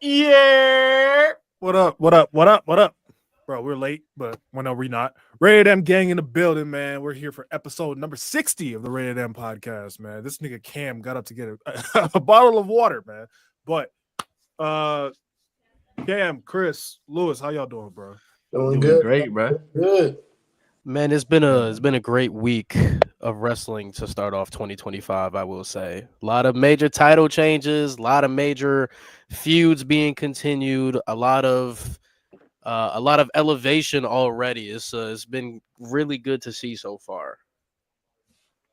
Yeah. What up? What up? What up? What up? Bro, we're late, but when we not. Rated M gang in the building, man. We're here for episode number 60 of the Rated M podcast, man. This nigga Cam got up to get a bottle of water, man. But uh Cam, Chris, Lewis, how y'all doing, bro? Doing Doing good. great, bro. Good. Man, it's been a great week of wrestling to start off 2025, I will say. A lot of major title changes, a lot of major feuds being continued, a lot of elevation already. It's been really good to see so far.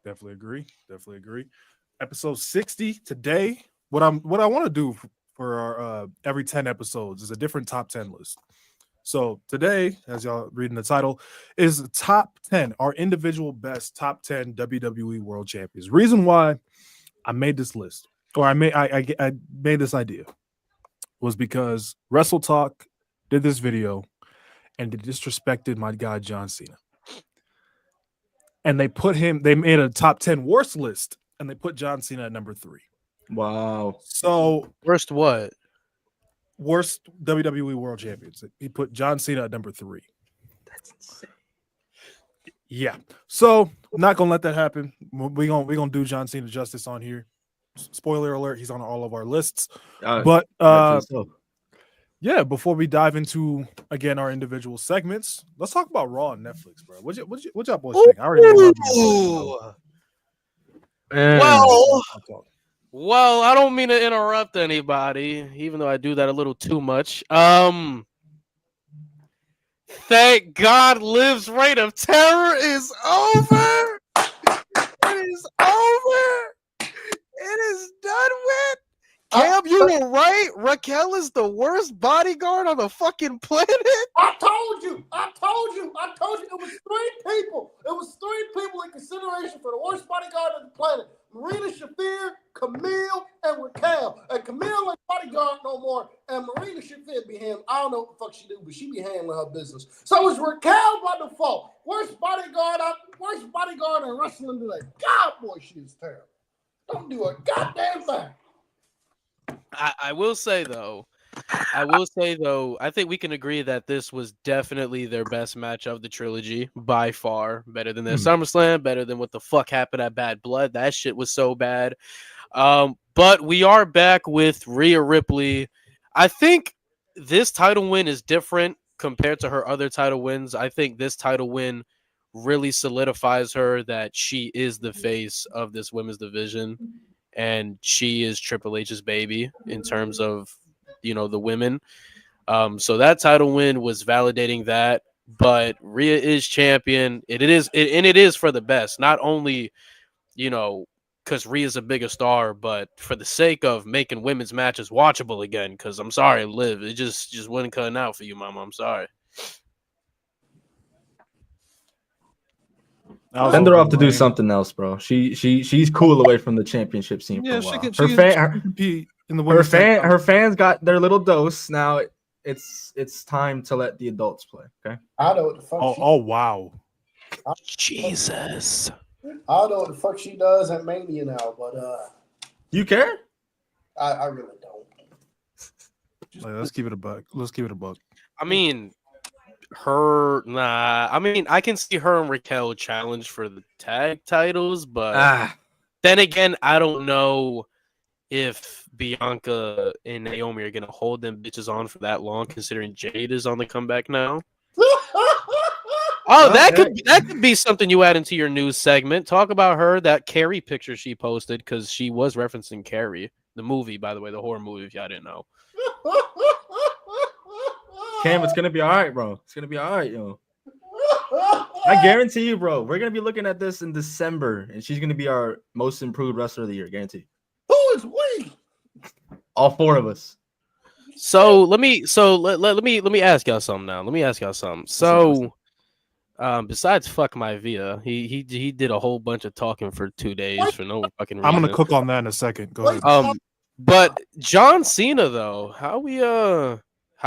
Definitely agree. Episode 60 today. What I want to do for our every 10 episodes is a different top 10 list. So today, as y'all reading the title, is the top 10, our individual best top 10 WWE World Champions. Reason why I made this list, or I made this idea, was because Wrestle Talk did this video and they disrespected my guy John Cena. And they made a top 10 worst list, and they put John Cena at number 3. Wow. So First, what? worst WWE World Champions. He put John Cena at number 3. That's insane. Yeah. So not gonna let that happen. We're gonna do John Cena justice on here. Spoiler alert, he's on all of our lists. But yeah, before we dive into again our individual segments, let's talk about Raw and Netflix, bro. What y'all boys think? I already know. Well, I don't mean to interrupt anybody, even though I do that a little too much. Thank God Liv's reign of terror is over. It is over. It is done with. Cam, you were right. Raquel is the worst bodyguard on the fucking planet. I told you. It was 3 people. It was 3 people in consideration for the worst bodyguard on the planet. Marina Shafir, Camille, and Raquel. And Camille ain't bodyguard no more. And Marina Shafir be handling, I don't know what the fuck she do, but she be handling her business. So it's Raquel by default. Worst bodyguard in wrestling today. God, boy, she is terrible. Don't do a goddamn thing. I will say though, I think we can agree that this was definitely their best match of the trilogy by far. Better than their SummerSlam, better than what the fuck happened at Bad Blood. That shit was so bad. But we are back with Rhea Ripley. I think this title win is different compared to her other title wins. I think this title win really solidifies her that she is the face of this women's division. And she is Triple H's baby in terms of, the women. So that title win was validating that. But Rhea is champion. It is for the best. Not only, because Rhea's a bigger star, but for the sake of making women's matches watchable again. Because I'm sorry, Liv, it just wasn't cutting out for you, Mama. I'm sorry. Send her off to do something else, bro. She's cool away from the championship scene for a while. Her fans got their little dose. Now it's time to let the adults play. Okay. I know what the fuck. Wow. Jesus. I don't know what the fuck she does at Mania now, but you care? I really don't. Let's keep it a buck. I mean, I can see her and Raquel challenge for the tag titles, but then again, I don't know if Bianca and Naomi are gonna hold them bitches on for that long, considering Jade is on the comeback now. That could be something you add into your news segment. Talk about her, that Carrie picture she posted, because she was referencing Carrie, the movie, by the way, the horror movie, if y'all didn't know. Cam, it's gonna be all right, bro. It's gonna be all right, yo. I guarantee you, bro. We're gonna be looking at this in December, and she's gonna be our most improved wrestler of the year, guarantee. Who is we? All 4 of us. So let me ask y'all something now. So, besides fuck my Via, he did a whole bunch of talking for 2 days for no fucking reason. I'm gonna cook on that in a second. Go ahead. But John Cena though, how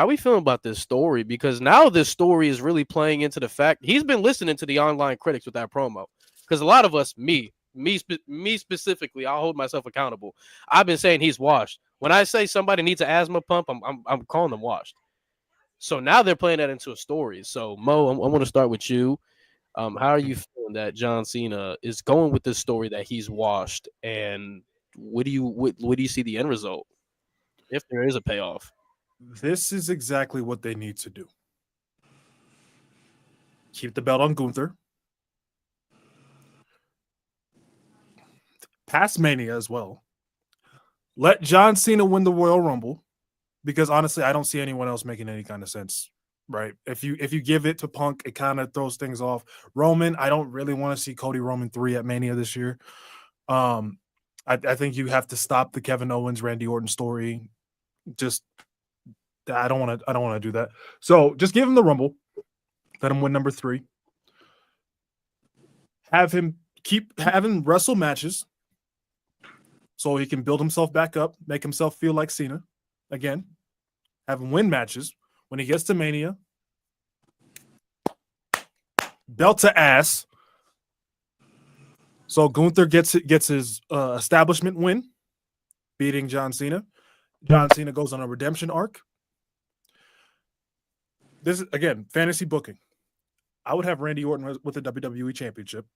we feeling about this story? Because now this story is really playing into the fact he's been listening to the online critics with that promo. Because a lot of us, me me specifically, I'll hold myself accountable. I've been saying he's washed. When I say somebody needs an asthma pump, I'm calling them washed. So now they're playing that into a story. So Mo, I want to start with you. How are you feeling that John Cena is going with this story that he's washed, and what do you see the end result if there is a payoff? This is exactly what they need to do. Keep the belt on Gunther. Past Mania as well. Let John Cena win the Royal Rumble, because honestly, I don't see anyone else making any kind of sense. Right? If you give it to Punk, it kind of throws things off. Roman, I don't really want to see Cody Roman 3 at Mania this year. I think you have to stop the Kevin Owens, Randy Orton story. Just I don't want to do that. So just give him the Rumble. Let him win number 3. Have him wrestle matches so he can build himself back up, make himself feel like Cena again. Have him win matches. When he gets to Mania, belt to ass. So Gunther gets his establishment win, beating John Cena. John Cena goes on a redemption arc. This is, again, fantasy booking. I would have Randy Orton with the WWE Championship.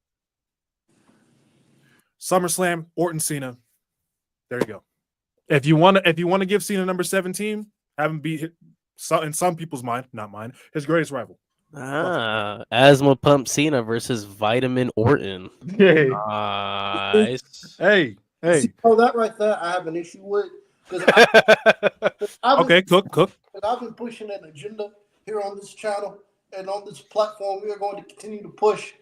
SummerSlam, Orton Cena. There you go. If you want to give Cena number 17, have him beat in some people's mind, not mine, his greatest rival. Asthma pump Cena versus vitamin Orton. Hey. Nice. Hey. See, that right there, I have an issue with. Okay, cook. I've been pushing an agenda here on this channel and on this platform. We are going to continue to push.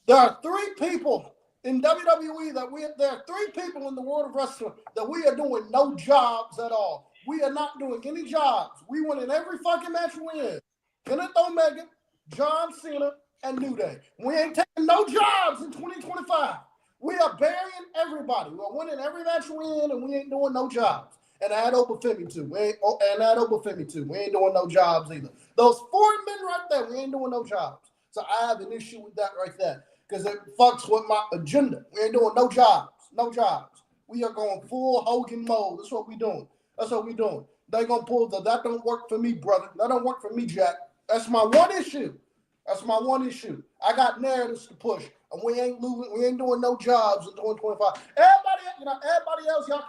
There are 3 people in WWE there are 3 people in the world of wrestling that we are doing no jobs at all. We are not doing any jobs. We win in every fucking match we in. Kenneth Omega, John Cena, and New Day. We ain't taking no jobs in 2025. We are burying everybody. We're winning every match we in, and we ain't doing no jobs. And add Obafemi too. We ain't doing no jobs either. Those 4 men right there, we ain't doing no jobs. So I have an issue with that right there because it fucks with my agenda. We ain't doing no jobs. No jobs. We are going full Hogan mode. That's what we doing. They gonna pull that don't work for me, brother. That don't work for me, Jack. That's my one issue. I got narratives to push, and we ain't doing no jobs in 2025. Everybody else, y'all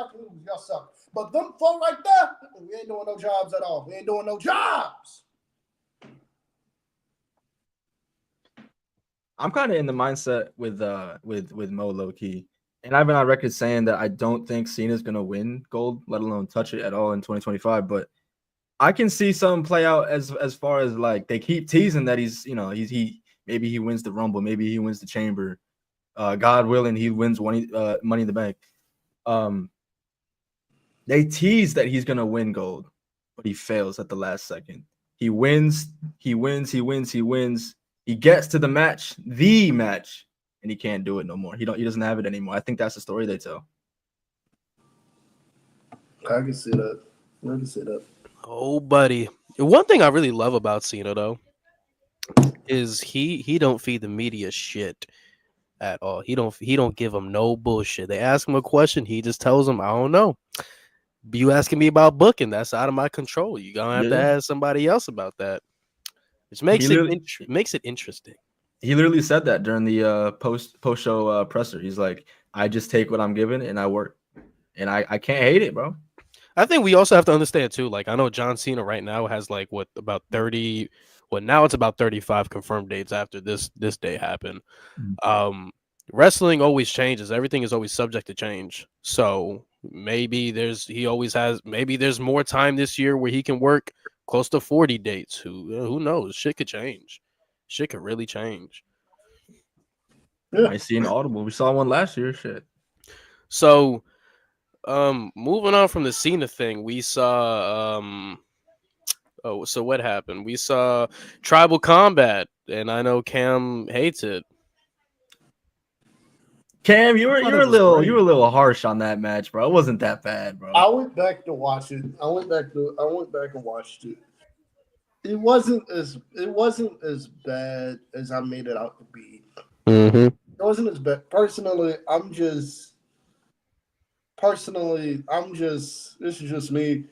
can lose. Y'all suck. But them 4 right there, we ain't doing no jobs at all. We ain't doing no jobs. I'm kind of in the mindset with Mo low key, and I've been on record saying that I don't think Cena's gonna win gold, let alone touch it at all in 2025. But I can see something play out as far as like they keep teasing that he's maybe he wins the Rumble, maybe he wins the Chamber, God willing he wins Money in the Bank. They tease that he's gonna win gold, but he fails at the last second. He wins. He gets to the match, and he can't do it no more. He doesn't have it anymore. I think that's the story they tell. I can see that. Oh, buddy. One thing I really love about Cena though is he don't feed the media shit at all. He don't give them no bullshit. They ask him a question, he just tells them, I don't know. You asking me about booking? That's out of my control. You're gonna have to ask somebody else about that. Which makes it interesting. He literally said that during the post show presser. He's like, I just take what I'm given and I work, and I can't hate it, bro. I think we also have to understand too. Like, I know John Cena right now has like about 30. Well, now it's about 35 confirmed dates after this day happened. Wrestling always changes. Everything is always subject to change. So maybe there's more time this year where he can work close to 40 dates. Who knows? Shit could change. Shit could really change. Yeah. I see an audible. We saw one last year. Shit. So, moving on from the Cena thing, we saw. So what happened? We saw Tribal Combat, and I know Cam hates it. Cam, you were a little harsh on that match, bro. It wasn't that bad, bro. I went back to watch it. I went back and watched it. It wasn't as bad as I made it out to be. Mm-hmm. It wasn't his best. Personally, this is just me.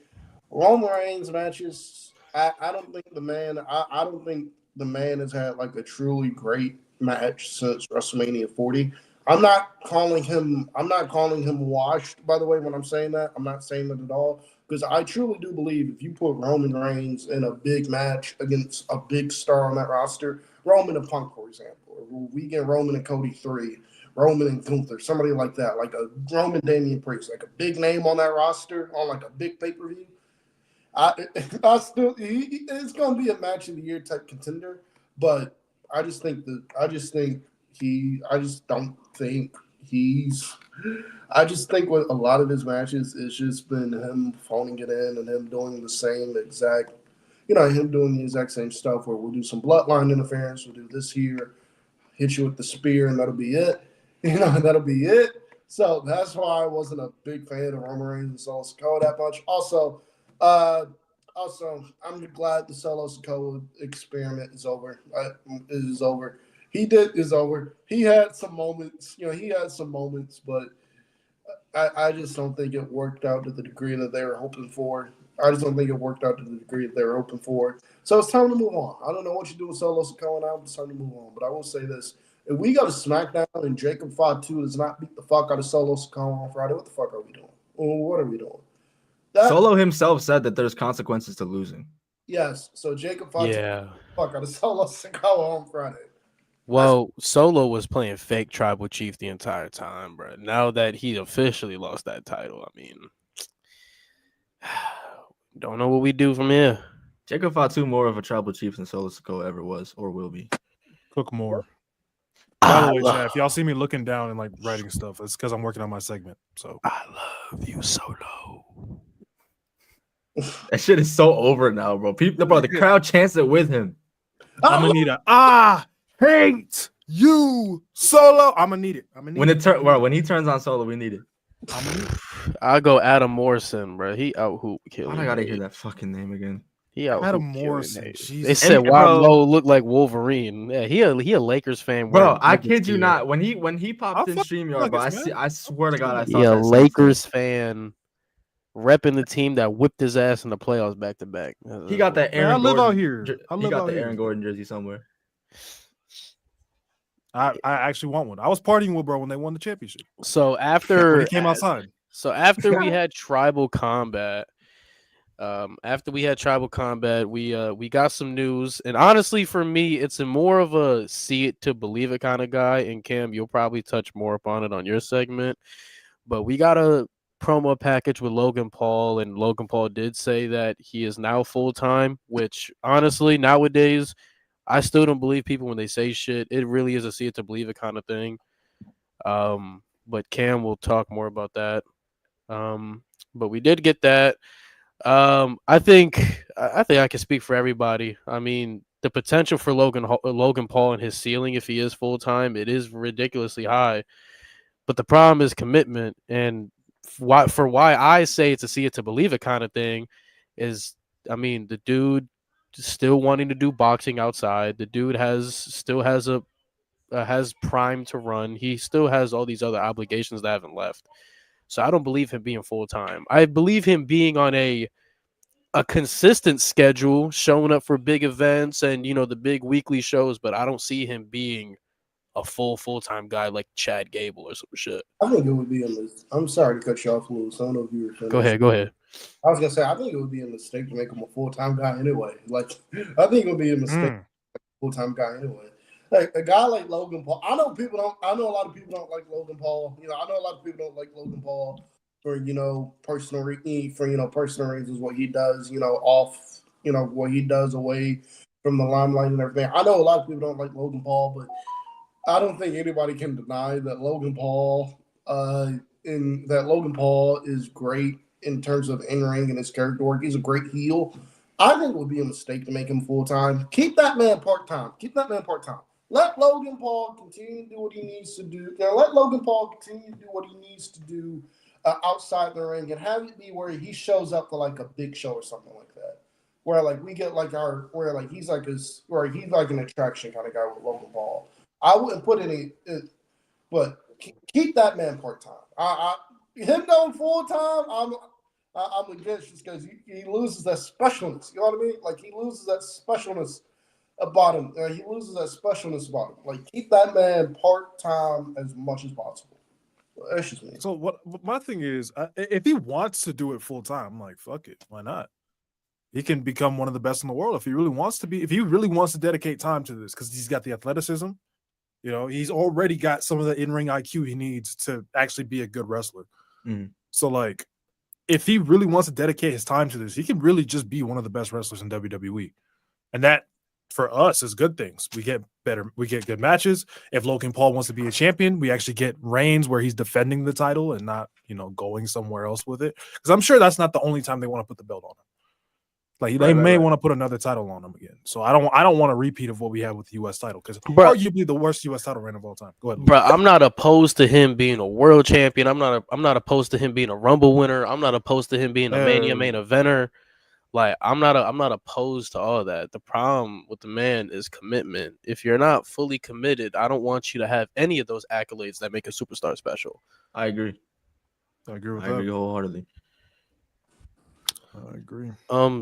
Roman Reigns matches. I don't think the man. I don't think the man has had like a truly great match since WrestleMania 40. I'm not calling him. I'm not calling him washed. By the way, when I'm saying that, I'm not saying that at all because I truly do believe if you put Roman Reigns in a big match against a big star on that roster, Roman and Punk, for example, or we get Roman and Cody 3, Roman and Gunther, somebody like that, like a Roman Damian Priest, like a big name on that roster on like a big pay per view. I still, it's going to be a match of the year type contender, but I just don't think he's. I just think with a lot of his matches, it's just been him phoning it in and him doing the same exact, him doing the exact same stuff where we'll do some bloodline interference, we'll do this here, hit you with the spear, and that'll be it. That'll be it. So that's why I wasn't a big fan of Roman Reigns and Solo Sikoa that much. Uh, I'm glad the Solo Sikoa experiment is over. It is over. Is over. He had some moments. But I just don't think it worked out to the degree that they were hoping for. I just don't think it worked out to the degree that they were hoping for. So it's time to move on. I don't know what you do with Solo Sikoa now, but it's time to move on. But I will say this. If we go to SmackDown and Jacob Fatu does not beat the fuck out of Solo Sikoa on Friday, what the fuck are we doing? What are we doing? Solo himself said that there's consequences to losing. Yes. So Jacob Fatu fuck out of Solo Sikoa on Friday. Well, Solo was playing fake Tribal Chief the entire time, bro. Now that he officially lost that title, I mean, don't know what we do from here. Jacob Fatu more of a Tribal Chief than Solo Sikoa ever was or will be. Cook more. By the way, Chad, if y'all see me looking down and like writing stuff, it's because I'm working on my segment. So I love you, Solo. That shit is so over now, bro. The crowd chants it with him. I'm gonna need hate you, Solo. I'm gonna need it. When he turns on Solo, we need it. I'll go Adam Morrison, bro. He out hoop killing. I gotta hear that fucking name again. He out Adam Morrison. They said Wablo looked like Wolverine. Yeah, he a Lakers fan, bro. I kid you not. When he popped in StreamYard, bro, I swear to God, I thought that Lakers fan. Repping the team that whipped his ass in the playoffs back to back. He got that Aaron Gordon. I live out here. He got the Aaron Gordon jersey somewhere. I actually want one. I was partying with bro when they won the championship. So after he came outside. So after we had tribal combat, we got some news. And honestly, for me, it's more of a see it to believe it kind of guy. And Cam, you'll probably touch more upon it on your segment. But we got a promo package with Logan Paul, and Logan Paul did say that he is now full-time, which honestly nowadays I still don't believe people when they say shit. It really is a see it to believe it kind of thing. But Cam will talk more about that. But we did get that. I think I can speak for everybody. I mean, the potential for Logan Paul and his ceiling, if he is full-time, it is ridiculously high. But the problem is commitment, and why I say it's a see it to believe it kind of thing is, I mean, the dude still wanting to do boxing outside. The dude still has prime to run. He still has all these other obligations that haven't left. So I don't believe him being full time. I believe him being on a consistent schedule, showing up for big events and the big weekly shows, but I don't see him being a full-time guy like Chad Gable or some shit. I think it would be a mistake. I'm sorry to cut you off, Lou. I don't know if you were finished. Go ahead. I was gonna say I think it would be a mistake to make him a full-time guy anyway. Like I think it would be a mistake to make him a full-time guy anyway. Like a guy like Logan Paul. I know a lot of people don't like Logan Paul. I know a lot of people don't like Logan Paul for personal reasons, what he does, what he does away from the limelight and everything. I know a lot of people don't like Logan Paul, but I don't think anybody can deny that Logan Paul is great in terms of in-ring and his character work. He's a great heel. I think it would be a mistake to make him full-time. Keep that man part-time. Let Logan Paul continue to do what he needs to do. Let Logan Paul continue to do what he needs to do outside the ring, and have it be where he shows up for like a big show or something like that. Where like we get like he's like an attraction kind of guy with Logan Paul. I wouldn't put any. but keep that man part-time. Him going full-time, I'm against just because he loses that specialness. You know what I mean? Like, he loses that specialness about him. He loses that specialness about him. Like, keep that man part-time as much as possible. That's just me. So what my thing is, if he wants to do it full-time, I'm like, fuck it. Why not? He can become one of the best in the world if he really wants to be. If he really wants to dedicate time to this, because he's got the athleticism. You know, he's already got some of the in-ring IQ he needs to actually be a good wrestler. Mm. So, like, if he really wants to dedicate his time to this, he can really just be one of the best wrestlers in WWE. And that, for us, is good things. We get good matches. If Logan Paul wants to be a champion, we actually get reigns where he's defending the title and not, going somewhere else with it. Because I'm sure that's not the only time they want to put the belt on him. Like, they may want to put another title on him again. So I don't want a repeat of what we had with the U.S. title, because arguably the worst U.S. title reign of all time. Go ahead, bro. I'm not opposed to him being a world champion. I'm not opposed to him being a Rumble winner. I'm not opposed to him being a Mania main eventer. Like, I'm not opposed to all of that. The problem with the man is commitment. If you're not fully committed, I don't want you to have any of those accolades that make a superstar special. I agree. I agree with that. I agree wholeheartedly. I agree.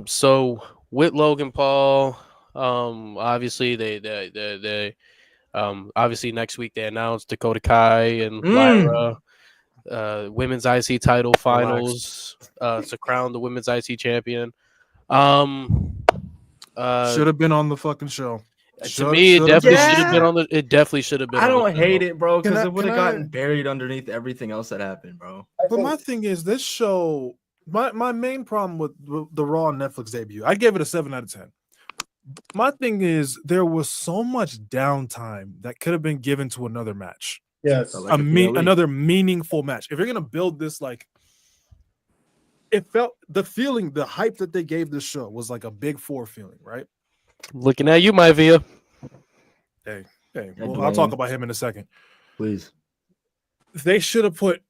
So with Logan Paul, obviously they obviously next week they announced Dakota Kai and Lyra, women's IC title finals, to crown the women's IC champion. Should have been on the fucking show. To me, it definitely should have been on the. It definitely should have been. I don't hate it, bro, because it would have gotten I buried underneath everything else that happened, bro. But my thing is, this show. My main problem with the Raw on Netflix debut, I gave it a 7 out of 10. My thing is, there was so much downtime that could have been given to another match. Yes, another meaningful match. If you're gonna build this, like, it felt the hype that they gave this show was like a Big Four feeling, right? Looking at you, my Via. Hey, well, I'll talk about him in a second. Please. They should have put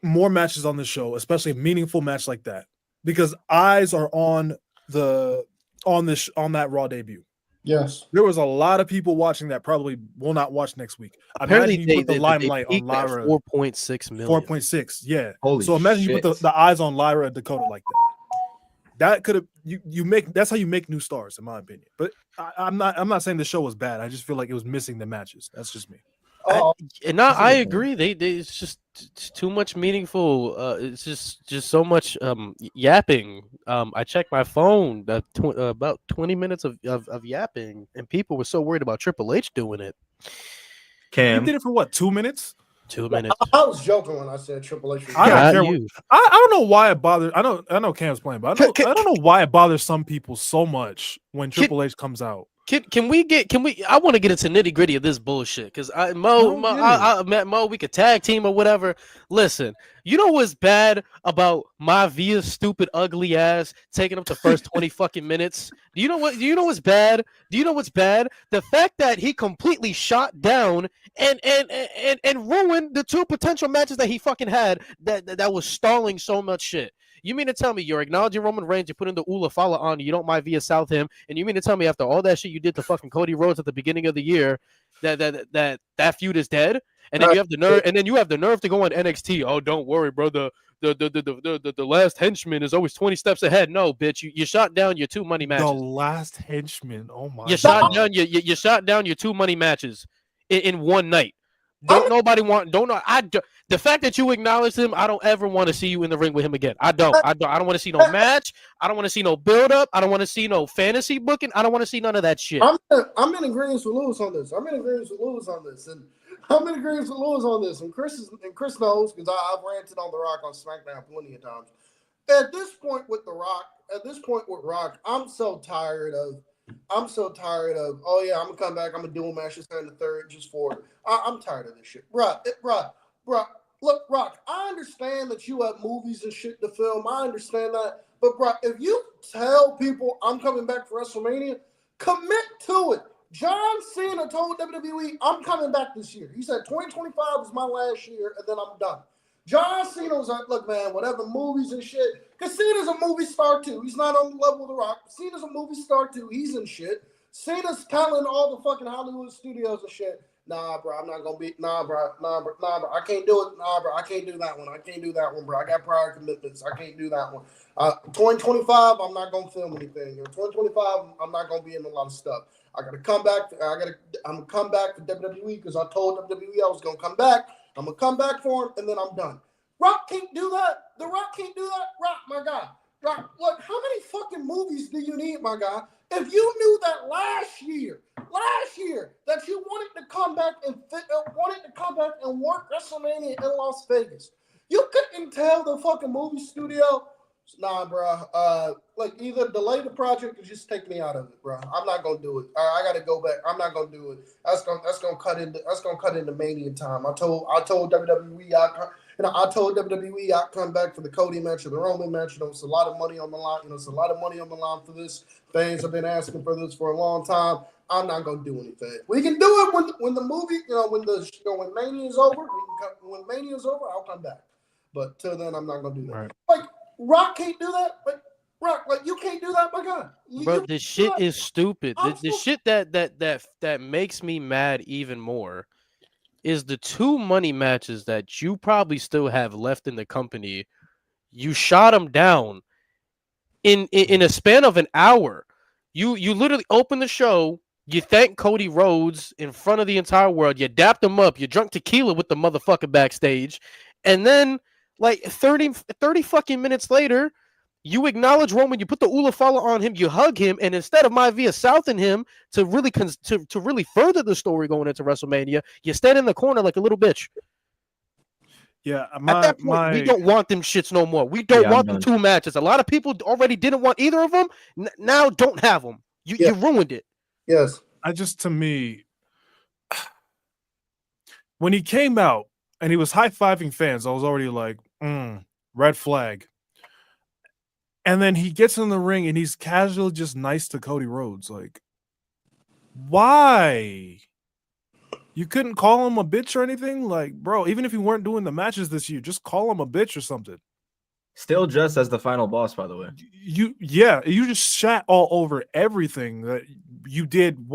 more matches on the show, especially a meaningful match like that, because eyes are on that Raw debut. Yes, there was a lot of people watching that probably will not watch next week. Apparently, imagine you put the limelight on Lyra. 4.6 million. 4.6, yeah. Holy so imagine shit. you put the eyes on Lyra and Dakota like that. That could have you make. That's how you make new stars, in my opinion. But I'm not saying the show was bad. I just feel like it was missing the matches. That's just me. I agree. It's just too much meaningful. It's just so much yapping. I checked my phone. About 20 minutes of yapping, and people were so worried about Triple H doing it. Cam, he did it for what? 2 minutes? 2 minutes. I was joking when I said Triple H. I don't know why it bothers. I know Cam's playing, but I don't know why it bothers some people so much when Triple H comes out. Can we? I want to get into nitty gritty of this bullshit because Mo, we could tag team or whatever. Listen, you know what's bad about my Via's stupid, ugly ass taking up the first 20 fucking minutes? Do you know what's bad? The fact that he completely shot down and ruined the 2 potential matches that he fucking had that was stalling so much shit. You mean to tell me you're acknowledging Roman Reigns, you put in the Ula Fala on, you don't mind Via South him, and you mean to tell me after all that shit you did to fucking Cody Rhodes at the beginning of the year that feud is dead? And then you have the nerve to go on NXT. Oh, don't worry, bro. The last henchman is always 20 steps ahead. No, bitch, you shot down your 2 money matches. The last henchman. Oh my! You shot down your 2 money matches in one night. The fact that you acknowledge him, I don't ever want to see you in the ring with him again. I don't want to see no match. I don't want to see no build up. I don't want to see no fantasy booking. I don't want to see none of that shit. I'm in agreement with Lewis on this. And Chris knows because I've ranted on The Rock on SmackDown plenty of times. At this point with Rock, I'm so tired of, oh yeah, I'm gonna come back, I'm gonna do a match in the third just for it. I'm tired of this shit. Bruh. Look, Rock, I understand that you have movies and shit to film. I understand that. But bruh, if you tell people I'm coming back for WrestleMania, commit to it. John Cena told WWE, I'm coming back this year. He said 2025 is my last year, and then I'm done. John Cena was like, look, man, whatever movies and shit, because Cena's a movie star too. He's not on the level of The Rock. Cena's a movie star too. He's in shit. Cena's telling all the fucking Hollywood studios and shit, Nah, bro, I'm not gonna be. Nah, bro. I can't do it. Nah, bro, I can't do that one. I can't do that one, bro. I got prior commitments. I can't do that one. 2025, I'm not gonna film anything. In 2025, I'm not gonna be in a lot of stuff. I gotta come back. I'm gonna come back to WWE because I told WWE I was gonna come back. I'm gonna come back for him, and then I'm done. Rock can't do that. The Rock can't do that. Rock, my guy. Rock, look, how many fucking movies do you need, my guy? If you knew that last year that you wanted to come back and work WrestleMania in Las Vegas, you couldn't tell the fucking movie studio, nah, bro. Like either delay the project or just take me out of it, bro. I'm not gonna do it. I gotta go back. I'm not gonna do it. That's gonna cut into Mania time. I told WWE I told WWE I'd come back for the Cody match or the Roman match. It's a lot of money on the line. It's a lot of money on the line for this. Fans have been asking for this for a long time. I'm not gonna do anything. We can do it when the movie, when Mania is over. When Mania is over, I'll come back. But till then, I'm not gonna do that. Right. Like Rock can't do that. Like Rock, like you can't do that, my God. Bro, this shit is stupid. The shit that makes me mad even more is the 2 money matches that you probably still have left in the company. You shot them down in a span of an hour. You literally open the show. You thank Cody Rhodes in front of the entire world. You dapped him up. You drunk tequila with the motherfucker backstage. And then, like, 30 fucking minutes later, you acknowledge Roman. You put the Ula Fala on him. You hug him. And instead of Maivia Southing him to really to really further the story going into WrestleMania, you stand in the corner like a little bitch. Yeah, at that point, we don't want them shits no more. We don't want the 2 matches. A lot of people already didn't want either of them. Now don't have them. You ruined it. Yes. To me, when he came out and he was high-fiving fans, I was already like, red flag. And then he gets in the ring and he's casually just nice to Cody Rhodes. Like, why? You couldn't call him a bitch or anything? Like, bro, even if you weren't doing the matches this year, just call him a bitch or something. Still dressed as the final boss, by the way. You just shat all over everything that you did,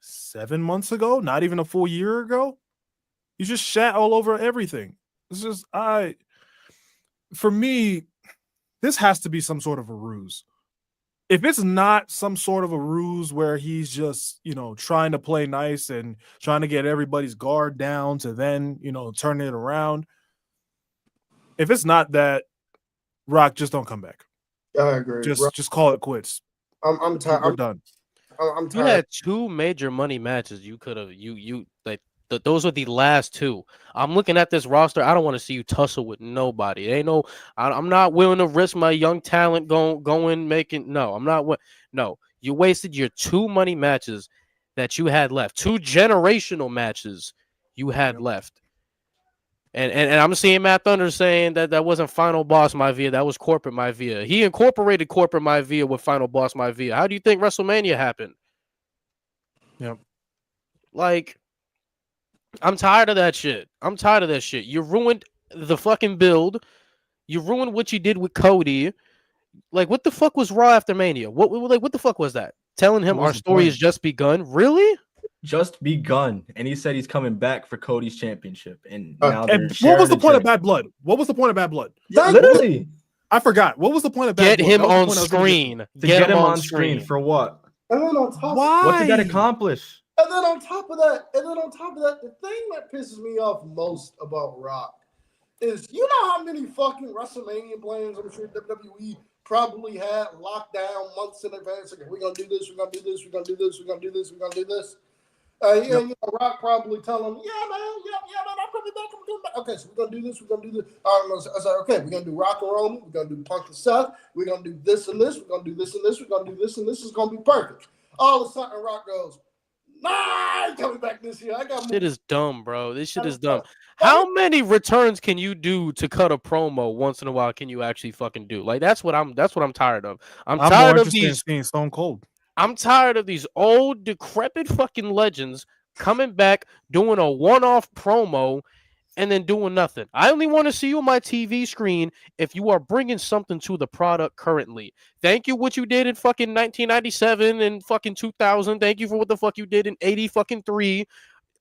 7 months ago? Not even a full year ago? You just shat all over everything. It's just, for me, this has to be some sort of a ruse. If it's not some sort of a ruse where he's just, trying to play nice and trying to get everybody's guard down to then, turn it around. If it's not that, Rock, just don't come back. I agree. Just call it quits. I'm tired. We're done. I'm tired. You had 2 major money matches. You could have those are the last 2. I'm looking at this roster. I don't want to see you tussle with nobody. I'm not willing to risk my young talent going making. No, I'm not. No, you wasted your 2 money matches that you had left. 2 generational matches you had left. And I'm seeing Matt Thunder saying that wasn't Final Boss Maivia. That was Corporate Maivia. He incorporated Corporate Maivia with Final Boss Maivia. How do you think WrestleMania happened? Yep. Like, I'm tired of that shit. You ruined the fucking build. You ruined what you did with Cody. Like, what the fuck was Raw after Mania? What the fuck was that? Telling him our story has just begun? Really? Just begun. And he said he's coming back for Cody's championship. And now what was the point of Bad Blood? Literally. I forgot. What was the point of Bad Blood? Get him on screen. To get him on screen for what? And then on top Why? What did that accomplish? And then on top of that, the thing that pisses me off most about Rock is, how many fucking WrestleMania plans I'm sure WWE probably had locked down months in advance. Like, we're gonna do this, we're gonna do this, we're gonna do this, we're gonna do this, we're gonna do this. Rock probably tell him, yeah, man, I'm coming back, I'm coming back. Okay, so we're gonna do this, we're gonna do this. I was like, okay, we're gonna do Rock and Roman, we're gonna do Punk and Seth, we're gonna do this and this, we're gonna do this and this, we're gonna do this and this is gonna be perfect. All of a sudden, Rock goes, nah, I ain't coming back this year. Shit is dumb, bro. This shit is dumb. How many returns can you do to cut a promo once in a while? Can you actually fucking do? Like, that's what I'm tired of. I'm tired of these seeing Stone Cold. I'm tired of these old decrepit fucking legends coming back doing a one-off promo and then doing nothing. I only want to see you on my TV screen if you are bringing something to the product currently. Thank you what you did in fucking 1997 and fucking 2000. Thank you for what the fuck you did in 80 fucking 3.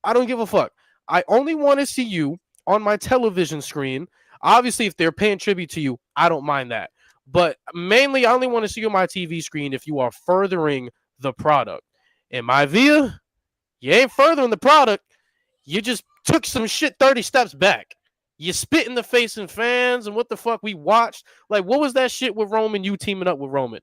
I don't give a fuck. I only want to see you on my television screen. Obviously, if they're paying tribute to you, I don't mind that. But mainly, I only want to see you on my TV screen if you are furthering the product. In my view, you ain't furthering the product. You just took some shit 30 steps back. You spit in the face of fans and what the fuck we watched. Like, what was that shit with Roman, you teaming up with Roman?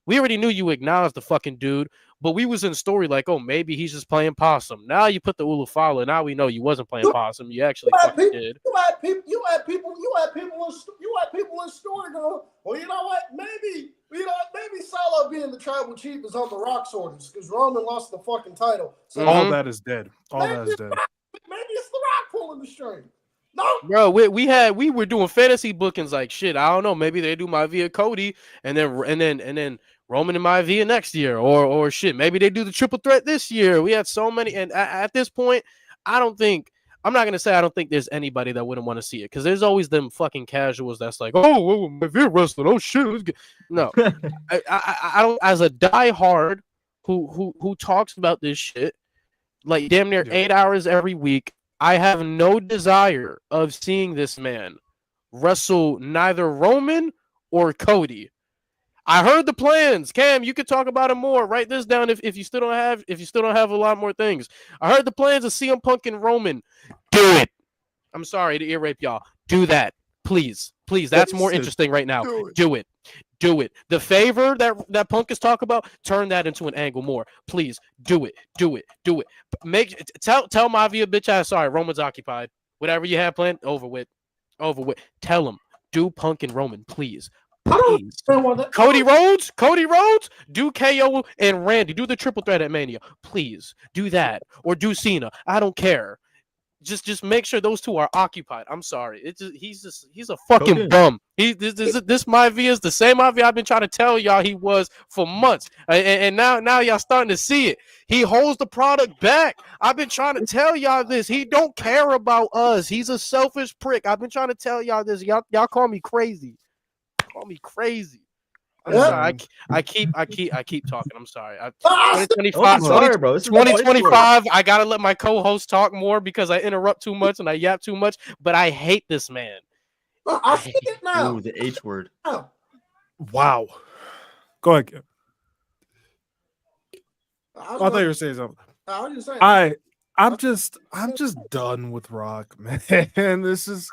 We already knew you acknowledged the fucking dude, but we was in story like, oh, maybe he's just playing possum. Now you put the Ulufala. Now we know you wasn't playing possum. You actually fucking did. You had people in story going, well, you know what? Maybe Solo being the tribal chief is on the Rock's orders because Roman lost the fucking title. So all that is dead. All that is dead. Maybe it's the Rock pulling the string. No, bro, we were doing fantasy bookings like shit. I don't know. Maybe they do my via Cody and then Roman and my via next year, or shit. Maybe they do the triple threat this year. We had so many, and at this point, I'm not gonna say I don't think there's anybody that wouldn't want to see it because there's always them fucking casuals that's like, oh, my via wrestling, oh shit, no, I don't. As a diehard who talks about this shit like damn near 8 hours every week. I have no desire of seeing this man wrestle neither Roman or Cody. I heard the plans. Cam, you could talk about it more. Write this down if you still don't have a lot more things. I heard the plans of CM Punk and Roman. Do it. I'm sorry to ear rape y'all. Do that. Please. That's more interesting right now. Do it. The favor that Punk is talking about, turn that into an angle more. Please do it. Tell Mavia bitch ass, sorry, Roman's occupied. Whatever you have planned, over with. Tell him, do Punk and Roman, please. Cody Rhodes, do KO and Randy, do the triple threat at Mania. Please do that. Or do Cena. I don't care. Just make sure those two are occupied. I'm sorry. He's a fucking bum. This Maivia is the same Maivia I've been trying to tell y'all he was for months. And now y'all starting to see it. He holds the product back. I've been trying to tell y'all this. He don't care about us. He's a selfish prick. I've been trying to tell y'all this. Y'all call me crazy. I'm sorry. I keep talking. I'm sorry. 2025, sorry, bro. 2025. I gotta let my co-host talk more because I interrupt too much and I yap too much. But I hate this man. I see it now. Ooh, the H word. Wow. Go ahead. I thought you were saying something. I was just saying. I'm just done with Rock, man. This is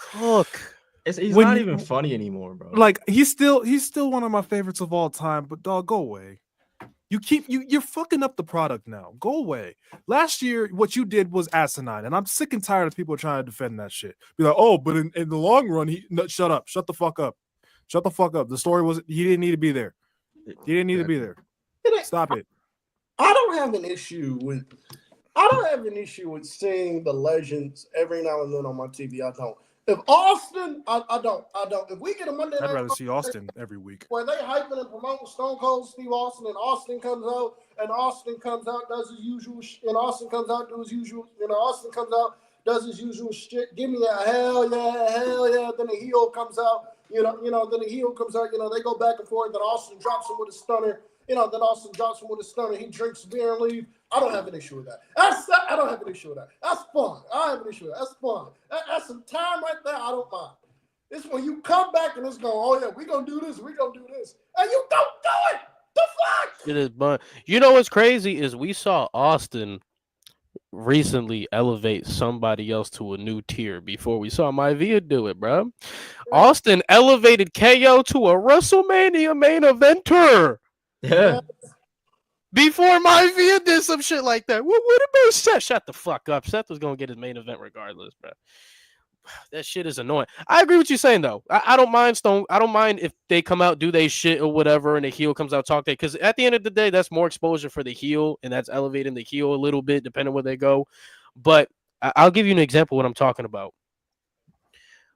He's not even funny anymore, bro. Like he's still one of my favorites of all time, but dog, go away. You're fucking up the product now. Go away. Last year, what you did was asinine, and I'm sick and tired of people trying to defend that shit. Be like, oh, but in the long run, shut up. Shut the fuck up. The story was he didn't need to be there. He didn't need to be there. Stop it. I don't have an issue with seeing the legends every now and then on my TV. I don't. If Austin, I don't. If we get a Monday night, I'd rather see Austin every week. Where they hyping and promoting Stone Cold Steve Austin, and Austin comes out, does his usual, and Austin comes out, do his usual, Austin comes out, does his usual shit. Give me a hell yeah. Then the heel comes out, then the heel comes out. They go back and forth. Then Austin drops him with a stunner. He drinks beer and leave. I don't have an issue with that. I don't have an issue with that. That's fun. I have an issue with that. That's fun. That's some time right there. I don't mind. It's when you come back and it's going, oh yeah, we're gonna do this, and you don't do it. The fuck? It is, but you know what's crazy is we saw Austin recently elevate somebody else to a new tier before we saw Maivia do it, bro. Austin elevated KO to a WrestleMania main eventer. Yeah. Before Maivia did some shit like that. What about Seth? Shut the fuck up. Seth was gonna get his main event regardless, bro. That shit is annoying. I agree with you saying though. I don't mind Stone. I don't mind if they come out, do they shit or whatever, and the heel comes out talk that. Because at the end of the day, that's more exposure for the heel, and that's elevating the heel a little bit, depending where they go. But I'll give you an example of what I'm talking about.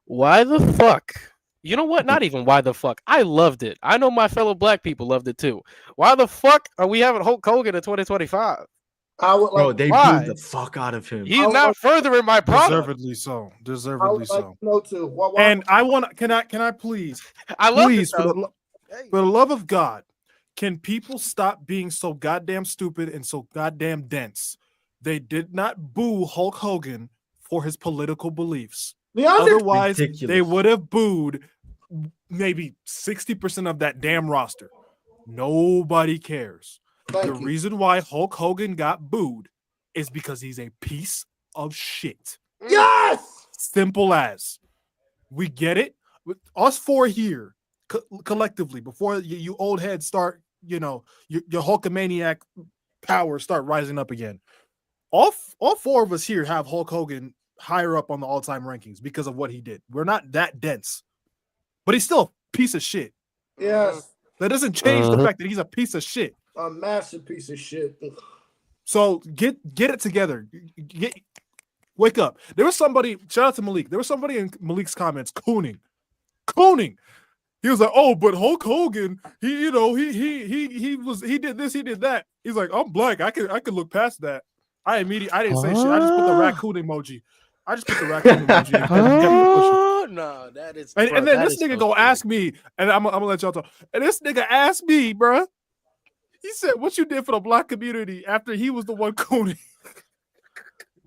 Why the fuck? You know what? Not even why the fuck. I loved it. I know my fellow black people loved it too. Why the fuck are we having Hulk Hogan in 2025? Bro, they booed the fuck out of him. He's not furthering my product. Deservedly so. No, too. And I want. Can I please? I love please, it, for the love of God, can people stop being so goddamn stupid and so goddamn dense? They did not boo Hulk Hogan for his political beliefs. The Otherwise, they would have booed maybe 60% of that damn roster. Nobody cares. The reason why Hulk Hogan got booed is because he's a piece of shit. Yes! Simple as. We get it. Us four here, collectively, before you old heads start, your Hulkamaniac powers start rising up again. All four of us here have Hulk Hogan higher up on the all-time rankings because of what he did. We're not that dense, but he's still a piece of shit. Yes. That doesn't change the fact that he's a piece of shit. A massive piece of shit. So get it together. Wake up. There was somebody, shout out to Malik. There was somebody in Malik's comments cooning. He was like, "Oh, but Hulk Hogan, he did this, he did that." He's like, "I'm black. I could look past that." I didn't say shit. I just put the raccoon emoji. No, that is. And then this nigga gonna ask me, and I'm gonna let y'all talk. And this nigga asked me, bruh. He said, "What you did for the black community after he was the one cooning?"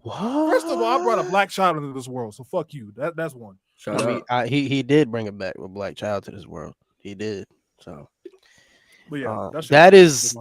What? First of all, I brought a black child into this world, so fuck you. That's one. He did bring it back with black child to this world. He did. So, but yeah, that is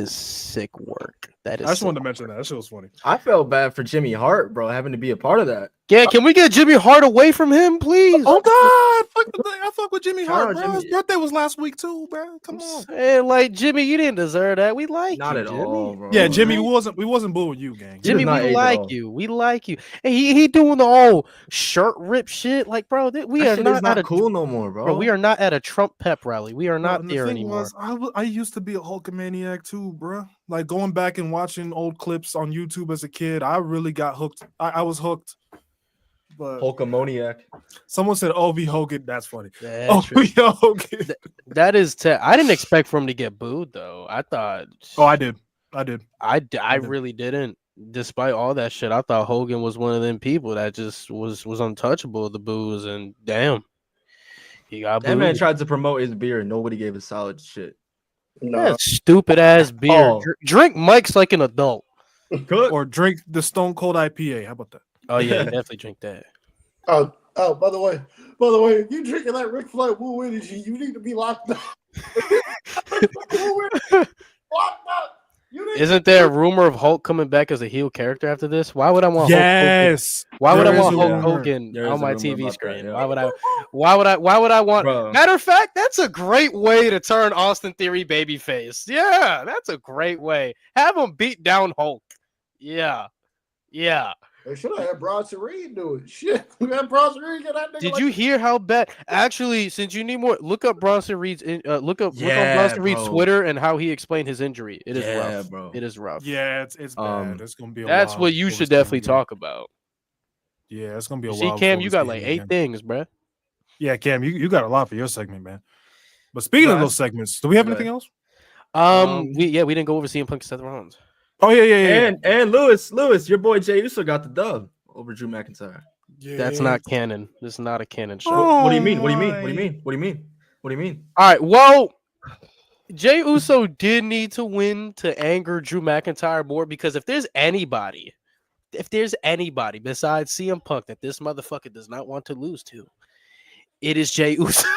sick work. That is. I just wanted to mention that shit was funny. I felt bad for Jimmy Hart, bro, having to be a part of that. Yeah, can we get Jimmy Hart away from him, please? Oh God, I fuck with Jimmy Hart, bro. His birthday was last week too, bro. Come on. Hey, like Jimmy, you didn't deserve that. We like not you, at Jimmy. all, bro. Yeah, Jimmy, we wasn't booing you, gang. Jimmy, we like you. We like you. And he doing the whole shirt rip shit. Like, bro, we are not cool no more, bro. We are not at a Trump pep rally. We are not there anymore. I used to be a Hulkamaniac too, bro. Like going back and watching old clips on YouTube as a kid, I really got hooked. I was hooked. But Hulkamaniac. Someone said OV Hogan. That's funny. That's OV Hogan. That is. I didn't expect for him to get booed though. I thought. Oh, I did. I really didn't. Despite all that shit, I thought Hogan was one of them people that just was untouchable with the boos, and damn, he got booed. That man tried to promote his beer and nobody gave a solid shit. No. That stupid ass beer. Oh. Drink Mike's like an adult. Or drink the Stone Cold IPA. How about that? Oh yeah, definitely drink that. Oh, by the way, if you drinking that Ric Flair Woo Energy, you need to be locked up. Locked up. Isn't there a rumor of Hulk coming back as a heel character after this? Why would I want Hulk Hogan? Why would I want Hulk Hogan on my TV screen? That, yeah. Why would I want? Bro. Matter of fact, that's a great way to turn Austin Theory babyface. Yeah, that's a great way. Have him beat down Hulk. Yeah. They should have had Bronson Reed do it. Shit, we had Bronson Reed get that nigga. Did you hear how bad? Actually, since you need more, look up Bronson Reed's. Look on Bronson Reed's Twitter and how he explained his injury. It is rough, bro. It is rough. Yeah, it's bad. It's gonna be. That's what you should definitely talk about. Yeah, it's gonna be a while. See, Cam, you got like 8 things, bro. Yeah, Cam, you got a lot for your segment, man. But speaking of those segments, do we have anything else? We didn't go over CM Punk and Seth Rollins. Oh yeah. And Lewis, your boy Jey Uso got the dub over Drew McIntyre. Yeah. That's not canon. This is not a canon show. What do you mean? What do you mean? All right. Well, Jey Uso did need to win to anger Drew McIntyre more because if there's anybody besides CM Punk that this motherfucker does not want to lose to, it is Jey Uso.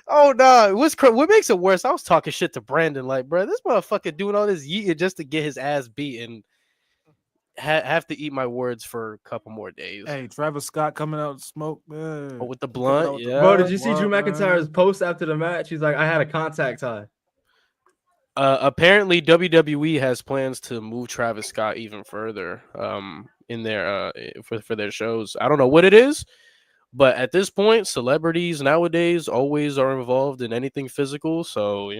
Oh no! What makes it worse? I was talking shit to Brandon, like, bro, this motherfucker doing all this yeeting just to get his ass beat and have to eat my words for a couple more days. Hey, Travis Scott coming out and smoke, man. Oh, with the blunt, yeah. Bro, did you see Drew McIntyre's post after the match? He's like, I had a contact tie. Apparently, WWE has plans to move Travis Scott even further. In their for their shows. I don't know what it is. But at this point, celebrities nowadays always are involved in anything physical. So,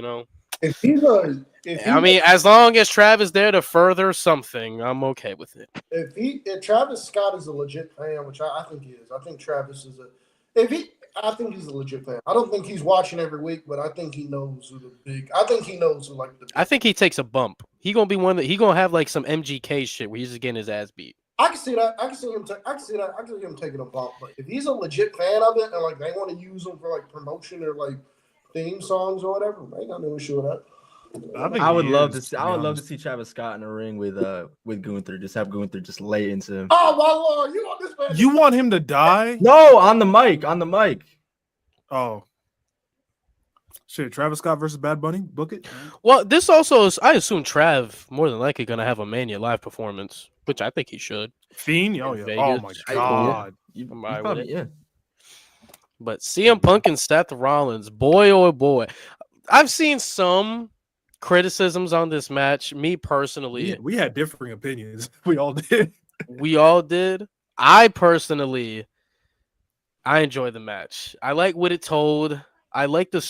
as long as Travis there to further something, I'm okay with it. If Travis Scott is a legit fan, which I think he is, I think Travis is I think he's a legit fan. I don't think he's watching every week, but I think he knows I think he knows who like the. I think he takes a bump. He gonna be one that he gonna have like some MGK shit where he's just getting his ass beat. I can see that. I can see him taking a bump. But if he's a legit fan of it and like they want to use him for like promotion or like theme songs or whatever. I ain't got no issue with that. I would love to see Travis Scott in the ring with Gunther. Just have Gunther just lay into him. Oh my lord, you want this man? You want him to die? No, on the mic. Oh. Shit, Travis Scott versus Bad Bunny? Book it. Well, this also is, I assume Trav more than likely going to have a Mania live performance, which I think he should. Fiend? Oh, yeah. Oh, my God. Yeah. But CM Punk and Seth Rollins, boy, oh boy. I've seen some criticisms on this match. Me personally. We had differing opinions. We all did. I personally, I enjoyed the match. I like what it told. I like the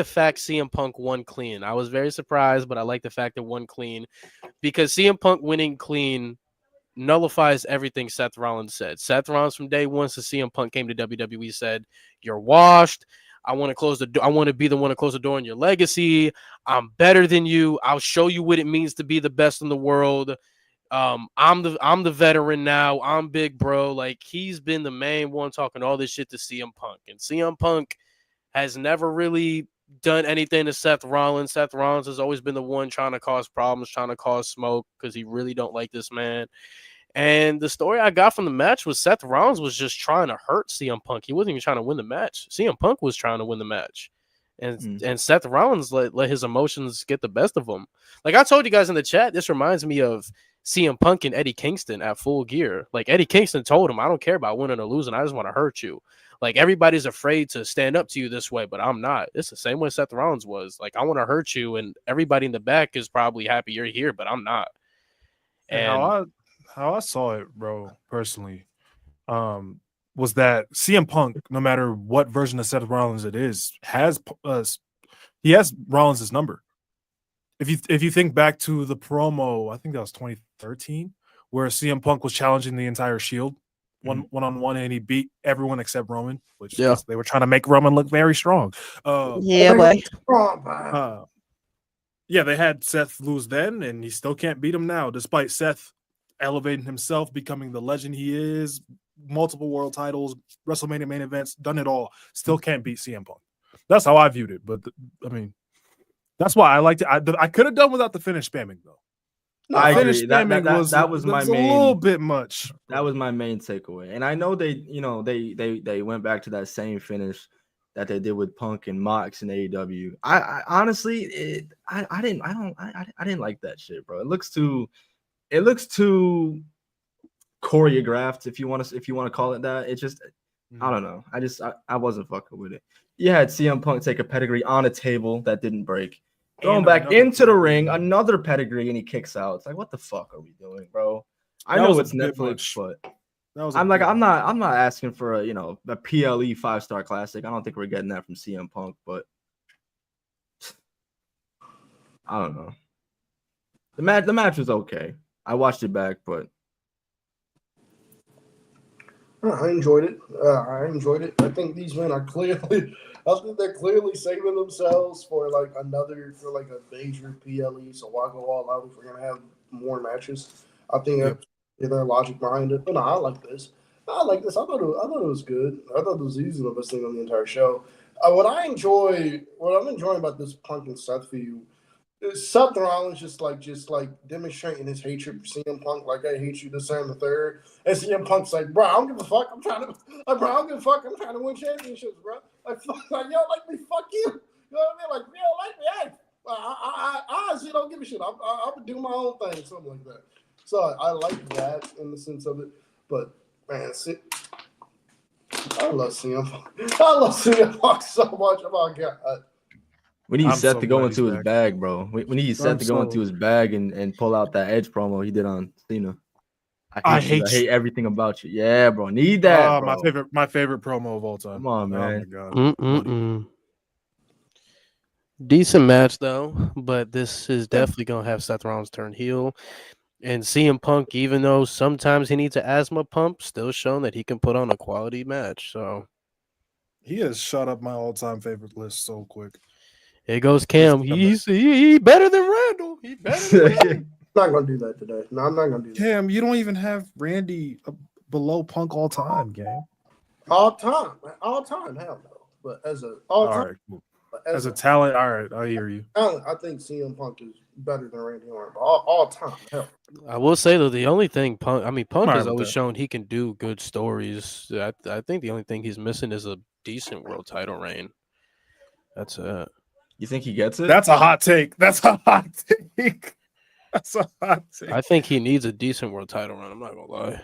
fact CM Punk won clean. I was very surprised, but I like the fact that won clean because CM Punk winning clean nullifies everything Seth Rollins said. Seth Rollins from day one since CM Punk came to WWE said, "You're washed. I want to close the door. I want to be the one to close the door on your legacy. I'm better than you. I'll show you what it means to be the best in the world. I'm the veteran now. I'm big bro." Like he's been the main one talking all this shit to CM Punk, and CM Punk has never really done anything to Seth Rollins. Seth Rollins has always been the one trying to cause problems, trying to cause smoke because he really don't like this man. And the story I got from the match was Seth Rollins was just trying to hurt CM Punk. He wasn't even trying to win the match. CM Punk was trying to win the match. And Seth Rollins let his emotions get the best of him. Like I told you guys in the chat, this reminds me of CM Punk and Eddie Kingston at Full Gear. Like Eddie Kingston told him, "I don't care about winning or losing. I just want to hurt you." Like everybody's afraid to stand up to you this way, but I'm not. It's the same way Seth Rollins was. Like I want to hurt you, and everybody in the back is probably happy you're here, but I'm not. And how I saw it, bro, personally, was that CM Punk, no matter what version of Seth Rollins it is, has Rollins' number. If you think back to the promo, I think that was 2013, where CM Punk was challenging the entire Shield one-on-one, and he beat everyone except Roman, which they were trying to make Roman look very strong. But they had Seth lose then, and he still can't beat him now, despite Seth elevating himself, becoming the legend he is, multiple world titles, WrestleMania main events, done it all. Still can't beat CM Punk. That's how I viewed it. But that's why I liked it. I could have done without the finish spamming though. I agree. That was my main. A little bit much. That was my main takeaway. And I know they went back to that same finish that they did with Punk and Mox and AEW. I honestly, I didn't like that shit, bro. It looks too choreographed, if you want to call it that. It just, I don't know. I wasn't fucking with it. You had CM Punk take a pedigree on a table that didn't break. Going back into the ring, another pedigree, and he kicks out. It's like, what the fuck are we doing, bro? I know it's Netflix, but I'm not asking for a PLE 5-star classic. I don't think we're getting that from CM Punk, but I don't know. The match was okay. I watched it back, but I enjoyed it. I think these men are clearly saving themselves for a major PLE. So why go all out if we're gonna have more matches? I think that's their logic behind it. But no, I like this. I thought it was good. I thought it was easy to listen on the entire show. What I'm enjoying about this Punk and Seth feud is Seth Rollins just demonstrating his hatred for CM Punk, like I hate you, this and the third. And CM Punk's like, bro, I don't give a fuck. I'm trying to win championships, bro. Like y'all like me, fuck you. You know what I mean? Like you don't like me, hey. I honestly don't give a shit. I would do my own thing, something like that. So I like that in the sense of it. But man, I love CM Punk. I love CM Punk so much. Oh my god. We need Seth to go into his bag, bro. We need Seth to go into his bag and pull out that Edge promo he did on Cena. I hate everything about you. Yeah, bro. Need that. Bro. My favorite promo of all time. Come on, man. Oh my god. Decent match though, but this is definitely gonna have Seth Rollins turn heel. And CM Punk, even though sometimes he needs an asthma pump, still shown that he can put on a quality match. So he has shot up my all-time favorite list so quick. Here goes Cam. He's better than Randall. He better than Randall. I'm not gonna do that today. No, I'm not gonna do that. Cam, you don't even have Randy below Punk all time, gang. All time, hell no. But as a all time, right, cool. As a talent, all right, I hear you. Talent, I think CM Punk is better than Randy Orton all time. Hell. I will say though, the only thing Punk right has with always that. shown he can do good stories. I think the only thing he's missing is a decent world title reign. That's it. You think he gets it? That's a hot take. That's a hot take. That's a hot take. I think he needs a decent world title run. I'm not gonna lie.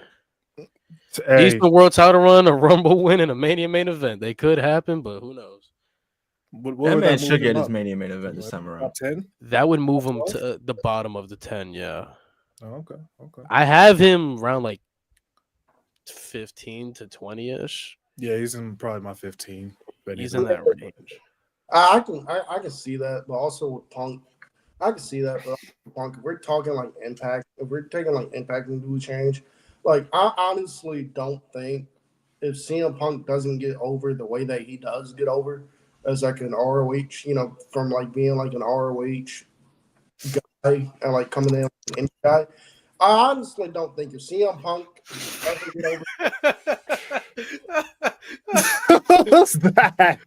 Hey, Decent world title run, a Rumble win, and a Mania main event. They could happen, but who knows? That man should get his Mania main event this time around. 10? That would move him to the bottom of the 10. Yeah. Oh, okay. I have him around like 15 to 20-ish. Yeah, he's in probably my 15. He's in that range. I can see that, but also with Punk, I can see that. But with Punk, if we're talking like Impact, if we're taking like Impact and do a change, like I honestly don't think if CM Punk doesn't get over the way that he does get over as like an ROH, from like being like an ROH guy and like coming in like an guy, I honestly don't think if CM Punk doesn't get over. What's that?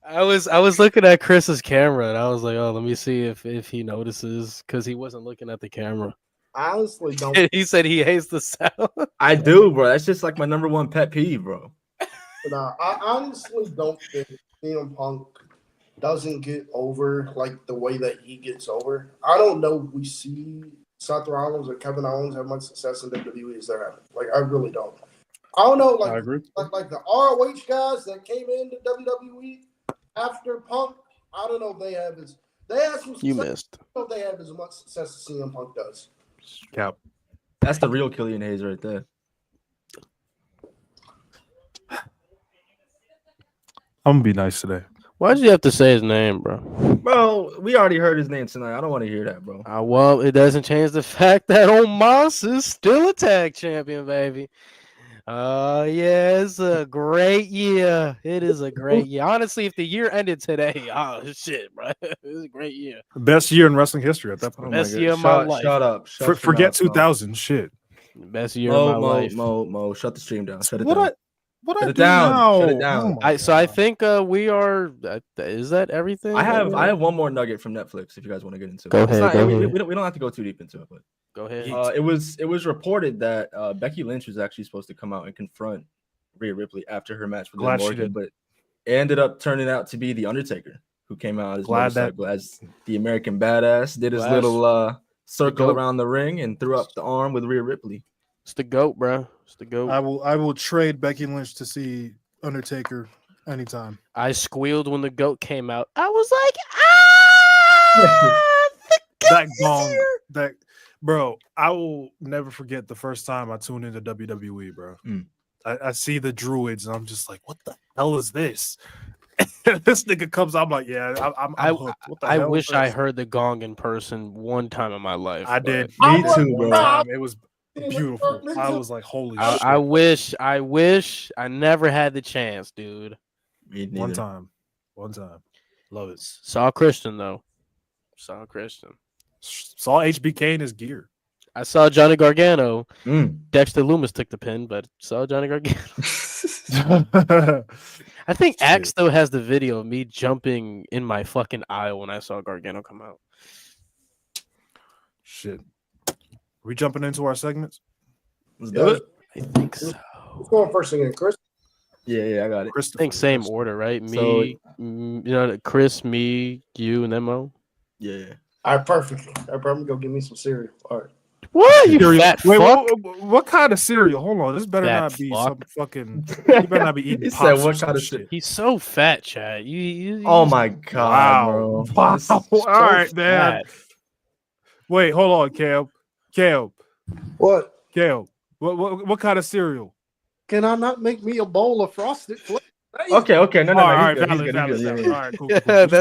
I was looking at Chris's camera and I was like, oh, let me see if he notices, because he wasn't looking at the camera. I honestly don't. He said he hates the sound. I do, bro. That's just like my number one pet peeve, bro. I honestly don't think CM Punk doesn't get over like the way that he gets over. I don't know if we see Seth Rollins or Kevin Owens have much success in WWE as they're having. Like, I really don't. I don't know, I agree. like the ROH guys that came into WWE after Punk, I don't know if they have some success. You missed. I don't know if they have as much success as CM Punk does. Cap. That's the real Killian Hayes right there. I'm gonna be nice today. Why'd you have to say his name, bro? Bro, we already heard his name tonight. I don't want to hear that, bro. Well, it doesn't change the fact that Omos is still a tag champion, baby. Yeah, it's a great year. It is a great year. Honestly, if the year ended today, oh shit, bro, it's a great year. Best year in wrestling history at that point. Best year of my life. Shut up. Forget 2000. Shit. Best year of my life. Mo, shut the stream down. Shut it What down. I do down. now? Shut it down. I think we are. Is that everything? I have one more nugget from Netflix if you guys want to get into it. Go ahead. We don't have to go too deep into it, but Go ahead. it was reported that Becky Lynch was actually supposed to come out and confront Rhea Ripley after her match with Liv Morgan, but it ended up turning out to be The Undertaker, who came out as the American Badass, did his little circle around the ring and threw up the arm with Rhea Ripley. It's the GOAT, bro. It's the GOAT. I will trade Becky Lynch to see Undertaker anytime. I squealed when the GOAT came out. I was like, the GOAT is here. Bro, I will never forget the first time I tuned into WWE, bro. I see the Druids and I'm just like, what the hell is this? This nigga comes, I'm like, yeah, I'm hooked. What the I hell wish is I this? heard the gong in person one time in my life. I did. Me too, bro. It was beautiful. I was like, holy shit. I wish I never had the chance, dude. One time. Love it. Saw Christian though. Saw HBK in his gear. I saw Johnny Gargano. Dexter Loomis took the pin, but saw Johnny Gargano. I think Axe though has the video of me jumping in my fucking aisle when I saw Gargano come out. Shit. Are we jumping into our segments? Let's do it. I think so. What's going first again, Chris? Yeah, I got it. I think same order, right? Chris, me, you, and then Mo. Yeah. All right, perfect. I'm gonna go get me some cereal. All right. What? You fat fuck? What kind of cereal? Hold on. This better not be some fucking. You better not be eating. He said, "What kind of shit?" He's so fat, Chad. You oh my god, bro! Wow. All right, man. Wait, hold on, Kale. What? Kale. What kind of cereal? Can I not make me a bowl of frosted flakes? Okay. No. All right, He's good. All right, cool. That's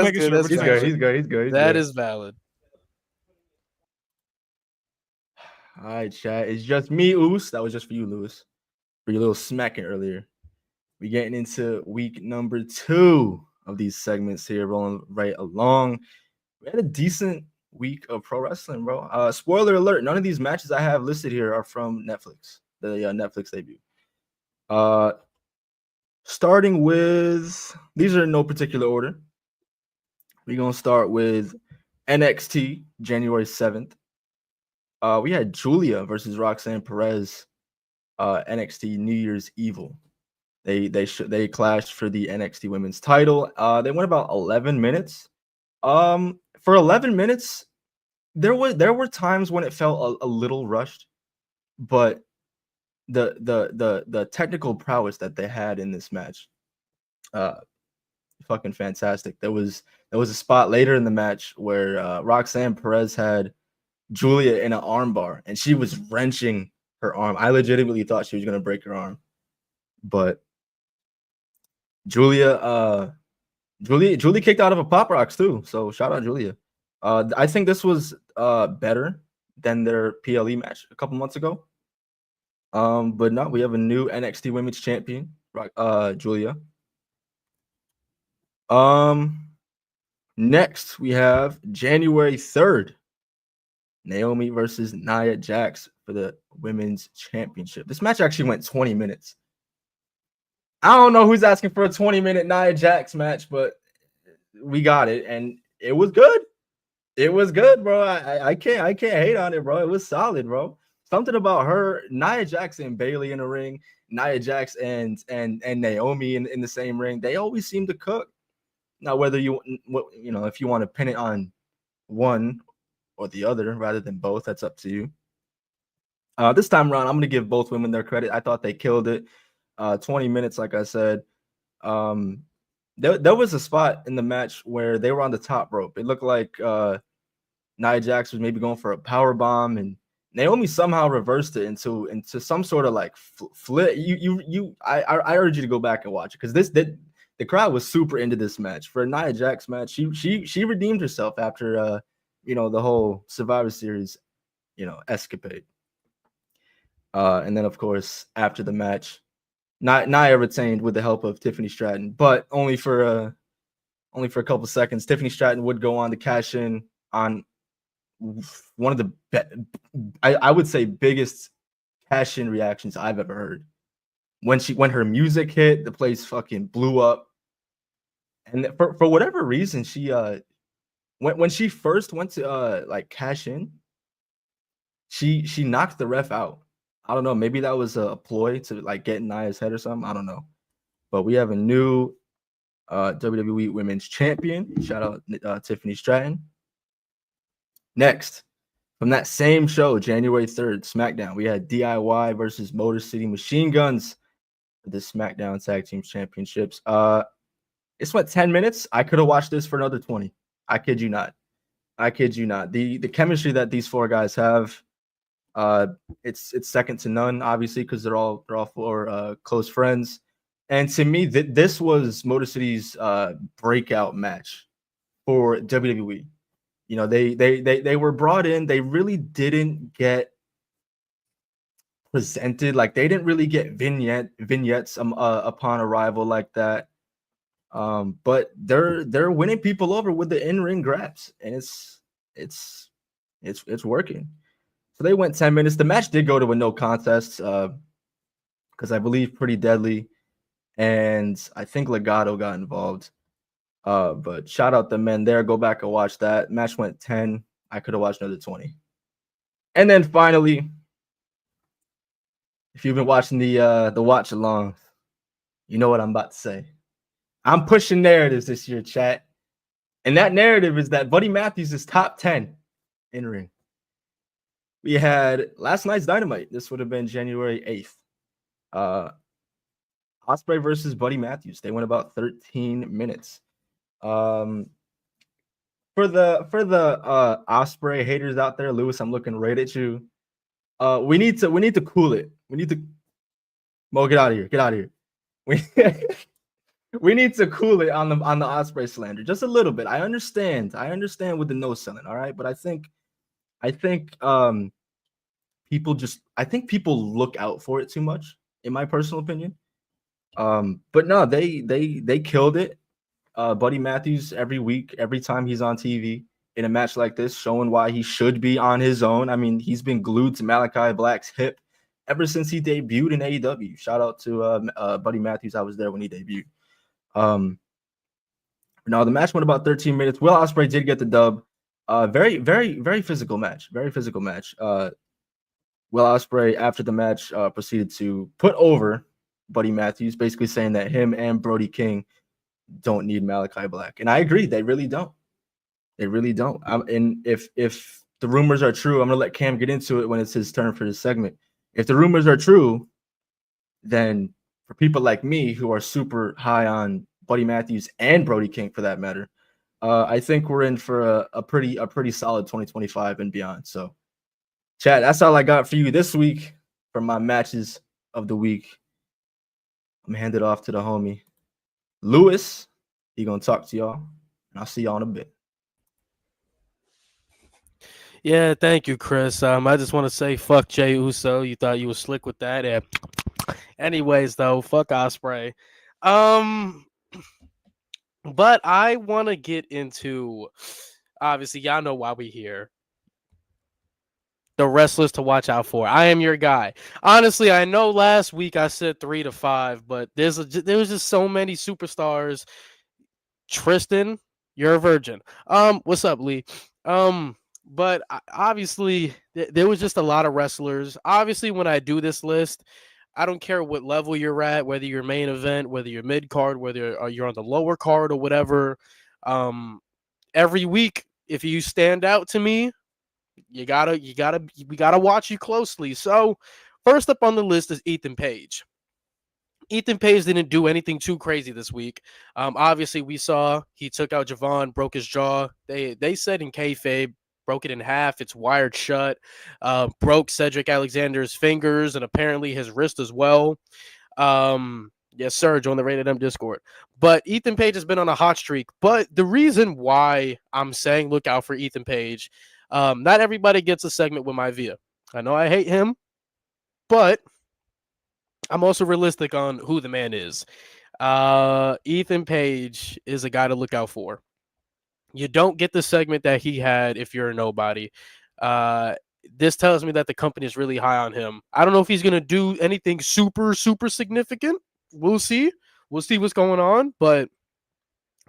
good. He's good. That is valid. All right, chat. It's just me, Oos. That was just for you, Lewis. For your little smacking earlier. We're getting into week number 2 of these segments here, rolling right along. We had a decent week of pro wrestling, bro. Spoiler alert: none of these matches I have listed here are from Netflix. The Netflix debut. Starting with, these are in no particular order. We're gonna start with NXT January 7th. We had Julia versus Roxanne Perez. NXT New Year's Evil. They clashed for the NXT Women's title. They went about 11 minutes. For 11 minutes, there were times when it felt a little rushed, but the technical prowess that they had in this match, fucking fantastic. There was a spot later in the match where Roxanne Perez had Julia in an armbar, and she was wrenching her arm. I legitimately thought she was gonna break her arm, but Julia kicked out of a Pop Rocks too. So shout out Julia. I think this was better than their PLE match a couple months ago. But no, we have a new NXT Women's Champion, Julia. Next we have January 3rd, Naomi versus Nia Jax for the Women's Championship. This match actually went 20 minutes. I don't know who's asking for a 20-minute Nia Jax match, but we got it, and it was good. It was good, bro. I can't hate on it, bro. It was solid, bro. Something about her, Nia Jax and Bayley in the ring, Nia Jax and Naomi in the same ring. They always seem to cook. Now, whether if you want to pin it on one or the other rather than both, that's up to you. This time around, I'm gonna give both women their credit. I thought they killed it. 20 minutes, like I said. There was a spot in the match where they were on the top rope. It looked like Nia Jax was maybe going for a power bomb, and Naomi somehow reversed it into some sort of like flip. I urge you to go back and watch it, because the crowd was super into this match. For a Nia Jax match, she redeemed herself after the whole Survivor Series escapade. And then of course after the match, Nia retained with the help of Tiffany Stratton, but only for a couple seconds. Tiffany Stratton would go on to cash in on one of the I would say biggest cash in reactions I've ever heard. When her music hit, the place fucking blew up. And for whatever reason, she when she first went to like cash in, she knocked the ref out. I don't know. Maybe that was a ploy to like get in Nia's head or something. I don't know. But we have a new WWE Women's Champion. Shout out Tiffany Stratton. Next, from that same show, January 3rd, SmackDown, we had DIY versus Motor City Machine Guns for the SmackDown Tag Team Championships. This went 10 minutes. I could have watched this for another 20. I kid you not. The chemistry that these four guys have, it's second to none, obviously, because they're all four close friends. And to me, this was Motor City's breakout match for WWE. They were brought in. They really didn't get presented, like they didn't really get vignettes upon arrival like that. But they're winning people over with the in-ring grabs, and it's working. So they went 10 minutes. The match did go to a no contest because I believe Pretty Deadly and I think Legado got involved. But shout out the men there. Go back and watch that. Match went 10. I could have watched another 20. And then finally, if you've been watching the watch along, you know what I'm about to say. I'm pushing narratives this year, chat. And that narrative is that Buddy Matthews is top 10 in ring. We had last night's Dynamite. This would have been January 8th. Ospreay versus Buddy Matthews. They went about 13 minutes. For the Ospreay haters out there, Lewis, I'm looking right at you. We need to cool it. Mo, get out of here. Get out of here. We need to cool it on the Ospreay slander just a little bit. I understand with the no selling, all right, but I think people look out for it too much, in my personal opinion. But no, they killed it. Buddy Matthews every week, every time he's on TV in a match like this, showing why he should be on his own. I mean, he's been glued to Malachi Black's hip ever since he debuted in AEW. Shout out to Buddy Matthews. I was there when he debuted. No, the match went about 13 minutes. Will Ospreay did get the dub. Very, very, very physical match. Very physical match. Will Ospreay, after the match, proceeded to put over Buddy Matthews, basically saying that him and Brody King don't need Malachi Black. And I agree, they really don't. They really don't. And if the rumors are true, I'm gonna let Cam get into it when it's his turn for this segment. If the rumors are true, then for people like me who are super high on Buddy Matthews and Brody King, for that matter, I think we're in for a pretty solid 2025 and beyond. So, Chad, that's all I got for you this week for my matches of the week. I'm gonna hand it off to the homie Lewis. He gonna talk to y'all, and I'll see y'all in a bit. Yeah, thank you, Khris. I just want to say, fuck Jey Uso. You thought you was slick with that. Yeah. Anyways, though, fuck Ospreay. But I want to get into, obviously, y'all know why we here. The wrestlers to watch out for. I am your guy. Honestly, I know last week I said 3 to 5, but there was just so many superstars. Tristan, you're a virgin. What's up, Lee? But obviously there was just a lot of wrestlers. Obviously, when I do this list, I don't care what level you're at, whether you're main event, whether you're mid card, whether you're on the lower card or whatever. Every week, if you stand out to me, we gotta watch you closely. So, first up on the list is Ethan Page. Ethan Page didn't do anything too crazy this week. Obviously, we saw he took out Javon, broke his jaw. They said in kayfabe, broke it in half. It's wired shut. Broke Cedric Alexander's fingers and apparently his wrist as well. Yes, Serge on the Rated M Discord. But Ethan Page has been on a hot streak. But the reason why I'm saying look out for Ethan Page, not everybody gets a segment with my Via. I know I hate him, but I'm also realistic on who the man is. Ethan Page is a guy to look out for. You don't get the segment that he had if you're a nobody. This tells me that the company is really high on him. I don't know if he's going to do anything super, super significant. We'll see. We'll see what's going on. But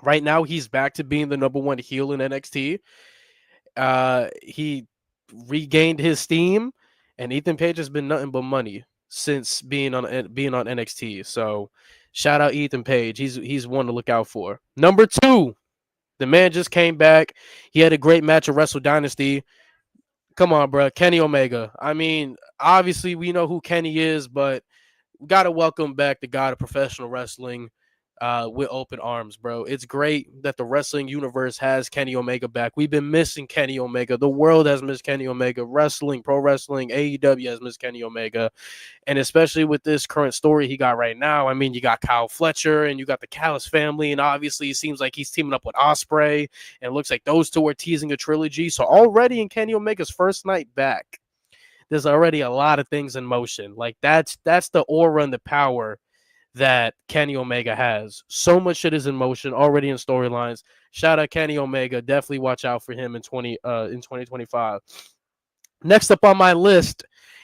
right now, he's back to being the number one heel in NXT. He regained his steam, and Ethan Page has been nothing but money since being on NXT. So shout out Ethan Page. He's one to look out for. Number 2. The man just came back. He had a great match at Wrestle Dynasty. Come on, bro. Kenny Omega. I mean, obviously we know who Kenny is, but we got to welcome back the god of professional wrestling with open arms, bro. It's great that the wrestling universe has Kenny Omega back. We've been missing Kenny Omega. The world has missed Kenny Omega. Wrestling, pro wrestling, AEW has missed Kenny Omega. And especially with this current story he got right now, I mean, you got Kyle Fletcher and you got the Callis family, and obviously it seems like he's teaming up with Ospreay, and it looks like those two are teasing a trilogy. So already in Kenny Omega's first night back, there's already a lot of things in motion. Like that's the aura and the power that Kenny Omega has. So much shit is in motion already in storylines. Shout out Kenny Omega. Definitely watch out for him in 2025. Next up on my list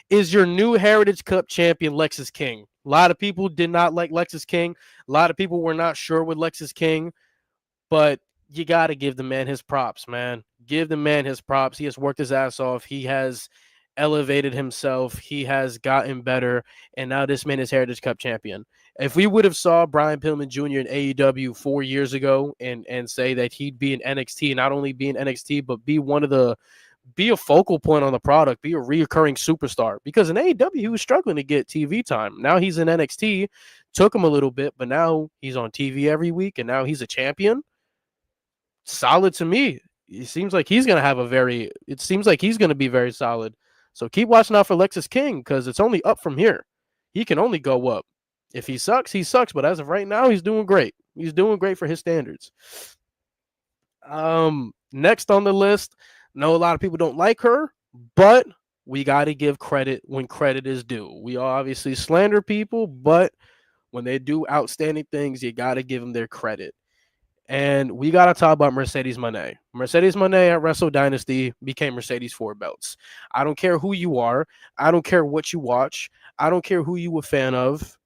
is your new Heritage Cup champion, Lexis King. A lot of people did not like Lexis King. A lot of people were not sure with Lexis King, but you got to give the man his props, man. Give the man his props. He has worked his ass off. He has elevated himself. He has gotten better, and now this man is Heritage Cup champion. If we would have saw Brian Pillman Jr. in AEW 4 years ago and say that he'd be in NXT, not only be in NXT, but be a focal point on the product, be a reoccurring superstar. Because in AEW, he was struggling to get TV time. Now he's in NXT, took him a little bit, but now he's on TV every week, and now he's a champion. Solid to me. It seems like he's going to be very solid. So keep watching out for Lexis King, because it's only up from here. He can only go up. If he sucks, he sucks. But as of right now, he's doing great. He's doing great for his standards. Next on the list, know a lot of people don't like her, but we got to give credit when credit is due. We obviously slander people, but when they do outstanding things, you got to give them their credit. And we got to talk about Mercedes Moné. Mercedes Moné at Wrestle Dynasty became Mercedes 4 belts. I don't care who you are. I don't care what you watch. I don't care who you a fan of.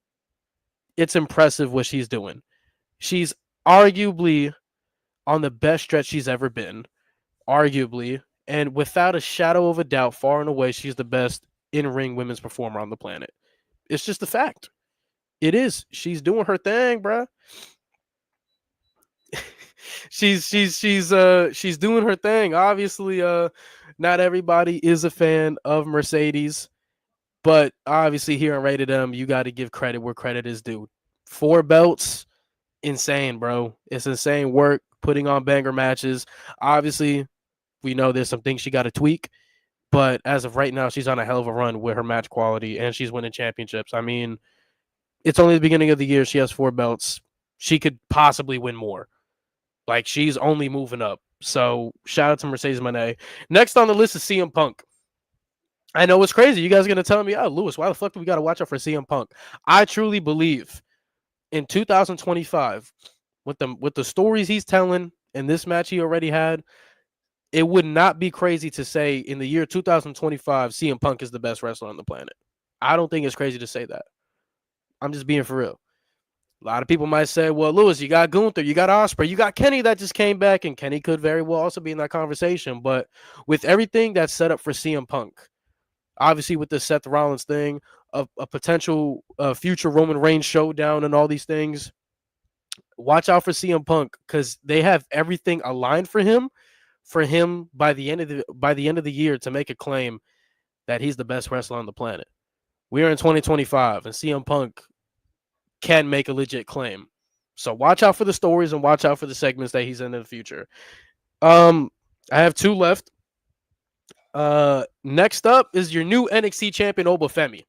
It's impressive what she's doing. She's arguably on the best stretch she's ever been, arguably, and without a shadow of a doubt, far and away, she's the best in-ring women's performer on the planet. It's just a fact. It is. She's doing her thing, bruh. she's doing her thing. Obviously, not everybody is a fan of Mercedes, but obviously here on Rated M, you got to give credit where credit is due. 4 belts, insane, bro. It's insane work, putting on banger matches. Obviously, we know there's some things she got to tweak, but as of right now, she's on a hell of a run with her match quality, and she's winning championships. I mean, it's only the beginning of the year. She has 4 belts. She could possibly win more. Like, she's only moving up. So shout out to Mercedes Moné. Next on the list is CM Punk. I know it's crazy. You guys are going to tell me, oh, Lewis, why the fuck do we got to watch out for CM Punk? I truly believe in 2025, with the stories he's telling in this match he already had, it would not be crazy to say in the year 2025, CM Punk is the best wrestler on the planet. I don't think it's crazy to say that. I'm just being for real. A lot of people might say, well, Lewis, you got Gunther, you got Ospreay, you got Kenny that just came back, and Kenny could very well also be in that conversation. But with everything that's set up for CM Punk, obviously with the Seth Rollins thing, a potential future Roman Reigns showdown and all these things, watch out for CM Punk, because they have everything aligned for him by the end of the year to make a claim that he's the best wrestler on the planet. We are in 2025, and CM Punk can make a legit claim. So watch out for the stories and watch out for the segments that he's in the future. I have 2 left. Next up is your new NXT champion, Obafemi.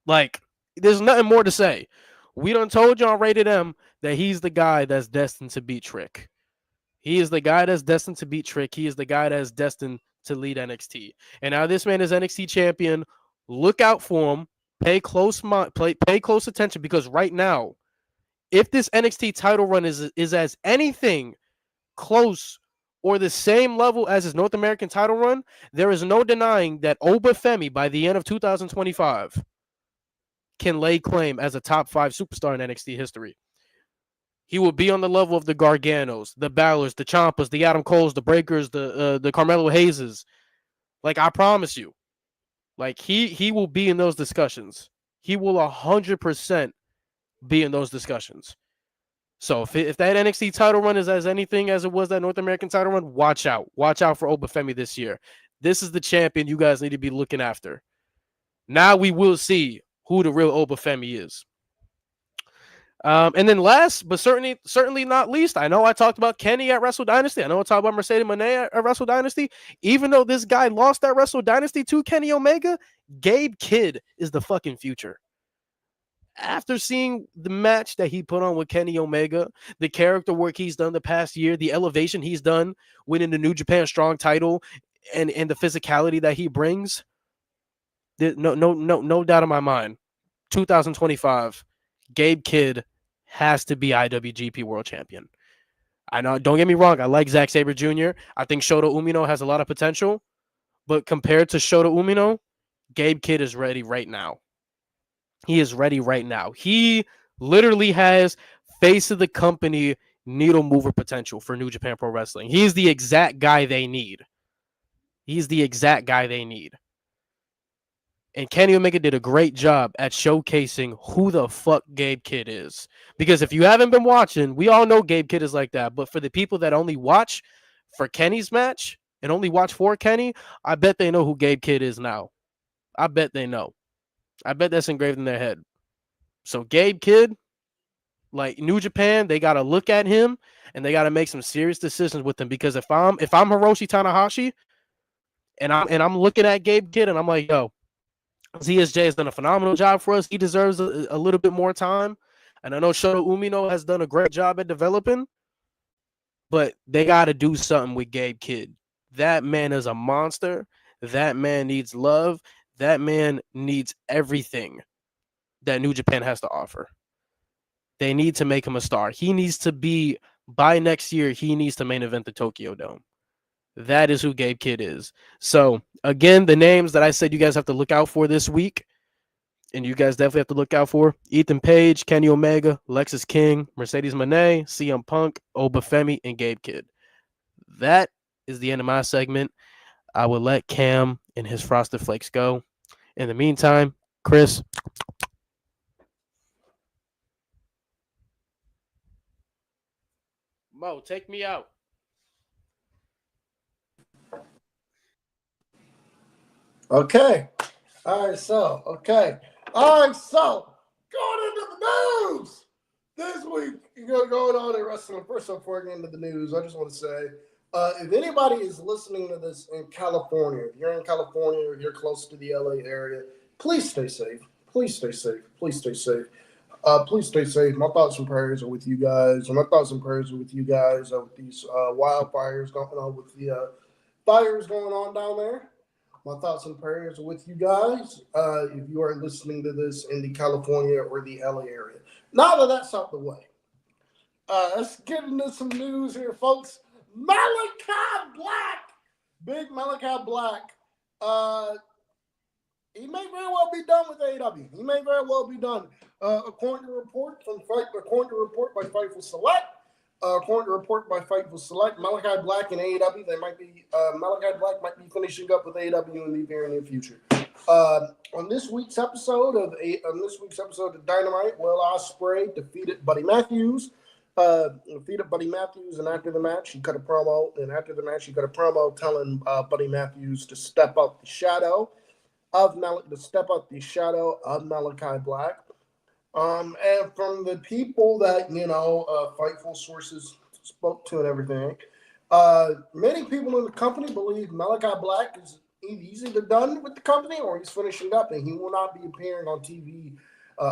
Like, there's nothing more to say. We done told you on Rated M that he's the guy that's destined to beat Trick. He is the guy that's destined to beat Trick. He is the guy that's destined to lead NXT. And now this man is NXT champion. Look out for him. Pay close attention, because right now, if this NXT title run is as anything close or the same level as his North American title run, there is no denying that Obafemi, by the end of 2025, can lay claim as a top 5 superstar in NXT history. He will be on the level of the Garganos, the Balors, the Ciampas, the Adam Coles, the Breakers, the Carmelo Hayeses. Like, I promise you. Like, he will be in those discussions. He will 100% be in those discussions. So if that NXT title run is as anything as it was that North American title run, watch out. Watch out for Obafemi this year. This is the champion you guys need to be looking after. Now we will see who the real Obafemi is. And then last, but certainly not least, I know I talked about Kenny at Wrestle Dynasty. I know I talked about Mercedes Moné at Wrestle Dynasty. Even though this guy lost that Wrestle Dynasty to Kenny Omega, Gabe Kidd is the fucking future. After seeing the match that he put on with Kenny Omega, the character work he's done the past year, the elevation he's done, winning the New Japan Strong title, and the physicality that he brings, no doubt in my mind, 2025, Gabe Kidd has to be IWGP World Champion. I know, don't get me wrong, I like Zack Sabre Jr. I think Shota Umino has a lot of potential, but compared to Shota Umino, Gabe Kidd is ready right now. He is ready right now. He literally has face of the company needle mover potential for New Japan Pro Wrestling. He's the exact guy they need. And Kenny Omega did a great job at showcasing who the fuck Gabe Kidd is. Because if you haven't been watching, we all know Gabe Kidd is like that. But for the people that only watch for Kenny's match and only watch for Kenny, I bet they know who Gabe Kidd is now. I bet they know. I bet that's engraved in their head. So Gabe Kidd, like New Japan, they got to look at him and they got to make some serious decisions with him. Because if I'm Hiroshi Tanahashi and I'm looking at Gabe Kidd and I'm like, yo, ZSJ has done a phenomenal job for us. He deserves a little bit more time. And I know Shota Umino has done a great job at developing, but they got to do something with Gabe Kidd. That man is a monster. That man needs love. That man needs everything that New Japan has to offer. They need to make him a star. He needs to be, by next year, he needs to main event the Tokyo Dome. That is who Gabe Kidd is. So, again, the names that I said you guys have to look out for this week. and you guys definitely have to look out for Ethan Page, Kenny Omega, Lexus King, Mercedes Moné, CM Punk, Obafemi, and Gabe Kidd. That is the end of my segment. I will let Cam and his Frosted Flakes go. In the meantime, Khris. Mo, take me out. Okay. All right, so going into the news this week. Going on in wrestling. First up, before I get into the news, I just want to say, if anybody is listening to this in California, if you're in California or you're close to the LA area, please stay safe. Please stay safe. Please stay safe. Please stay safe. My thoughts and prayers are with you guys. And my thoughts and prayers are with you guys with these wildfires going on, with the fires going on down there. My thoughts and prayers are with you guys if you are listening to this in the California or the LA area. Now that that's out the way, let's get into some news here, folks. Malachi Black, big Malachi Black, he may very well be done with AEW. He may very well be done. According to report by Fightful Select, Malachi Black and AEW, Malachi Black might be finishing up with AEW in the very near future. On this week's episode of Dynamite, Will Ospreay defeated Buddy Matthews. And after the match, he cut a promo. Telling Buddy Matthews to step out the shadow of Malachi Black. And from the people that Fightful sources spoke to and everything, many people in the company believe Malachi Black he's either done with the company or he's finishing up, and he will not be appearing on TV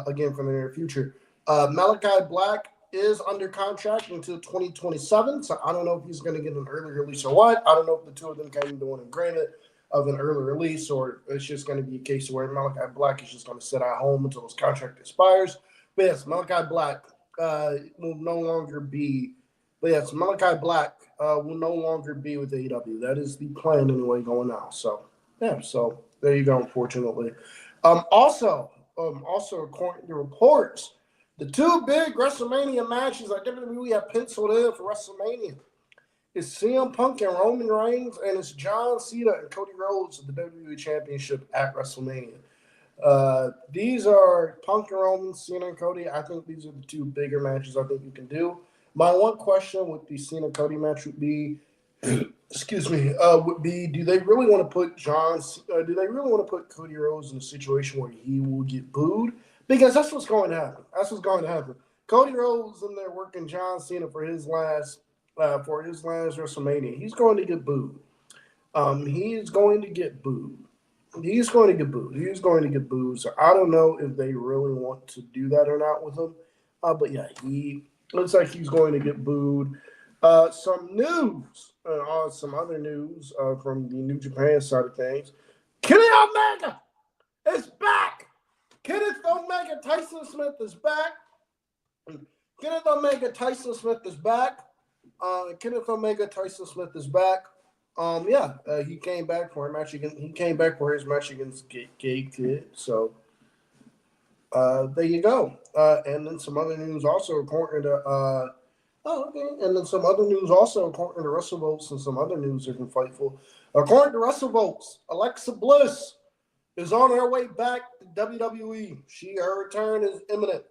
again for the near future. Malachi Black is under contract until 2027, so I don't know if he's going to get an early release or what. I don't know if the two of them came to an agreement of an early release, or it's just going to be a case where Malachi Black is just going to sit at home until his contract expires. But yes, Malachi Black will no longer be. But yes, Malachi Black will no longer be with AEW. That is the plan anyway going now. So yeah, so there you go. Unfortunately, also according to reports, the two big WrestleMania matches that WWE have penciled in for WrestleMania is CM Punk and Roman Reigns, and it's John Cena and Cody Rhodes at the WWE Championship at WrestleMania. These are Punk and Roman, Cena and Cody. I think these are the two bigger matches I think you can do. My one question with the Cena Cody match would be, do they really want to put Cody Rhodes in a situation where he will get booed? Because that's what's going to happen. Cody Rhodes in there working John Cena for his last WrestleMania. He's going to get booed. He's going to get booed. So I don't know if they really want to do that or not with him. But yeah, he looks like he's going to get booed. Some other news from the New Japan side of things. Kenny Omega is back. Kenneth Omega Tyson Smith is back. He came back for his match against Gabe Kidd. So there you go. And then some other news also according to WrestleVotes and some other news are from Fightful. According to WrestleVotes, Alexa Bliss is on her way back to WWE. Her return is imminent,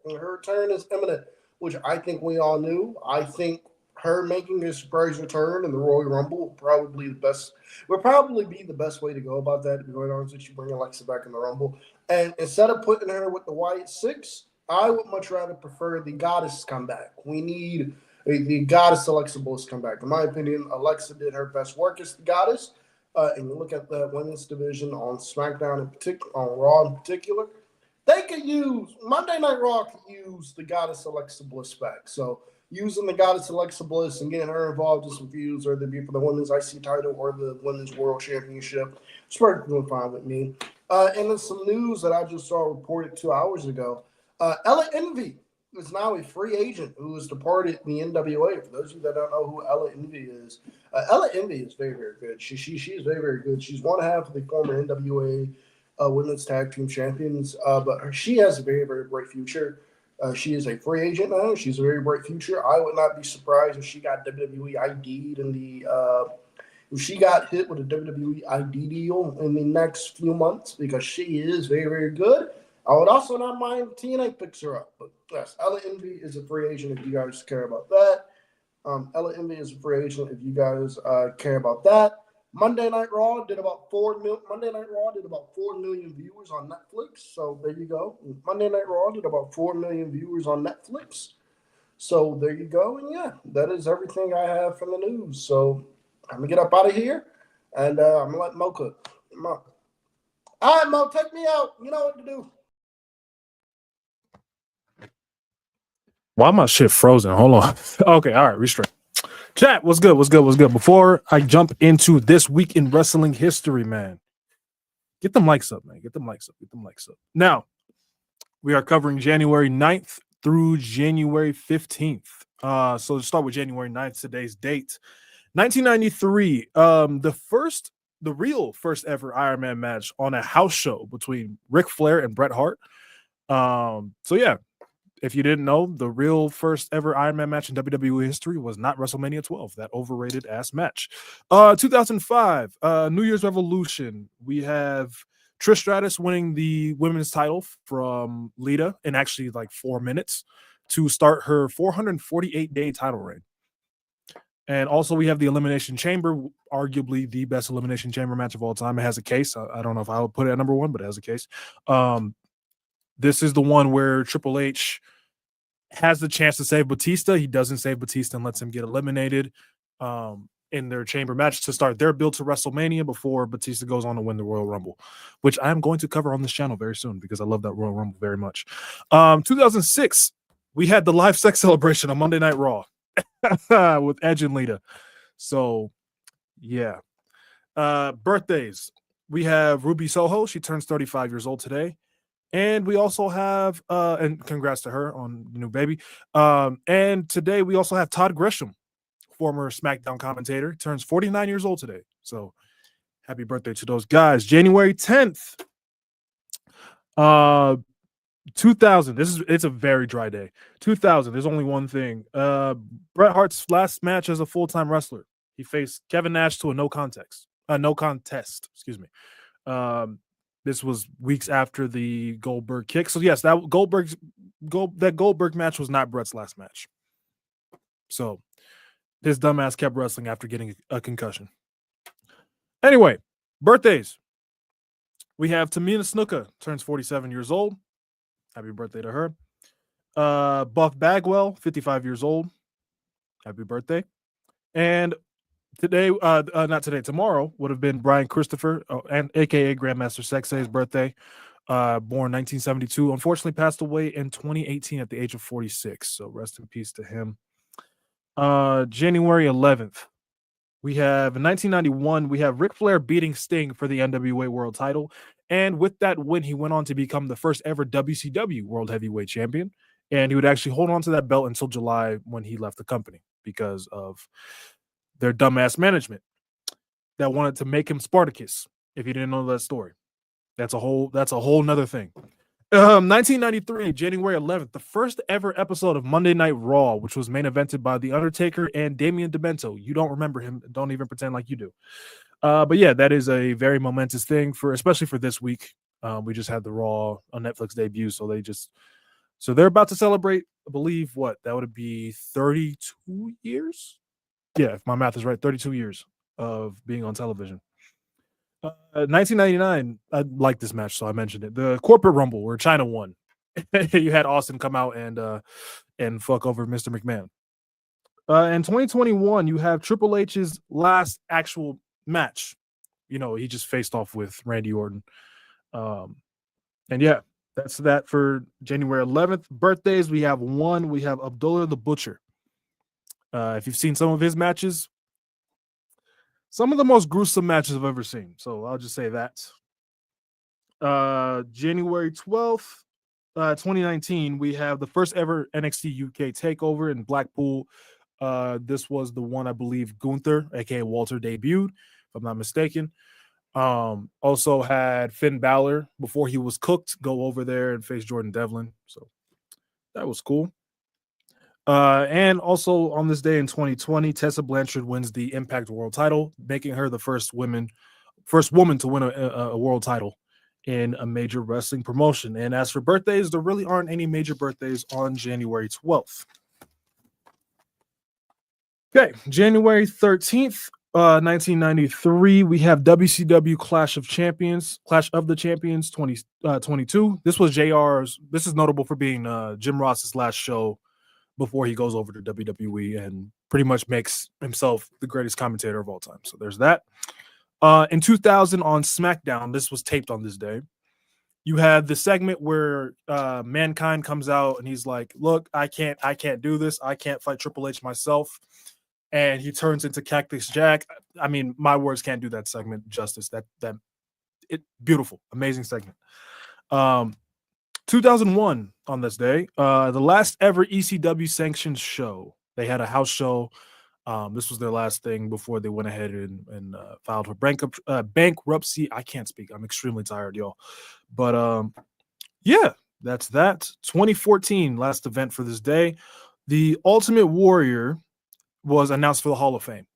which I think we all knew. I think her making a surprise return in the Royal Rumble would probably be the best way to go about that. To be quite honest with you, bring Alexa back in the Rumble, and instead of putting her with the Wyatt Six, I would much rather prefer the Goddess come back. We need the Goddess Alexa Bliss come back. In my opinion, Alexa did her best work as the Goddess. And you look at the women's division on SmackDown in particular, on Raw in particular, they could use Monday Night Raw could use the Goddess Alexa Bliss back. So using the Goddess Alexa Bliss and getting her involved in some feuds, whether it be for the women's IC title or the women's World Championship, it's perfectly fine with me. And then some news that I just saw reported 2 hours ago. Ella Envy is now a free agent who has departed the NWA. For those of you that don't know who Ella Envy is, Ella Envy is very, very good. She is very, very good. She's one half of the former NWA women's tag team champions. But she has a very, very bright future. She is a free agent now. She's a very bright future. I would not be surprised if she got WWE ID'd in the if she got hit with a WWE ID deal in the next few months, because she is very, very good. I would also not mind TNA picks her up. But yes, Ella Envy is a free agent if you guys care about that. Ella Envy is a free agent if you guys care about that. Monday Night Raw did about 4 million viewers on Netflix. So there you go. Monday Night Raw did about 4 million viewers on Netflix. So there you go. And yeah, that is everything I have from the news. So I'm gonna get up out of here, and I'm gonna let Mo cook. Mo. All right, Mo, take me out. You know what to do. Why my shit frozen? Hold on. Okay, all right, restrain. Chat, what's good? What's good? What's good? Before I jump into this week in wrestling history, man, get them likes up, man. Get them likes up. Get them likes up. Now, we are covering January 9th through January 15th. So to start with January 9th, today's date. 1993, the real first ever Iron Man match on a house show between Ric Flair and Bret Hart. So yeah, if you didn't know, the real first ever Iron Man match in WWE history was not WrestleMania 12, that overrated ass match. 2005, New Year's Revolution. We have Trish Stratus winning the women's title from Lita in actually like 4 minutes to start her 448-day title reign. And also we have the Elimination Chamber, arguably the best Elimination Chamber match of all time. It has a case. I don't know if I would put it at number one, but it has a case. This is the one where Triple H has the chance to save Batista. He doesn't save Batista and lets him get eliminated in their chamber match to start their build to WrestleMania before Batista goes on to win the Royal Rumble, which I am going to cover on this channel very soon because I love that Royal Rumble very much. 2006, we had the live sex celebration on Monday Night Raw with Edge and Lita. So, yeah. Birthdays. We have Ruby Soho. She turns 35 years old today. And we also have, and congrats to her on the new baby. And today we also have Todd Gresham, former SmackDown commentator, turns 49 years old today. So happy birthday to those guys. January 10th, 2000. It's a very dry day. 2000. There's only one thing. Bret Hart's last match as a full-time wrestler. He faced Kevin Nash to a no contest. Excuse me. This was weeks after the Goldberg kick. So yes, that Goldberg match was not Bret's last match. So his dumbass kept wrestling after getting a concussion. Anyway, birthdays. We have Tamina Snuka, turns 47 years old. Happy birthday to her. Buff Bagwell, 55 years old. Happy birthday. And today, tomorrow would have been Brian Christopher, and aka Grandmaster Sexay's birthday. Born 1972. Unfortunately, passed away in 2018 at the age of 46. So rest in peace to him. January 11th, we have in 1991, we have Ric Flair beating Sting for the NWA World Title. And with that win, he went on to become the first ever WCW World Heavyweight Champion. And he would actually hold on to that belt until July when he left the company because of their dumbass management that wanted to make him Spartacus. If you didn't know that story, that's a whole nother thing. 1993, January 11th, the first ever episode of Monday Night Raw, which was main evented by The Undertaker and Damian Demento. You don't remember him. Don't even pretend like you do. But yeah, that is a very momentous thing especially for this week. We just had the Raw on Netflix debut. So they're about to celebrate, I believe that would be 32 years. Yeah, if my math is right, 32 years of being on television. 1999, I like this match, so I mentioned it. The Corporate Rumble where China won. You had Austin come out and fuck over Mr. McMahon. In 2021, you have Triple H's last actual match. He just faced off with Randy Orton. And yeah, that's that for January 11th. Birthdays, we have Abdullah the Butcher. If you've seen some of his matches, some of the most gruesome matches I've ever seen. So I'll just say that. January 12th, 2019, we have the first ever NXT UK takeover in Blackpool. This was the one I believe Gunther, aka Walter, debuted, if I'm not mistaken. Also had Finn Balor before he was cooked go over there and face Jordan Devlin. So that was cool. And also on this day in 2020, Tessa Blanchard wins the Impact World title, making her the first woman to win a world title in a major wrestling promotion. And as for birthdays, there really aren't any major birthdays on January 12th. Okay, January 13th, 1993, we have WCW Clash of the Champions 2022. This was JR's. This is notable for being Jim Ross's last show before he goes over to WWE and pretty much makes himself the greatest commentator of all time. So there's that. In 2000 on SmackDown, this was taped on this day. You had the segment where Mankind comes out and he's like, "Look, I can't do this. I can't fight Triple H myself." And he turns into Cactus Jack. I mean, my words can't do that segment justice. Beautiful, amazing segment. 2001 on this day, the last ever ECW sanctioned show. They had a house show. This was their last thing before they went ahead and filed for bankruptcy. I can't speak. I'm extremely tired, y'all. But yeah, that's that. 2014, last event for this day. The Ultimate Warrior was announced for the Hall of Fame,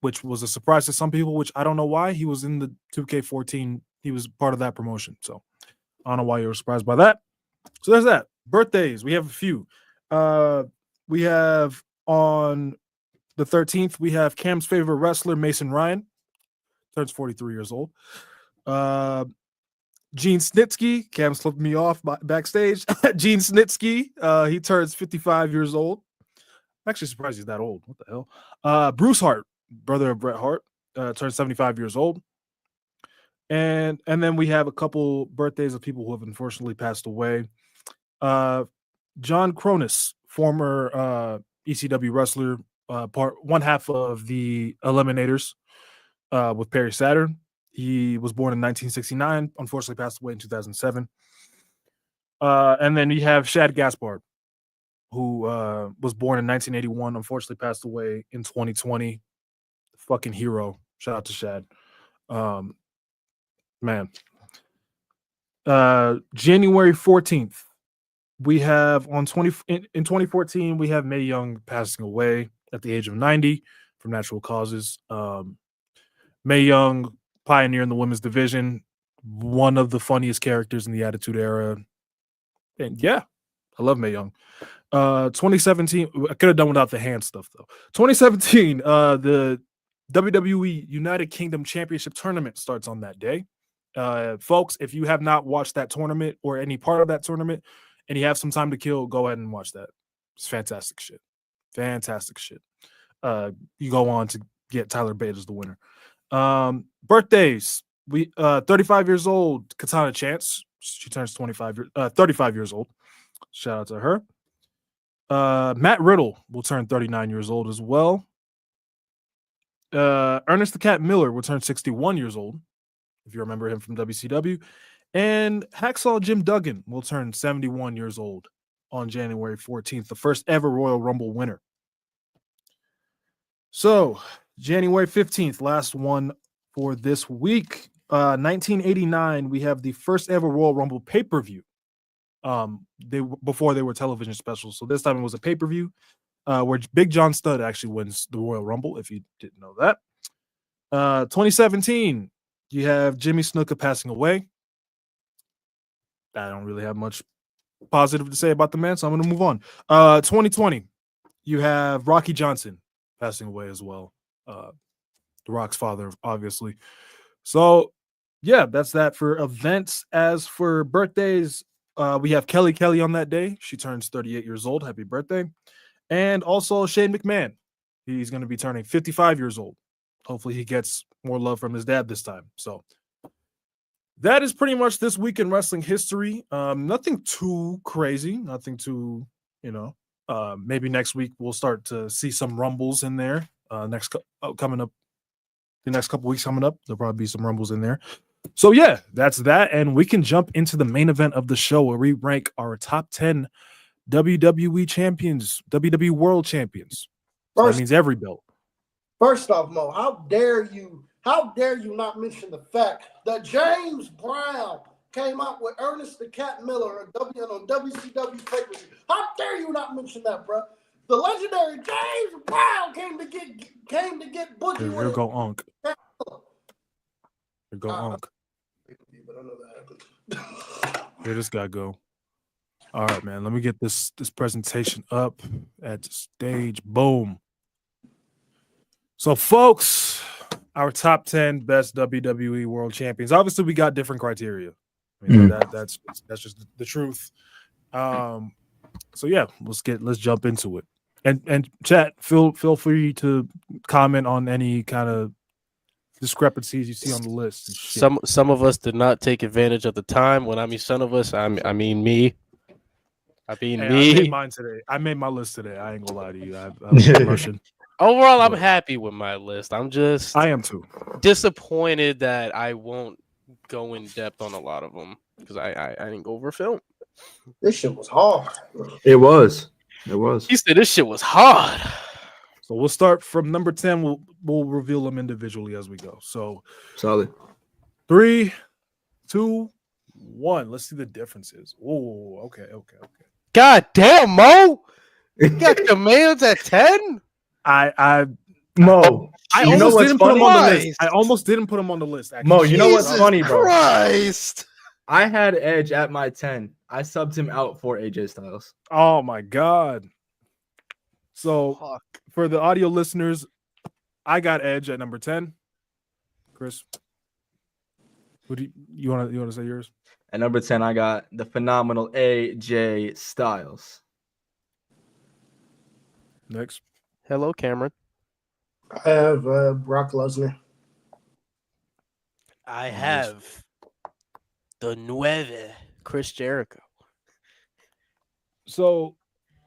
which was a surprise to some people, which I don't know why. He was in the 2K14. He was part of that promotion. So I don't know why you were surprised by that. So there's that. Birthdays. We have a few. We have on the 13th, we have Cam's favorite wrestler, Mason Ryan. Turns 43 years old. Gene Snitsky. Cam slipped me off backstage. Gene Snitsky. He turns 55 years old. I'm actually surprised he's that old. What the hell? Bruce Hart, brother of Bret Hart, turns 75 years old. And then we have a couple birthdays of people who have unfortunately passed away. John Cronus, former ECW wrestler, one half of the Eliminators with Perry Saturn. He was born in 1969, unfortunately passed away in 2007. And then you have Shad Gaspard, who was born in 1981, unfortunately passed away in 2020. Fucking hero. Shout out to Shad. Man. January 14th, we have in 2014, we have Mae Young passing away at the age of 90 from natural causes. Mae Young, pioneer in the women's division, one of the funniest characters in the Attitude Era. And yeah, I love Mae Young. 2017, I could have done without the hand stuff though. 2017, the WWE United Kingdom Championship Tournament starts on that day. Folks, if you have not watched that tournament or any part of that tournament and you have some time to kill, go ahead and watch that. It's fantastic shit. Fantastic shit. You go on to get Tyler Bate as the winner. Birthdays. 35 years old, Katana Chance. She turns 35 years old. Shout out to her. Matt Riddle will turn 39 years old as well. Ernest the Cat Miller will turn 61 years old, if you remember him from WCW. And Hacksaw Jim Duggan will turn 71 years old on January 14th, the first ever Royal Rumble winner. So, January 15th, last one for this week. 1989, we have the first ever Royal Rumble pay-per-view. Before they were television specials. So this time it was a pay-per-view where Big John Studd actually wins the Royal Rumble, if you didn't know that. 2017, you have Jimmy Snuka passing away. I don't really have much positive to say about the man, so I'm going to move on. 2020, you have Rocky Johnson passing away as well. The Rock's father, obviously. So, yeah, that's that for events. As for birthdays, we have Kelly Kelly on that day. She turns 38 years old. Happy birthday. And also Shane McMahon. He's going to be turning 55 years old. Hopefully he gets more love from his dad this time. So that is pretty much this week in wrestling history. Nothing too crazy. Nothing too, maybe next week we'll start to see some rumbles in there. The next couple weeks coming up, there'll probably be some rumbles in there. So yeah, that's that. And we can jump into the main event of the show where we rank our top 10 WWE champions, WWE World Champions. So that means every belt. First off, Mo, how dare how dare you not mention the fact that James Brown came out with Ernest the Cat Miller on WCW pay-per-view? How dare you not mention that, bro? The legendary James Brown came to get Boogie. Here go Unk. Here go Unk. But I know that happened. Here this guy go. All right, man. Let me get this presentation up at the stage. Boom. So, folks, our top 10 best WWE World Champions. Obviously, we got different criteria. I mean, that's just the truth. So yeah, let's jump into it. And chat, feel free to comment on any kind of discrepancies you see on the list. Some of us did not take advantage of the time. When I mean some of us, I mean me. I made mine today. I made my list today. I ain't gonna lie to you. I'm rushing. Overall, I'm happy with my list. I am too disappointed that I won't go in depth on a lot of them because I didn't go over film. This shit was hard. It was. He said this shit was hard. So we'll start from number 10. We'll reveal them individually as we go. So solid. 3, 2, 1. Let's see the differences. Oh, okay. God damn, Mo! You got commands at 10? Mo, I almost didn't put him on the list. I almost didn't put him on the list. Actually. Mo, you know what's funny, bro? Christ! I had Edge at my 10. I subbed him out for AJ Styles. Oh my god! So for the audio listeners, I got Edge at number 10. Chris, who do you want to say yours? At number 10, I got the phenomenal AJ Styles. Next. Hello, Cameron. I have Brock Lesnar. I have the Nueve, Chris Jericho. So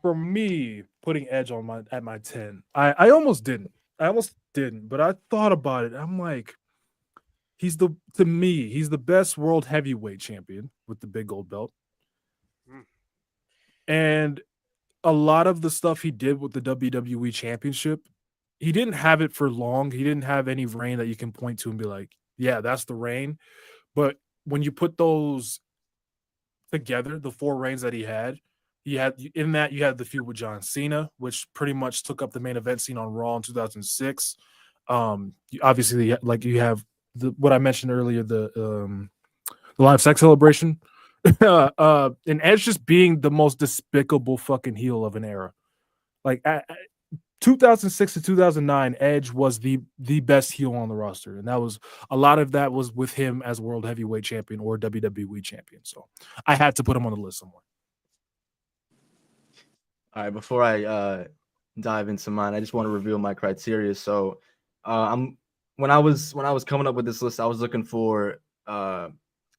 for me, putting Edge at my 10, I almost didn't. But I thought about it. I'm like, he's the best world heavyweight champion with the big gold belt. And a lot of the stuff he did with the WWE championship, he didn't have it for long. He didn't have any reign that you can point to and be like, yeah, that's the reign. But when you put those together, the 4 reigns that he had in that you had the feud with John Cena, which pretty much took up the main event scene on Raw in 2006. Obviously, like you have what I mentioned earlier, the live sex celebration. And Edge just being the most despicable fucking heel of an era. Like 2006 to 2009, Edge was the best heel on the roster, and a lot of that was with him as world heavyweight champion or WWE champion. So I had to put him on the list somewhere. All right, before I dive into mine, I just want to reveal my criteria. So when I was coming up with this list, I was looking for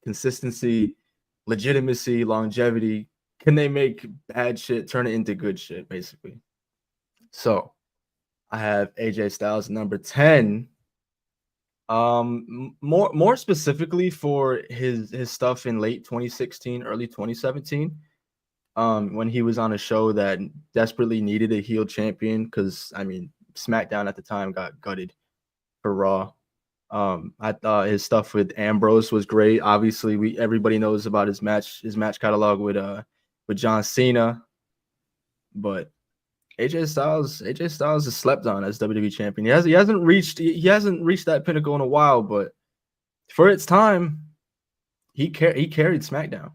consistency, legitimacy, longevity. Can they make bad shit turn it into good shit, basically? So I have AJ Styles number 10. More specifically for his stuff in late 2016, early 2017. When he was on a show that desperately needed a heel champion, because I mean SmackDown at the time got gutted for Raw. I thought his stuff with Ambrose was great. Obviously, everybody knows about his match catalog with John Cena, but AJ Styles is slept on as WWE champion. He hasn't reached that pinnacle in a while, but for its time, he carried SmackDown.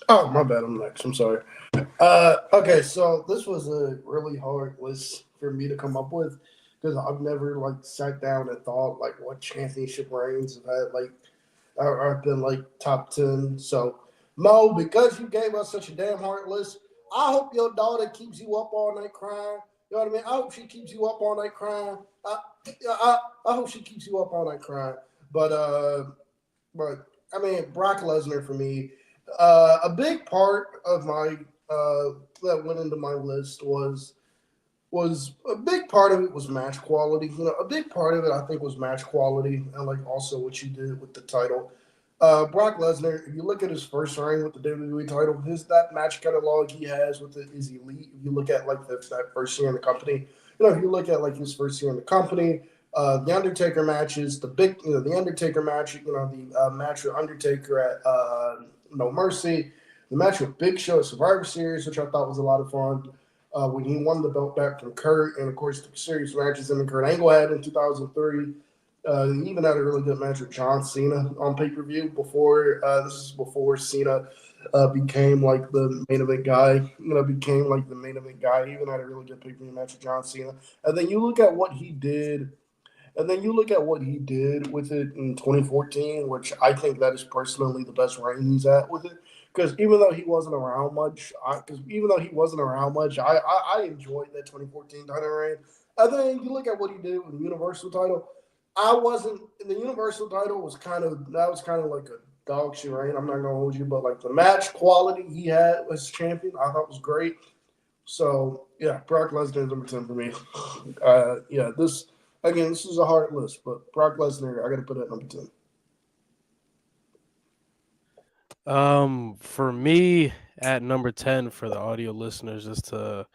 Oh, my bad. I'm next. I'm sorry. Okay, so this was a really hard list for me to come up with because I've never sat down and thought what championship reigns have had or have been top 10. So Mo, because you gave us such a damn hard list, I hope your daughter keeps you up all night crying. You know what I mean? I hope she keeps you up all night crying. I hope she keeps you up all night crying. But I mean, Brock Lesnar for me. A big part of my that went into my list was a big part of it was match quality. A big part of it I think was match quality and also what you did with the title. Brock Lesnar, if you look at his first reign with the WWE title, that match catalog he has with it is elite. If you look at like that first year in the company, if you look at like his first year in the company, the Undertaker matches, the Undertaker match, the match with Undertaker at No Mercy, the match with Big Show at Survivor Series, which I thought was a lot of fun. When he won the belt back from Kurt, and of course the series matches him and Kurt Angle had in 2003. He even had a really good match with John Cena on pay-per-view before. This is before Cena became like the main event guy. He even had a really good pay-per-view match with John Cena. And then you look at what he did. With it in 2014, which I think that is personally the best reign he's at with it. Because even though he wasn't around much, I enjoyed that 2014 title reign. And then you look at what he did with the Universal title. The Universal title was kind of like a dog shit reign. I'm not gonna hold you, but like the match quality he had as champion, I thought was great. So yeah, Brock Lesnar is number 10 for me. This is a hard list, but Brock Lesnar, I got to put it at number 10. For me, at number 10 for the audio listeners, just to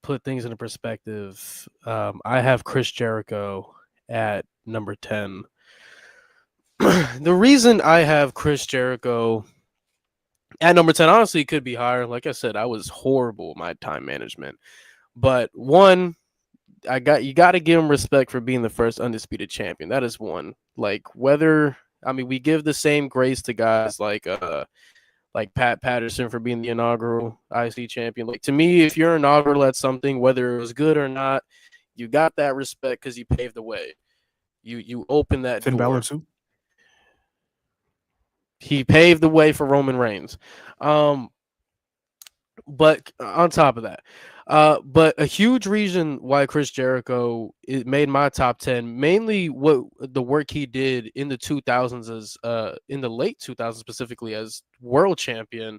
put things into perspective, I have Chris Jericho at number 10. The reason I have Chris Jericho at number 10, honestly, could be higher. Like I said, I was horrible at my time management. But one, you got to give him respect for being the first undisputed champion. That is one. Like we give the same grace to guys like Pat Patterson for being the inaugural IC champion. Like, to me, if you're inaugural at something, whether it was good or not, you got that respect because you paved the way. You opened that Finn door. Balor too. He paved the way for Roman Reigns. But on top of that, but a huge reason why Chris Jericho made my top 10, mainly what the work he did in the 2000s as in the late 2000s specifically as world champion.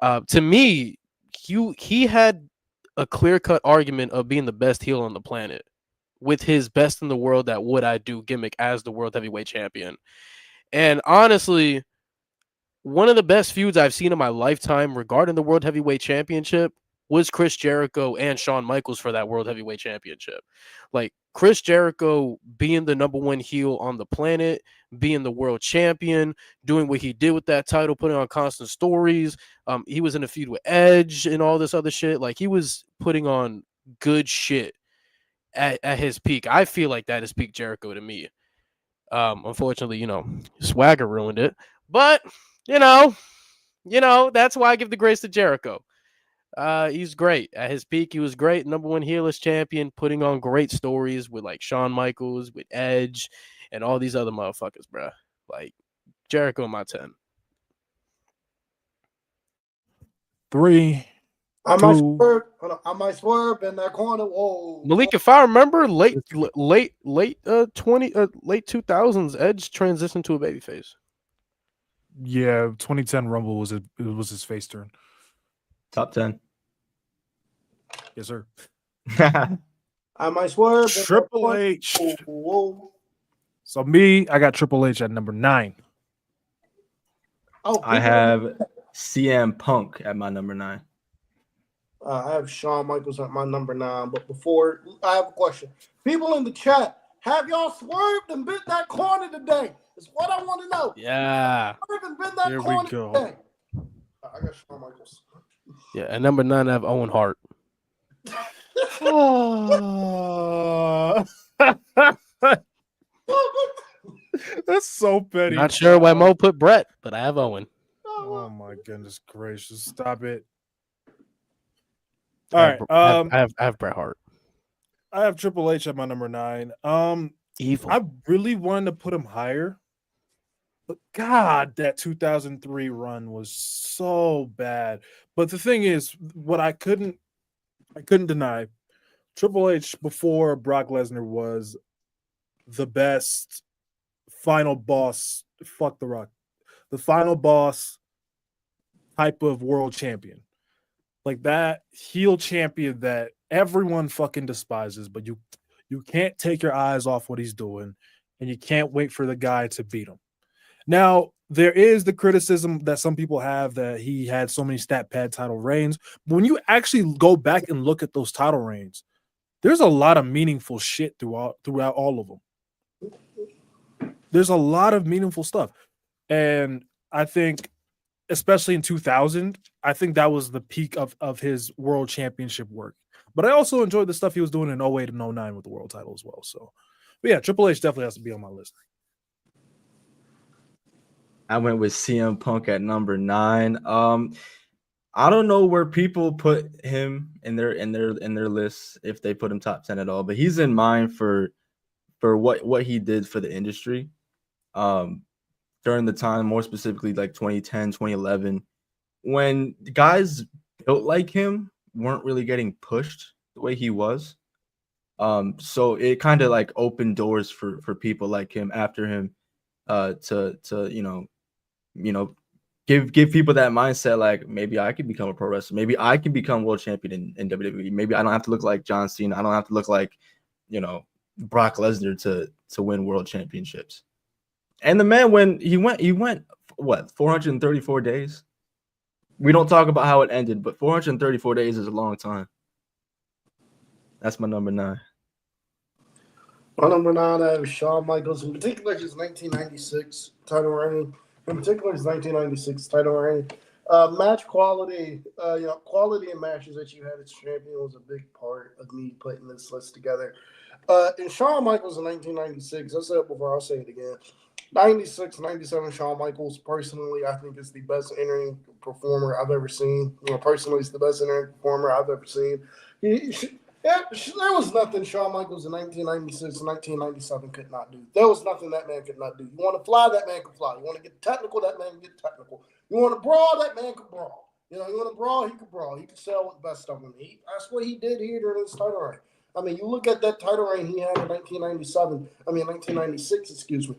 To me, he had a clear-cut argument of being the best heel on the planet with his best in the world at what I do gimmick as the world heavyweight champion. And honestly, one of the best feuds I've seen in my lifetime regarding the World Heavyweight Championship was Chris Jericho and Shawn Michaels for that World Heavyweight Championship. Like, Chris Jericho being the number one heel on the planet, being the world champion, doing what he did with that title, putting on constant stories. He was in a feud with Edge and all this other shit. Like, he was putting on good shit at his peak. I feel like that is peak Jericho to me. Unfortunately, Swagger ruined it. But that's why I give the grace to Jericho. He's great. At his peak, he was great. Number one heelless champion, putting on great stories with like Shawn Michaels, with Edge, and all these other motherfuckers, bro. Like, Jericho in my 10. 3. I might swerve in that corner. Whoa, Malik, if I remember, late 2000s, Edge transitioned to a babyface. Yeah, 2010 Rumble was his face turn. Top 10. Yes, sir. I might swerve. Triple H. Whoa. So me, I got Triple H at number 9. Oh, I have CM Punk at my number 9. I have Shawn Michaels at my number 9. But before, I have a question. People in the chat, have y'all swerved and bit that corner today? That's what I want to know. Yeah. Here we go. Today. I got Shawn Michaels. Yeah, at number 9, I have Owen Hart. That's so petty. Not sure why Mo put Brett, but I have Owen. Oh my goodness gracious! Stop it. All right. I have Bret Hart. I have Triple H at my number 9. Evil. I really wanted to put him higher, but God, that 2003 run was so bad. But the thing is, what I couldn't deny, Triple H before Brock Lesnar was the best final boss. Fuck The Rock. The final boss type of world champion. Like that heel champion that everyone fucking despises, but you can't take your eyes off what he's doing, and you can't wait for the guy to beat him. Now, there is the criticism that some people have that he had so many stat pad title reigns. But when you actually go back and look at those title reigns, there's a lot of meaningful shit throughout all of them. There's a lot of meaningful stuff. And I think, especially in 2000, I think that was the peak of his world championship work. But I also enjoyed the stuff he was doing in 08 and 09 with the world title as well. So, but yeah, Triple H definitely has to be on my list. I went with CM Punk at number 9. I don't know where people put him in their lists, if they put him top 10 at all, but he's in mine for what he did for the industry during the time, more specifically like 2010, 2011, when guys built like him weren't really getting pushed the way he was. So it kind of like opened doors for people like him after him to give people that mindset, like maybe I could become a pro wrestler, maybe I can become world champion in WWE. Maybe I don't have to look like John Cena, I don't have to look like Brock Lesnar to win world championships. And the man, when he went what, 434 days. We don't talk about how it ended, but 434 days is a long time. That's my number 9. My number 9, I have Shawn Michaels, in particular his 1996 title reign. In particular, his 1996 title reign. Match quality, quality in matches that you had as champion was a big part of me putting this list together. In Shawn Michaels in 1996, I said it before, I'll say it again. 96, 97 Shawn Michaels, personally, I think is the best in-ring performer I've ever seen. Personally, it's the best in-ring performer I've ever seen. There was nothing Shawn Michaels in 1996 and 1997 could not do. There was nothing that man could not do. You want to fly, that man can fly. You want to get technical, that man can get technical. You want to brawl, that man can brawl. You want to brawl, he can brawl. He can sell with the best of them. That's what he did here during his title reign. I mean, you look at that title reign he had in 1996, excuse me.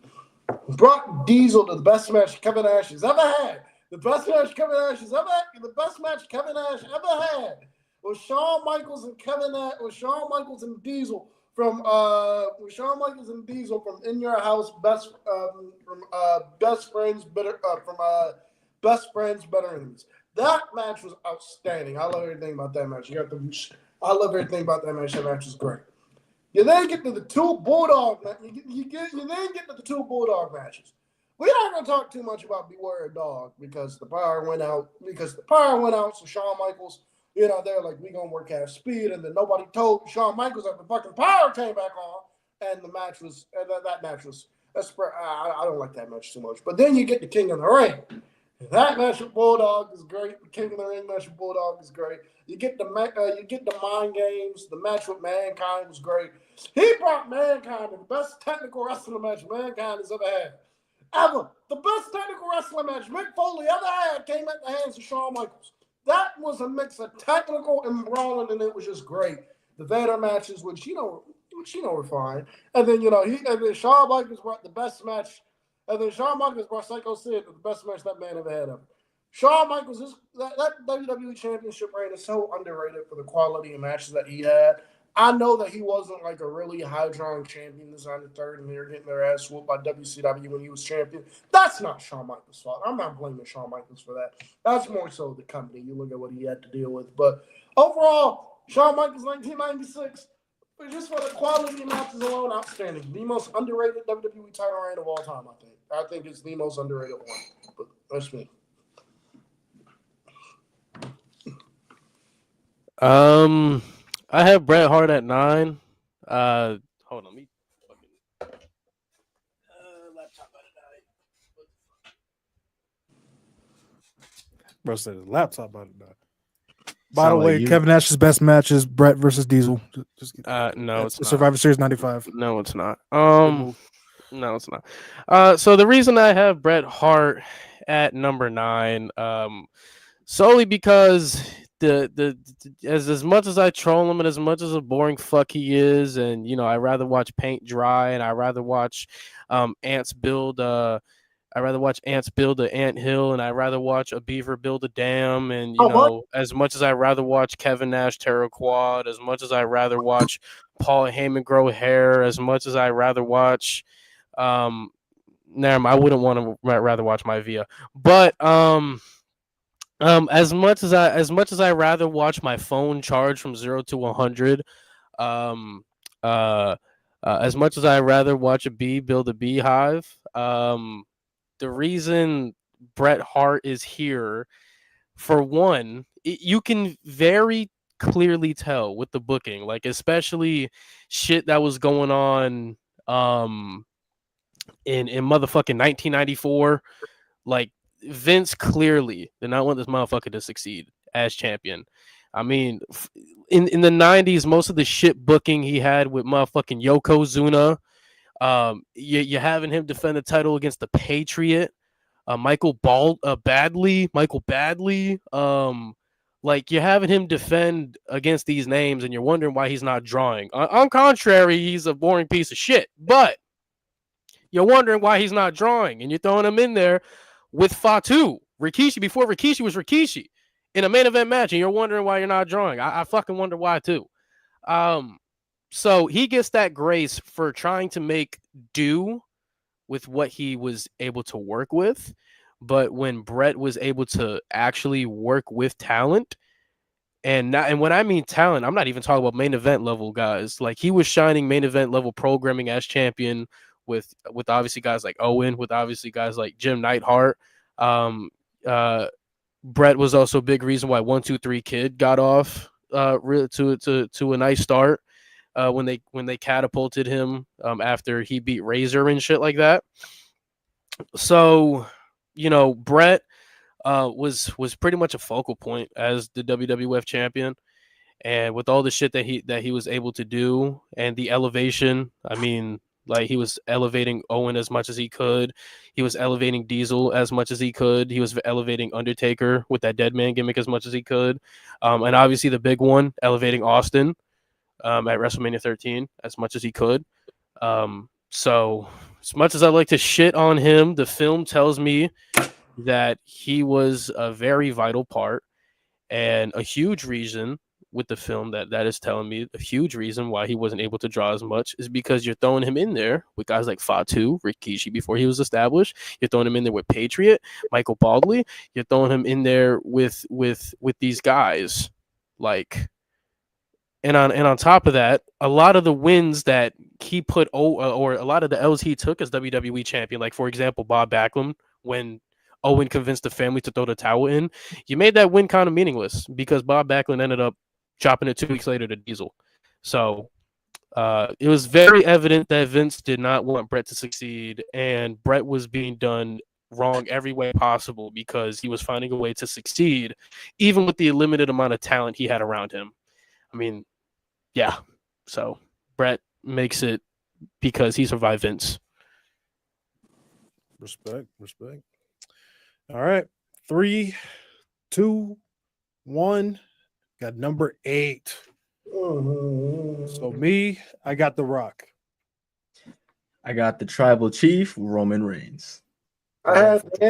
Brought Diesel to the best match Kevin Nash has ever had. The best match Kevin Nash has ever had. The best match Kevin Nash ever had was Shawn Michaels and Shawn Michaels and Diesel from In Your House, Best Friends, Better Enemies. That match was outstanding. I love everything about that match. I love everything about that match. That match was great. You then get to the two Bulldog matches. You then get to the two Bulldog matches. We're not going to talk too much about Beware a Dog because the power went out. So Shawn Michaels, they're like, we're going to work at speed. And then nobody told Shawn Michaels that the fucking power came back on. And the match was, that match was, I don't like that match too much. But then you get the King of the Ring. That match with Bulldog is great. The King of the Ring match with Bulldog is great. You get the Mind Games. The match with Mankind was great. He brought Mankind to the best technical wrestling match Mankind has ever had. Ever. The best technical wrestling match Mick Foley ever had came at the hands of Shawn Michaels. That was a mix of technical and brawling, and it was just great. The Vader matches, which were fine. And then Shawn Michaels brought the best match. And then Shawn Michaels brought Psycho Sid to the best match that man ever had ever. Shawn Michaels, that WWE Championship reign is so underrated for the quality of matches that he had. I know that he wasn't like a really high-drawing champion this on the third, and they were getting their ass whooped by WCW when he was champion. That's not Shawn Michaels' fault. I'm not blaming Shawn Michaels for that. That's more so the company. You look at what he had to deal with. But overall, Shawn Michaels 1996, just for the quality of matches alone, outstanding. The most underrated WWE title reign of all time, I think. I think it's the most underrated one. But that's me. I have Bret Hart at 9. Hold on, me. Laptop about to die. Bro said his laptop about to die. By the way, Kevin Nash's best match is Bret versus Diesel. No, it's not. Survivor Series 95. No, it's not. No, it's not. So the reason I have Bret Hart at number 9, solely because as much as I troll him and as much as a boring fuck he is, and I rather watch paint dry and I rather watch ants build an ant hill, and I'd rather watch a beaver build a dam, and as much as I'd rather watch Kevin Nash Terror Quad, as much as I'd rather watch Paul Heyman grow hair, as much as I'd rather watch never mind, I wouldn't want to rather watch my Via. But as much as I rather watch my phone charge from 0 to 100, um, as much as I rather watch a bee build a beehive, the reason Bret Hart is here, for one, you can very clearly tell with the booking, like especially shit that was going on in motherfucking 1994. Like Vince clearly did not want this motherfucker to succeed as champion. I mean, in the 90s, most of the shit booking he had with motherfucking Yokozuna, you having him defend the title against the Patriot, Michael Badley, like you're having him defend against these names, and you're wondering why he's not drawing. On contrary, he's a boring piece of shit, but you're wondering why he's not drawing, and you're throwing him in there with Fatu, Rikishi, before Rikishi was Rikishi, in a main event match, and you're wondering why you're not drawing. I fucking wonder why too. So he gets that grace for trying to make do with what he was able to work with. But when Bret was able to actually work with talent, and when I mean talent, I'm not even talking about main event level guys. Like he was shining main event level programming as champion with obviously guys like Owen, with obviously guys like Jim Neidhart. Bret was also a big reason why 1-2-3 Kid got off really to a nice start when they catapulted him after he beat Razor and shit like that. So, Bret was pretty much a focal point as the WWF champion, and with all the shit that he was able to do and the elevation, I mean, like he was elevating Owen as much as he could. He was elevating Diesel as much as he could. He was elevating Undertaker with that dead man gimmick as much as he could. And obviously the big one, elevating Austin at WrestleMania 13 as much as he could. So as much as I like to shit on him, the film tells me that he was a very vital part, and a huge reason with the film that is telling me a huge reason why he wasn't able to draw as much is because you're throwing him in there with guys like Fatu, Rikishi before he was established. You're throwing him in there with Patriot, Michael Baldwin. You're throwing him in there with these guys, like, and on top of that, a lot of the wins that he put or a lot of the L's he took as WWE champion, like for example Bob Backlund, when Owen convinced the family to throw the towel in, you made that win kind of meaningless because Bob Backlund ended up dropping it 2 weeks later to Diesel. So it was very evident that Vince did not want Bret to succeed, and Bret was being done wrong every way possible because he was finding a way to succeed, even with the limited amount of talent he had around him. I mean, yeah. So Bret makes it because he survived Vince. Respect. All right. 3, 2, 1. Got number 8. So me, I got The Rock. I got the Tribal Chief, Roman Reigns. I have the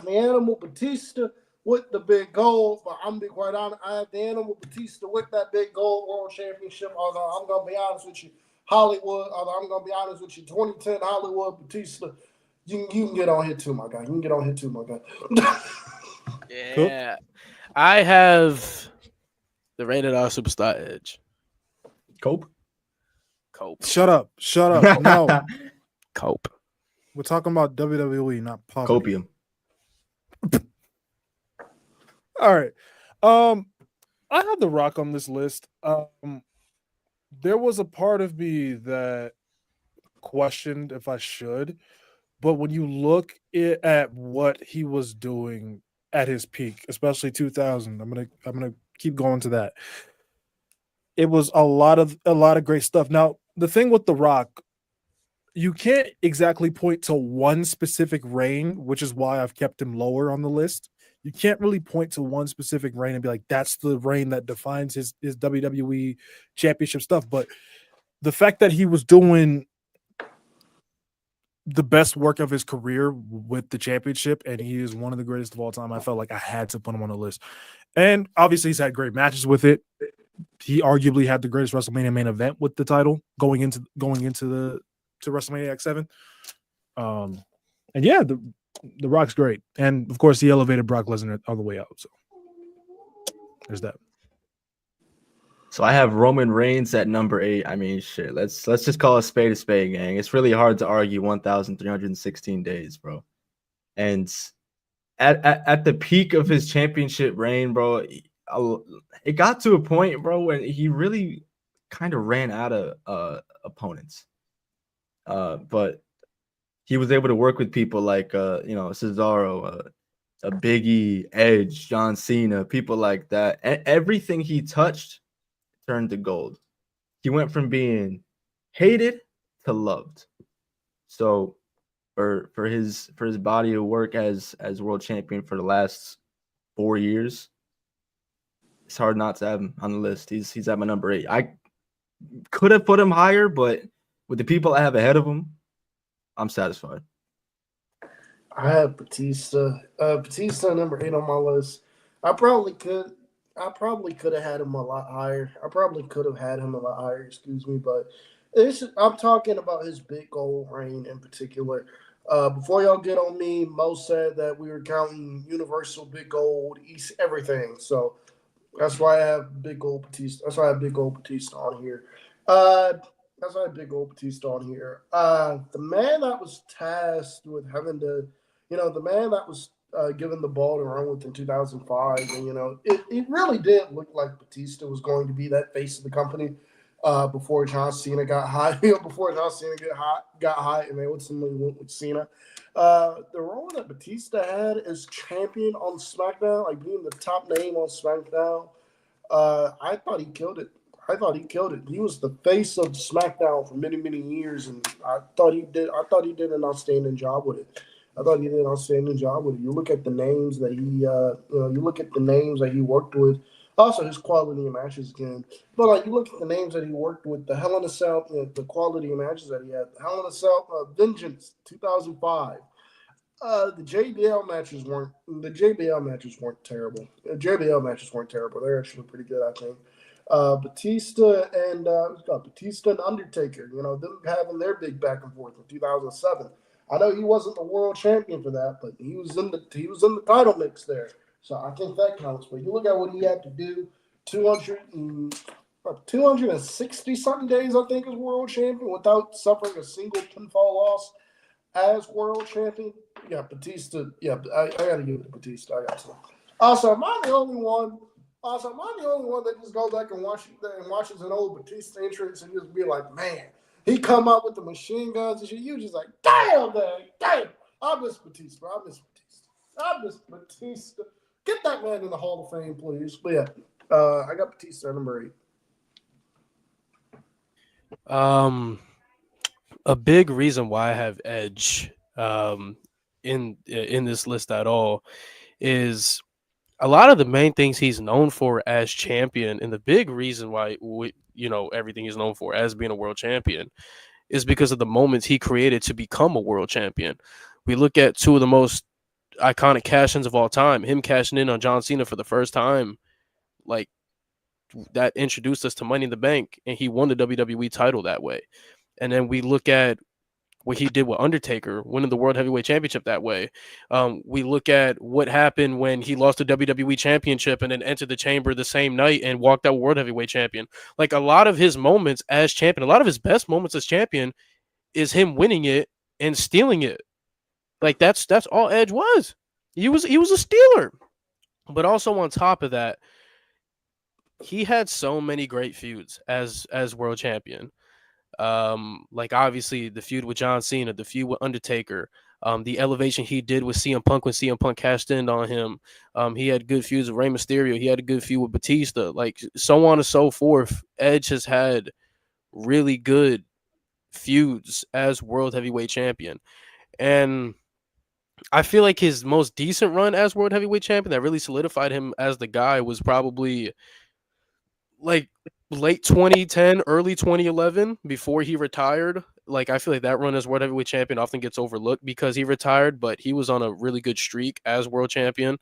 Animal Batista with the big gold, but I'm gonna be quite honest. I have the Animal Batista with that big gold world championship. Although I'm gonna be honest with you, 2010 Hollywood Batista. You can get on here too, my guy. Yeah. I have the Rated R Superstar Edge. Cope. Shut up. No. Cope. We're talking about WWE, not poverty. Copium. All right. I have The Rock on this list. There was a part of me that questioned if I should, but when you look at what he was doing at his peak, especially 2000, I'm gonna keep going to that. It was a lot of great stuff. Now, the thing with The Rock, you can't exactly point to one specific reign, which is why I've kept him lower on the list. You can't really point to one specific reign and be like, that's the reign that defines his WWE championship stuff. But the fact that he was doing the best work of his career with the championship, and he is one of the greatest of all time, I felt like I had to put him on the list. And obviously he's had great matches with it. He arguably had the greatest WrestleMania main event with the title going into WrestleMania X7. And yeah, the Rock's great, and of course he elevated Brock Lesnar all the way out. So there's that. So I have Roman Reigns at number 8. I mean, shit. Let's just call a spade, gang. It's really hard to argue 1,316 days, bro. And at the peak of his championship reign, bro, it got to a point, bro, when he really kind of ran out of opponents. But he was able to work with people like Cesaro, a Biggie, Edge, John Cena, people like that. And everything he touched turned to gold. He went from being hated to loved. So for his body of work as world champion for the last 4 years, it's hard not to have him on the list. He's at my number 8. I could have put him higher, but with the people I have ahead of him, I'm satisfied. I have Batista. Batista number 8 on my list. I probably could have had him a lot higher. Excuse me, but I'm talking about his big gold reign in particular. Before y'all get on me, Mo said that we were counting Universal Big Gold, East everything. So that's why I have Big Gold Batista. That's why I have Big Gold Batista on here. The man that was tasked with having to, the man that was given the ball to run with in 2005, and it really did look like Batista was going to be that face of the company before John Cena got hot. Before John Cena got hot, and they ultimately went with Cena. The role that Batista had as champion on SmackDown, like being the top name on SmackDown, I thought he killed it. He was the face of SmackDown for many, many years, and I thought he did an outstanding job with it. You look at the names that he worked with. Also, his quality of matches again. But you look at the names that he worked with, the Hell in a Cell, the quality of matches that he had. The Hell in a Cell, Vengeance, 2005. The JBL matches weren't terrible. They're actually pretty good, I think. Batista and Undertaker. Them having their big back and forth in 2007. I know he wasn't the world champion for that, but he was in the title mix there. So I think that counts. But you look at what he had to do, 260 something days, I think, as world champion without suffering a single pinfall loss as world champion. Yeah, Batista. Yeah, I got to give it to Batista. I got to. Also, am I the only one that just goes back and watches an old Batista entrance and just be like, man, he come out with the machine guns and shit. You just like, damn, man, damn. I miss Batista. Get that man in the Hall of Fame, please. But yeah, I got Batista at number 8. A big reason why I have Edge in this list at all is a lot of the main things he's known for as champion, and the big reason why everything he's known for as being a world champion is because of the moments he created to become a world champion. We look at two of the most iconic cash-ins of all time, him cashing in on John Cena for the first time, like that introduced us to Money in the Bank, and he won the WWE title that way. And then we look at what he did with Undertaker, winning the World Heavyweight Championship that way. We look at what happened when he lost the WWE Championship and then entered the chamber the same night and walked out World Heavyweight Champion. Like a lot of his moments as champion, a lot of his best moments as champion is him winning it and stealing it. Like that's all Edge was. He was a stealer. But also on top of that, he had so many great feuds as world champion. Like obviously the feud with John Cena, the feud with Undertaker, the elevation he did with CM Punk when CM Punk cashed in on him. He had good feuds with Rey Mysterio. He had a good feud with Batista, like so on and so forth. Edge has had really good feuds as world heavyweight champion. And I feel like his most decent run as world heavyweight champion that really solidified him as the guy was probably like late 2010, early 2011, before he retired. Like I feel like that run as world heavyweight champion often gets overlooked because he retired, but he was on a really good streak as world champion,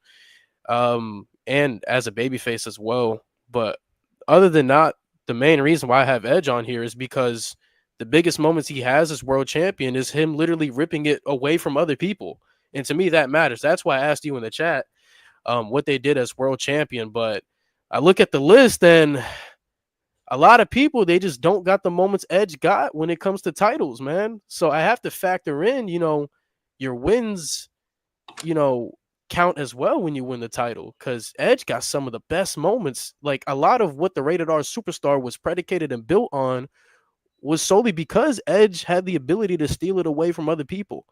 and as a babyface as well. But other than that, the main reason why I have Edge on here is because the biggest moments he has as world champion is him literally ripping it away from other people. And to me, that matters. That's why I asked you in the chat what they did as world champion. But I look at the list, and a lot of people, they just don't got the moments Edge got when it comes to titles, man. So I have to factor in, your wins, count as well when you win the title, because Edge got some of the best moments. Like, a lot of what the Rated R Superstar was predicated and built on was solely because Edge had the ability to steal it away from other people.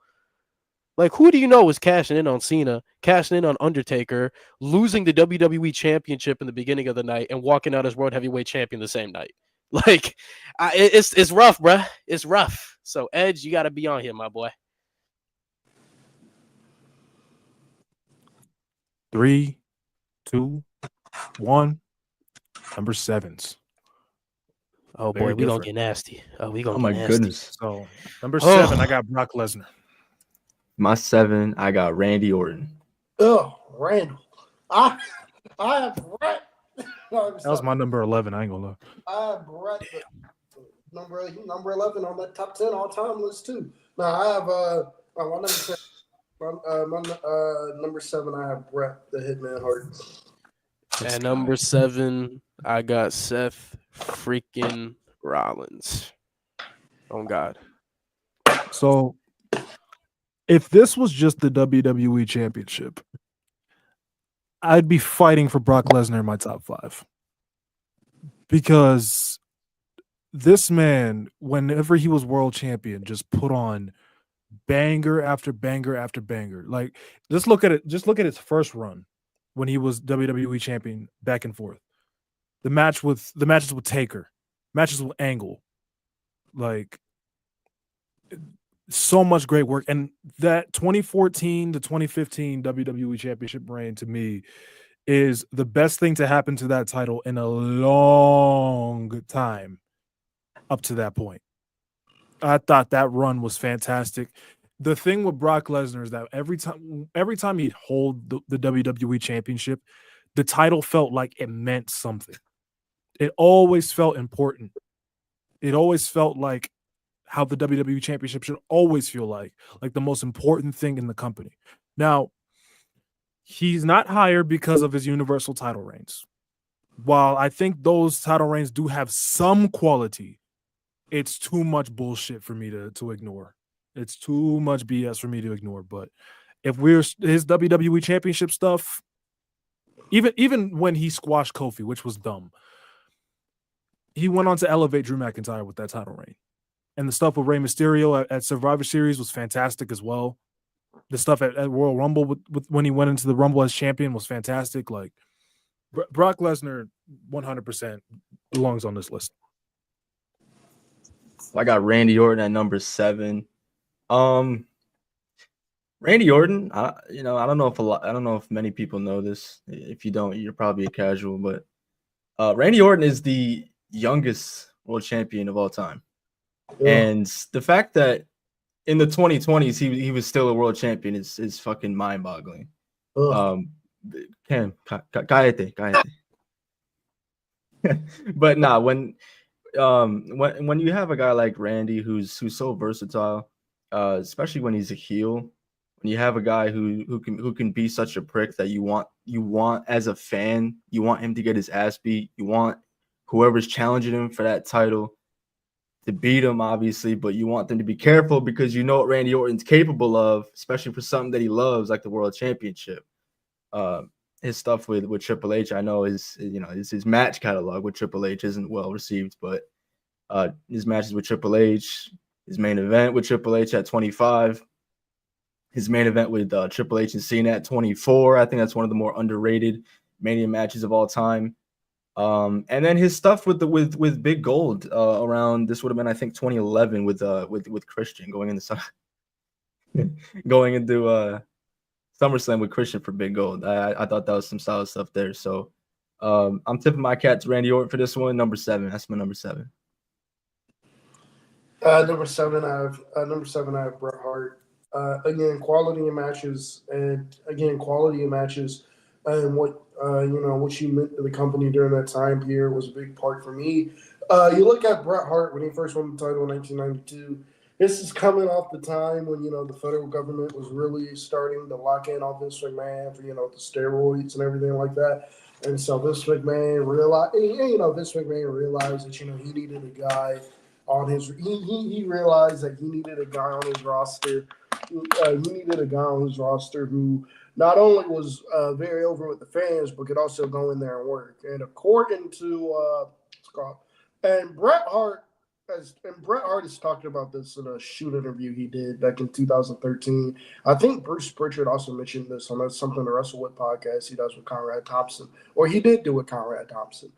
Like, who do you know was cashing in on Cena, cashing in on Undertaker, losing the WWE Championship in the beginning of the night, and walking out as World Heavyweight Champion the same night? Like, it's rough, bruh. It's rough. So, Edge, you got to be on here, my boy. 3, 2, 1. Number 7s. Oh, boy, we going to get nasty. Oh, we going to get nasty. Goodness. So, number 7, I got Brock Lesnar. My 7, I got Randy Orton. Oh, Randall. I have Brett. That was my number 11. I ain't gonna lie. I have Brett, number 11 on that top 10 all time list too. Now I have my number 10. Number 7, I have Brett the Hitman Hart. And number 7, I got Seth freaking Rollins. Oh God. So, if this was just the WWE Championship, I'd be fighting for Brock Lesnar in my top 5. Because this man, whenever he was world champion, just put on banger after banger after banger. Like, just look at it. Just look at his first run when he was WWE champion, back and forth. The matches with Taker, matches with Angle, like, so much great work. And that 2014 to 2015 WWE Championship reign, to me, is the best thing to happen to that title in a long time up to that point. I thought that run was fantastic. The thing with Brock Lesnar is that every time he'd hold the WWE Championship, the title felt like it meant something. It always felt important. It always felt like how the WWE Championship should always feel like the most important thing in the company. Now, he's not higher because of his Universal title reigns. While I think those title reigns do have some quality, it's too much bullshit for me to ignore. It's too much BS for me to ignore. But if his WWE Championship stuff, even when he squashed Kofi, which was dumb, he went on to elevate Drew McIntyre with that title reign. And the stuff with Rey Mysterio at Survivor Series was fantastic as well. The stuff at Royal Rumble with when he went into the Rumble as champion was fantastic. Like, Brock Lesnar 100% belongs on this list. I got Randy Orton at number 7. Randy Orton, I don't know if many people know this. If you don't, you're probably a casual, but Randy Orton is the youngest world champion of all time. Yeah. And the fact that in the 2020s he was still a world champion is fucking mind-boggling. Cállate. But nah, when you have a guy like Randy who's so versatile, especially when he's a heel, when you have a guy who can be such a prick that you want as a fan, you want him to get his ass beat, you want whoever's challenging him for that title to beat him, obviously, but you want them to be careful because you know what Randy Orton's capable of, especially for something that he loves, like the World Championship. His stuff with Triple H, I know his match catalog with Triple H isn't well received, but his matches with Triple H, his main event with Triple H at 25, his main event with Triple H and Cena at 24, I think that's one of the more underrated Mania matches of all time. And then his stuff with Big Gold around, this would have been, I think, 2011 with Christian going into SummerSlam with Christian for Big Gold. I thought that was some solid stuff there. So I'm tipping my cap to Randy Orton for this one. Number 7. That's my number 7. Number 7, I have Bret Hart. Again, quality of matches, and what what you meant to the company during that time period was a big part for me. You look at Bret Hart when he first won the title in 1992. This is coming off the time when the federal government was really starting to lock in on Vince McMahon for the steroids and everything like that. And so Vince McMahon realized, that he needed a guy on his. He realized that he needed a guy on his roster. He needed a guy on his roster who not only was very over with the fans, but could also go in there and work. And according to Bret Hart has talked about this in a shoot interview he did back in 2013. I think Bruce Pritchard also mentioned this on Something to Wrestle With podcast he does with Conrad Thompson, or he did do with Conrad Thompson.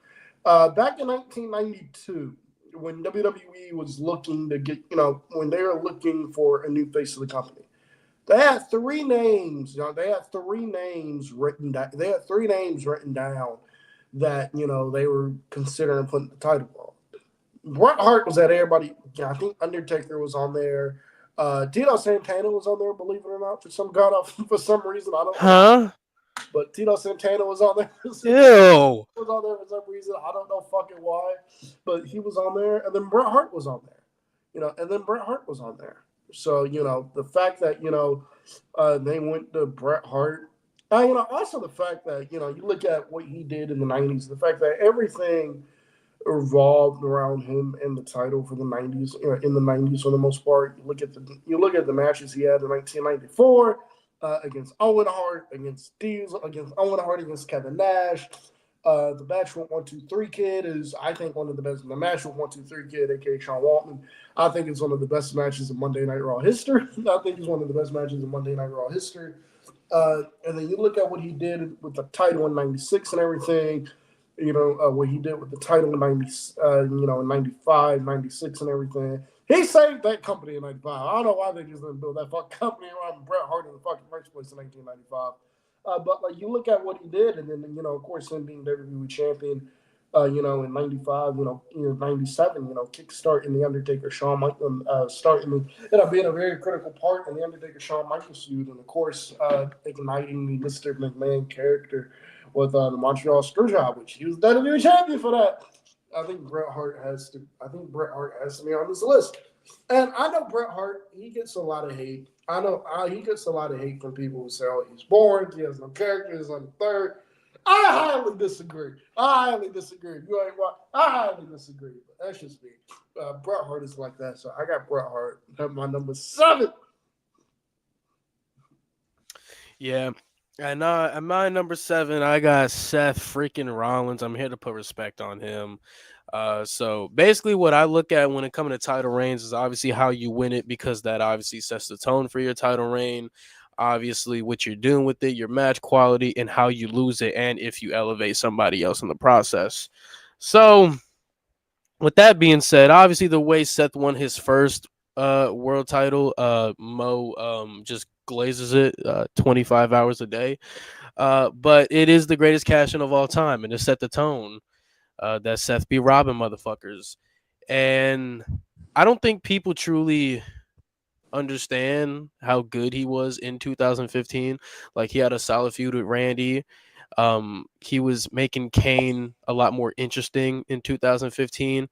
Back in 1992, when WWE was looking to get, when they were looking for a new face of the company, they had three names. They had three names written down. They had three names written down that they were considering putting the title on. Bret Hart was at everybody. I think Undertaker was on there. Tito Santana was on there, believe it or not, for some reason. I don't know. But Tito Santana was on there. Ew. Was on there for some reason. I don't know fucking why. But he was on there. And then Bret Hart was on there. So, the fact that, they went to Bret Hart. Also the fact that, you look at what he did in the 90s, the fact that everything revolved around him and the title for the 90s, in the 90s for the most part. You look at the matches he had in 1994 against Owen Hart, against Owen Hart, against Kevin Nash. The match with 1-2-3 Kid is, I think, one of the best. The match with 1-2-3 Kid, aka Sean Waltman, I think it's one of the best matches in Monday Night Raw history. And then you look at what he did with the title in 96 and everything. What he did with the title in 95, 96 and everything. He saved that company in 95. I don't know why they just didn't build that fucking company around Bret Hart in the fucking first place in 1995. But you look at what he did, and then of course him being WWE champion, in 95, 97, kickstarting the Undertaker Shawn Michaels, being a very critical part in the Undertaker Shawn Michaels feud, and of course igniting the Mr. McMahon character with the Montreal Screwjob, which he was WWE champion for that. I think Bret Hart has to be on this list. And I know Bret Hart, he gets a lot of hate. He gets a lot of hate from people who say, "Oh, he's boring. He has no character. He's on the third." I highly disagree. You ain't right. I highly disagree. But that's just me. Bret Hart is like that, so I got Bret Hart at my number 7. Yeah. And at my number 7, I got Seth freaking Rollins. I'm here to put respect on him. So basically what I look at when it comes to title reigns is obviously how you win it, because that obviously sets the tone for your title reign. Obviously what you're doing with it, your match quality, and how you lose it, and if you elevate somebody else in the process. So with that being said, obviously the way Seth won his first world title, Mo just glazes it 25 hours a day. But it is the greatest cash-in of all time, and it set the tone that Seth be robbing motherfuckers. And I don't think people truly understand how good he was in 2015. Like, he had a solid feud with Randy. He was making Kane a lot more interesting in 2015.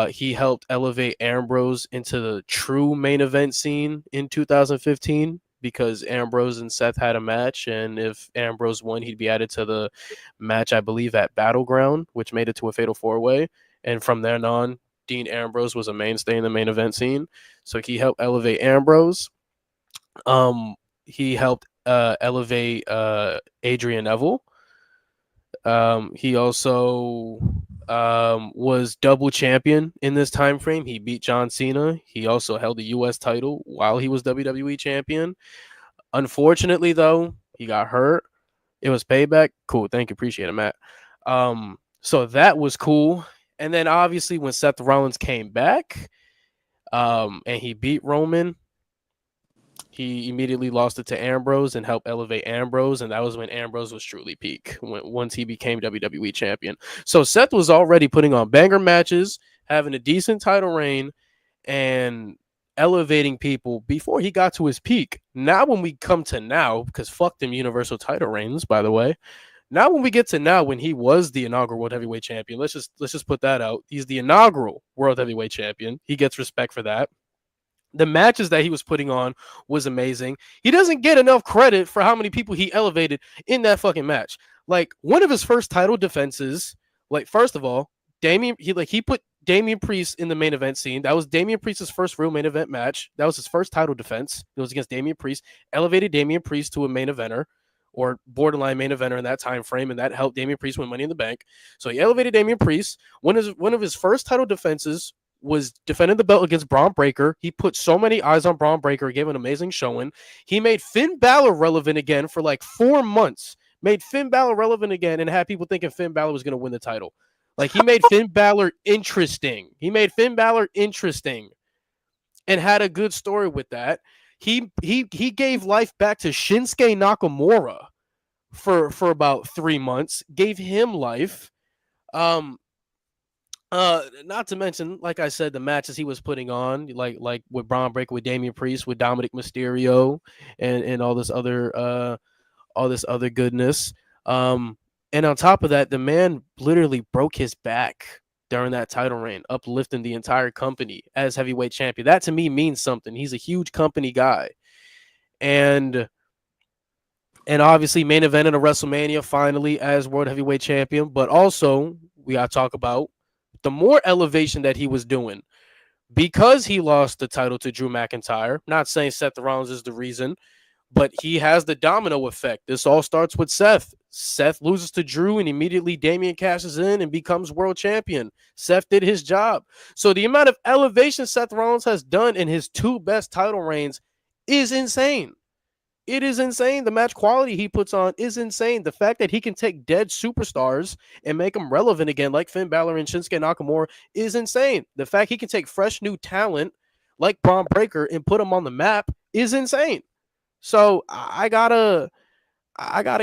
He helped elevate Ambrose into the true main event scene in 2015, because Ambrose and Seth had a match, and if Ambrose won, he'd be added to the match, I believe, at Battleground, which made it to a fatal 4-way. And from then on, Dean Ambrose was a mainstay in the main event scene. So he helped elevate Ambrose. He helped elevate Adrian Neville. He also was double champion in this time frame. He beat John Cena. He also held the U.S. title while he was WWE champion. Unfortunately, though, he got hurt. It was payback. Cool. Thank you. Appreciate it, Matt. So that was cool. And then obviously when Seth Rollins came back and he beat Roman, he immediately lost it to Ambrose and helped elevate Ambrose. And that was when Ambrose was truly peak, once he became WWE champion. So Seth was already putting on banger matches, having a decent title reign, and elevating people before he got to his peak. Now when we come to now, because fuck them Universal title reigns, by the way, Now, when we get to now, when he was the inaugural World Heavyweight Champion, let's just put that out. He's the inaugural World Heavyweight Champion. He gets respect for that. The matches that he was putting on was amazing. He doesn't get enough credit for how many people he elevated in that fucking match. Like, one of his first title defenses, like, first of all, he put Damian Priest in the main event scene. That was Damian Priest's first real main event match. That was his first title defense. It was against Damian Priest. Elevated Damian Priest to a main eventer, or borderline main eventer in that time frame, and that helped Damian Priest win Money in the Bank. So he elevated Damian Priest. One of his first title defenses was defending the belt against Braun Breaker. He put so many eyes on Braun Breaker, gave an amazing showing. He made Finn Balor relevant again for like 4 months. Made Finn Balor relevant again and had people thinking Finn Balor was going to win the title. Like, he made Finn Balor interesting. He made Finn Balor interesting and had a good story with that. He gave life back to Shinsuke Nakamura for about 3 months. Gave him life. Not to mention, like I said, the matches he was putting on, like with Braun Breaker, with Damian Priest, with Dominic Mysterio, and all this other goodness. And on top of that, the man literally broke his back during that title reign, uplifting the entire company as heavyweight champion. That to me means something. He's a huge company guy. And obviously main event in a WrestleMania finally as world heavyweight champion. But also, we got to talk about the more elevation that he was doing because he lost the title to Drew McIntyre. Not saying Seth Rollins is the reason, but he has the domino effect. This all starts with Seth. Seth loses to Drew, and immediately Damian cashes in and becomes world champion. Seth did his job. So the amount of elevation Seth Rollins has done in his 2 best title reigns is insane. It is insane. The match quality he puts on is insane. The fact that he can take dead superstars and make them relevant again, like Finn Balor and Shinsuke Nakamura, is insane. The fact he can take fresh new talent like Braun Breaker and put them on the map is insane. So I gotta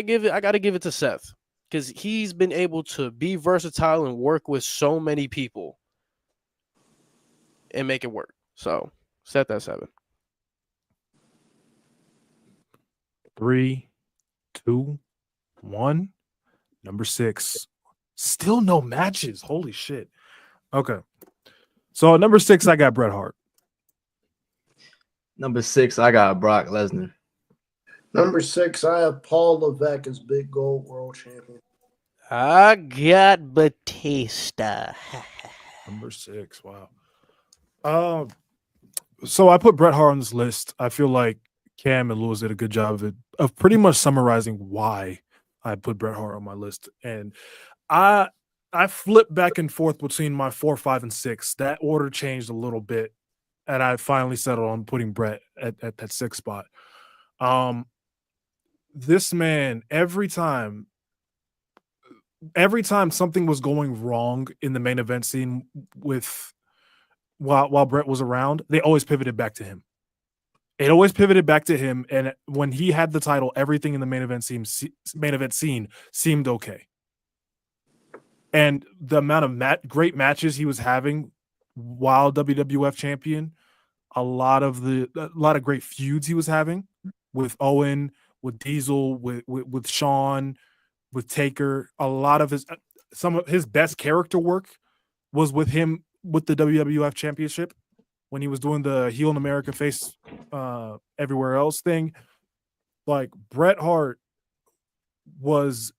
give it to Seth, because he's been able to be versatile and work with so many people and make it work. So Seth at 7. 3, 2, 1. Number 6. Still no matches. Holy shit. Okay. So number 6, I got Bret Hart. Number 6, I got Brock Lesnar. Number 6, I have Paul Levesque as Big Gold World Champion. I got Batista. Number 6. Wow. So I put Bret Hart on this list. I feel like Cam and Lewis did a good job of pretty much summarizing why I put Bret Hart on my list. And I flipped back and forth between my 4, 5, and 6. That order changed a little bit, and I finally settled on putting Bret at that 6th spot. This man, every time something was going wrong in the main event scene while Bret was around, they always pivoted back to him. It always pivoted back to him, and when he had the title, everything in the main event scene seemed okay. And the amount of great matches he was having while WWF champion, a lot of great feuds he was having with Owen, with Diesel, with Shawn, with Taker. A lot of some of his best character work was with him with the WWF championship when he was doing the heel in America, face everywhere else thing. Like, Bret Hart was,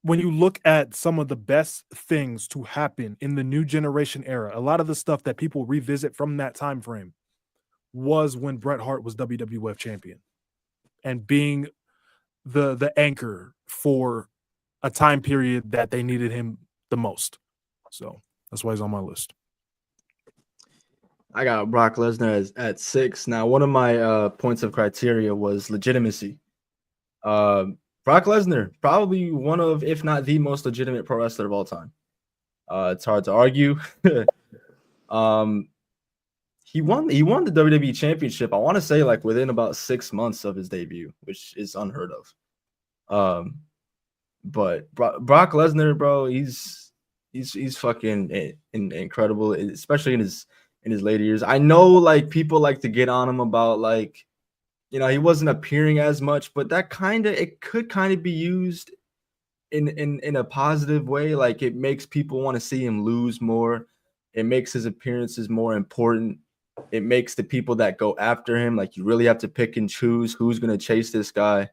when you look at some of the best things to happen in the new generation era, a lot of the stuff that people revisit from that time frame was when Bret Hart was WWF champion and being the anchor for a time period that they needed him the most. So that's why he's on my list. I got Brock Lesnar at 6. Now, one of my points of criteria was legitimacy. Brock Lesnar, probably one of, if not the most legitimate pro wrestler of all time. It's hard to argue. He won the WWE Championship, I want to say, like within about 6 months of his debut, which is unheard of. But Brock Lesnar, bro, he's fucking incredible, especially in his later years. I know, like, people like to get on him about, like, you know, he wasn't appearing as much, but that could kind of be used in a positive way. Like it makes people want to see him lose more. It makes his appearances more important. It makes the people that go after him, like you really have to pick and choose who's going to chase this guy.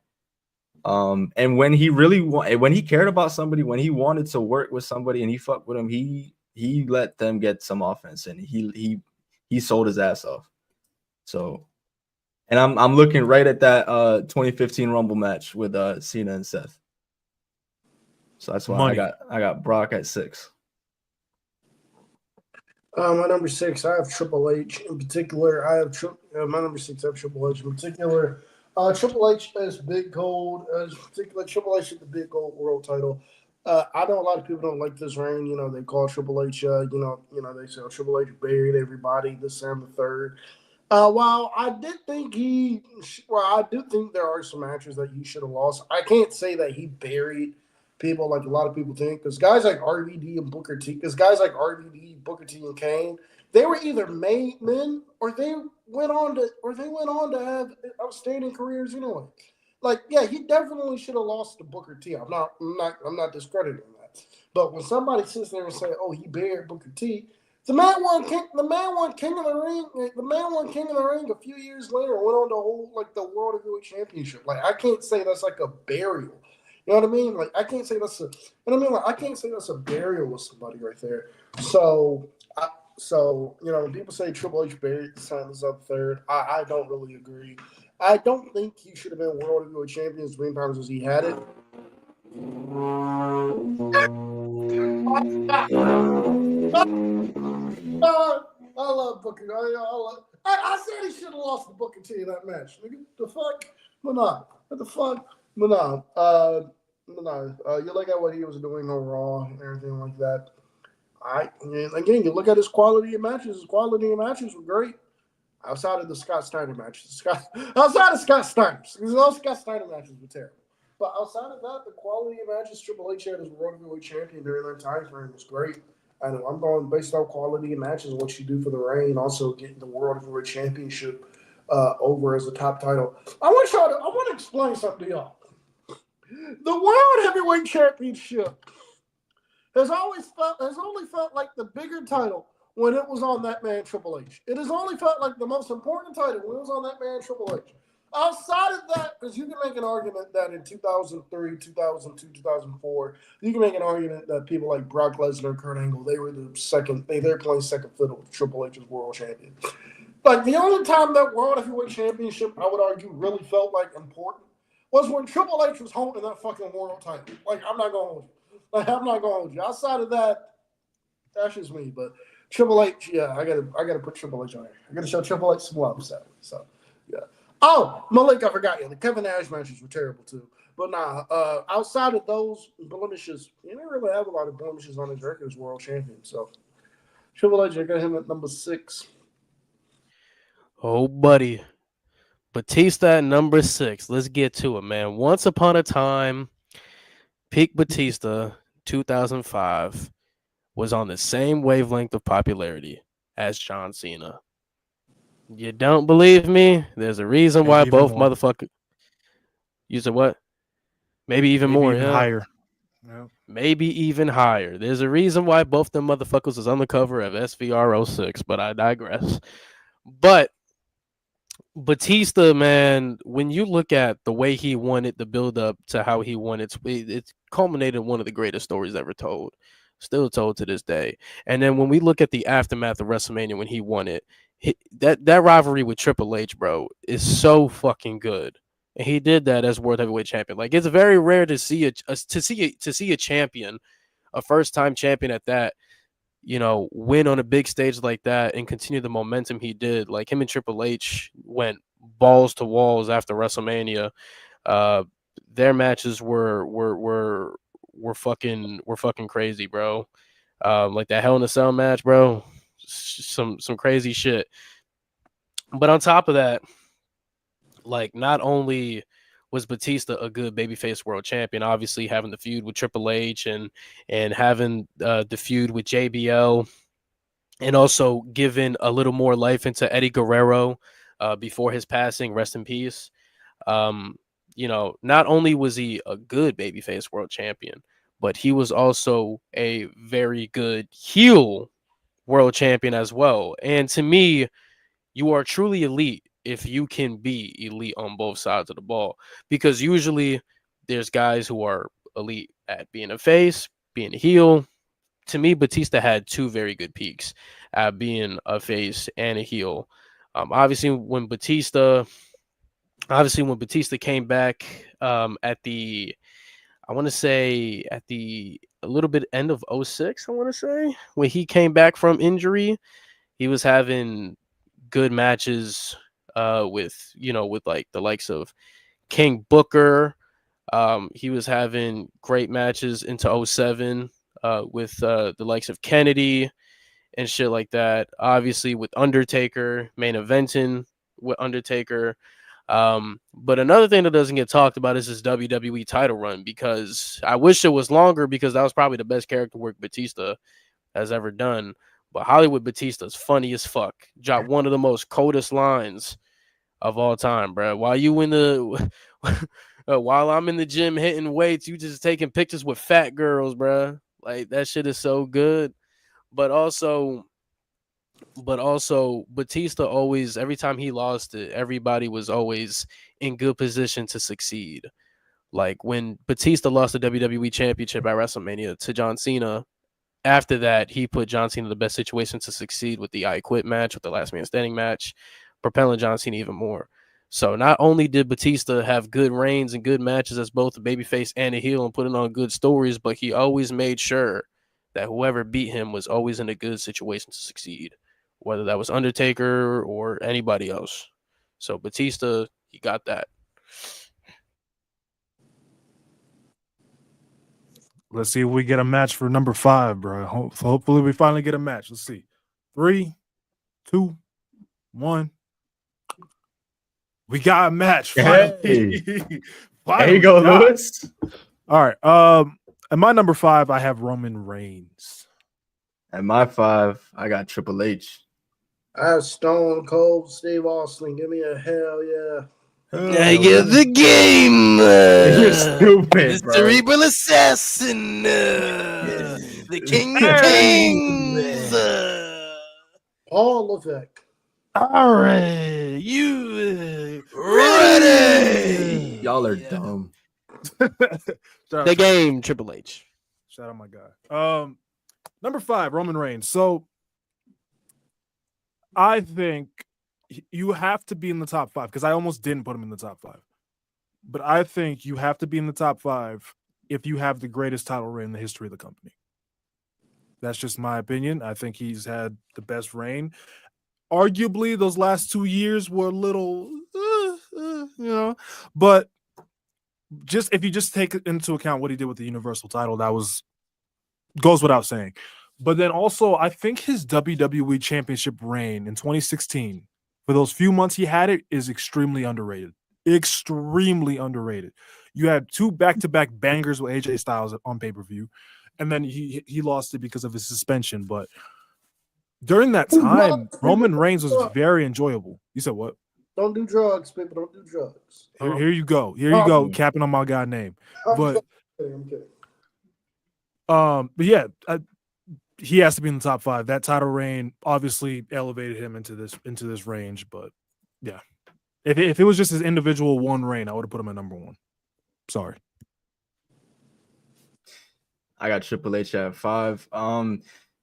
And when he when he cared about somebody, when he wanted to work with somebody and he fucked with him, he let them get some offense and he sold his ass off. So, and I'm looking right at that 2015 Rumble match with Cena and Seth. So that's why I got Brock at 6. My number 6, I have Triple H. In particular, my number 6, I have Triple H. In particular, Triple H as Big Gold. Triple H at the Big Gold World Title. I know a lot of people don't like this reign. You know, they call Triple H. They say Triple H buried everybody. This and the third. While I do think there are some matches that he should have lost. I can't say that he buried people like a lot of people think, because guys like RVD and Booker T, Booker T, and Kane, they were either made men or they went on to have outstanding careers anyway. Like, yeah, he definitely should have lost to Booker T. I'm not discrediting that. But when somebody sits there and say, "Oh, he buried Booker T," the man won King of the Ring. The man won King of the Ring a few years later and went on to hold like the World Heavyweight Championship. Like, I can't say that's like a burial. You know what I mean? Like, I can't say that's a burial of somebody right there. So when people say Triple H buried the Silence of the Third, I don't really agree. I don't think he should have been World Heavyweight Champion as many times as he had it. I love Booker. I said he should have lost the Booker T in that match. Nigga, the fuck? But nah. What the fuck? But nah. You look at what he was doing on Raw and everything like that. Again, you look at his quality of matches. His quality of matches were great. Outside of the Scott Steiner matches. Outside of Scott Steiner's. Because all Scott Steiner matches were terrible. But outside of that, the quality of matches Triple H had as World Heavyweight Champion during that time frame was great. And I'm going based on quality of matches, what you do for the reign, also getting the World Heavyweight Championship over as a top title. I want to explain something to y'all. The World Heavyweight Championship has only felt like the bigger title when it was on that man Triple H. It has only felt like the most important title when it was on that man Triple H. Outside of that, because you can make an argument that in 2003, 2002, 2004, you can make an argument that people like Brock Lesnar, Kurt Angle, they were they're playing second fiddle with Triple H as world champion. Like, the only time that World Heavyweight Championship, I would argue, really felt like important was when Triple H was holding that fucking world title. Like, I'm not going to hold you. Outside of that, that's just me. But Triple H, yeah, I gotta put Triple H on there. I gotta show Triple H some love, sadly. So, yeah. Oh, Malik, I forgot you. The Kevin Nash matches were terrible too. But nah, outside of those blemishes, he didn't really have a lot of blemishes on his record as world champion. So, Triple H, I got him at number 6. Oh, buddy. Batista at number 6. Let's get to it, man. Once upon a time, peak Batista, 2005, was on the same wavelength of popularity as John Cena. You don't believe me? There's a reason why both motherfuckers. You said what? Maybe even more. Even higher. Yeah. Maybe even higher. There's a reason why both them motherfuckers was on the cover of SVR 06, but I digress. But Batista, man, when you look at the way he won it, the build up to how he won it, it's culminated in one of the greatest stories ever told, still told to this day. And then when we look at the aftermath of WrestleMania when he won it, that rivalry with Triple H, bro, is so fucking good. And he did that as World Heavyweight Champion. Like, it's very rare to see a champion, a first time champion at that, win on a big stage like that and continue the momentum he did. Like, him and Triple H went balls to walls after WrestleMania. Their matches were fucking crazy, bro. Like that Hell in a Cell match, bro. Some crazy shit. But on top of that, like, not only was Batista a good babyface world champion, obviously having the feud with Triple H and having the feud with JBL, and also giving a little more life into Eddie Guerrero before his passing, rest in peace. Not only was he a good babyface world champion, but he was also a very good heel world champion as well. And to me, you are truly elite if you can be elite on both sides of the ball, because usually there's guys who are elite at being a face, being a heel. To me, Batista had two very good peaks at being a face and a heel. Obviously, when Batista came back at the, I want to say at the a little bit end of 06, I want to say, when he came back from injury, he was having good matches with like the likes of King Booker. He was having great matches into 07 with the likes of Kennedy and shit like that. Obviously with Undertaker, main eventing with Undertaker. But another thing that doesn't get talked about is his WWE title run, because I wish it was longer, because that was probably the best character work Batista has ever done. But Hollywood Batista's funny as fuck. Dropped one of the most coldest lines of all time, bro. While I'm in the gym hitting weights, you just taking pictures with fat girls, bro. Like, that shit is so good. But also Batista always, every time he lost it, everybody was always in good position to succeed. Like when Batista lost the WWE Championship at WrestleMania to John Cena, after that, he put John Cena in the best situation to succeed with the I Quit match, with the Last Man Standing match, propelling John Cena even more. So not only did Batista have good reigns and good matches as both a babyface and a heel and putting on good stories, but he always made sure that whoever beat him was always in a good situation to succeed, whether that was Undertaker or anybody else. So Batista, he got that. Let's see if we get a match for number 5, bro. Hopefully we finally get a match. Let's see. 3, 2, 1. We got a match. Finally. Hey. There you go, Lewis. All right. At my number 5, I have Roman Reigns. At my 5, I got Triple H. I have Stone Cold Steve Austin. Give me a hell yeah. I get the game. You're stupid, the cerebral assassin. The King of Kings. Paul Levesque. All right. You ready? Y'all are dumb. The game, Triple H. Shout out my guy. Number 5, Roman Reigns. So I think you have to be in the top 5, because I almost didn't put him in the top 5. But I think you have to be in the top 5 if you have the greatest title reign in the history of the company. That's just my opinion. I think he's had the best reign. Arguably, those last 2 years were a little, but just if you just take into account what he did with the Universal title, that goes without saying. But then also, I think his WWE Championship reign in 2016, for those few months he had it, is extremely underrated. Extremely underrated. You had 2 back-to-back bangers with AJ Styles on pay-per-view, and then he lost it because of his suspension. But during that time, Roman Reigns was very enjoyable. You said what? Don't do drugs, people. Don't do drugs. Here you go. Here you go, capping on my guy name. But I'm kidding. But yeah, he has to be in the top 5. That title reign obviously elevated him into this range. But yeah, if it was just his individual one reign, I would have put him at number 1. Sorry. I got Triple H at 5.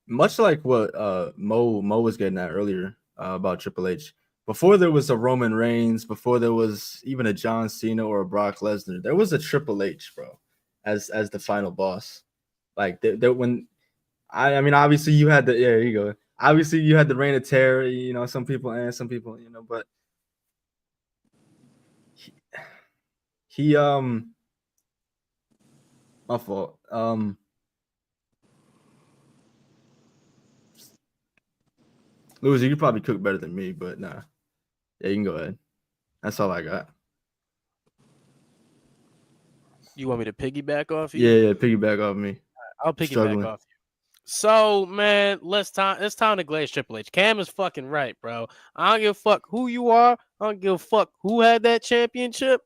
Much like what Mo was getting at earlier about Triple H. Before there was a Roman Reigns, before there was even a John Cena or a Brock Lesnar, there was a Triple H, bro, as the final boss. Like when I mean, obviously you had here you go. Obviously you had the Reign of Terror, some people, but he my fault. Louis, you could probably cook better than me, but nah. Yeah, you can go ahead. That's all I got. You want me to piggyback off you? Yeah, piggyback off me. I'll piggyback off you. So, man, it's time to glaze Triple H. Cam is fucking right, bro. I don't give a fuck who you are. I don't give a fuck who had that championship.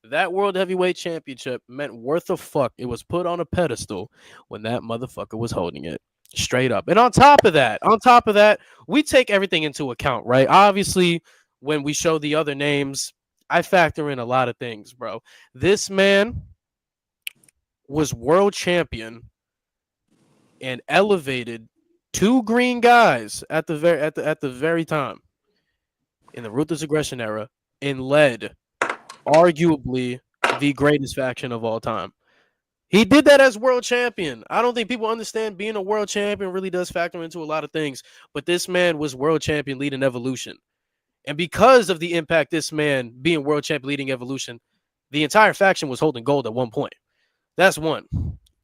That World Heavyweight Championship meant worth a fuck. It was put on a pedestal when that motherfucker was holding it. Straight up. And on top of that, we take everything into account, right? Obviously, when we show the other names, I factor in a lot of things, bro. This man was world champion and elevated two green guys at the very time in the Ruthless Aggression era and led arguably the greatest faction of all time. He did that as world champion. I don't think people understand being a world champion really does factor into a lot of things, but this man was world champion leading Evolution. And because of the impact this man being world champion leading Evolution, the entire faction was holding gold at one point. That's one.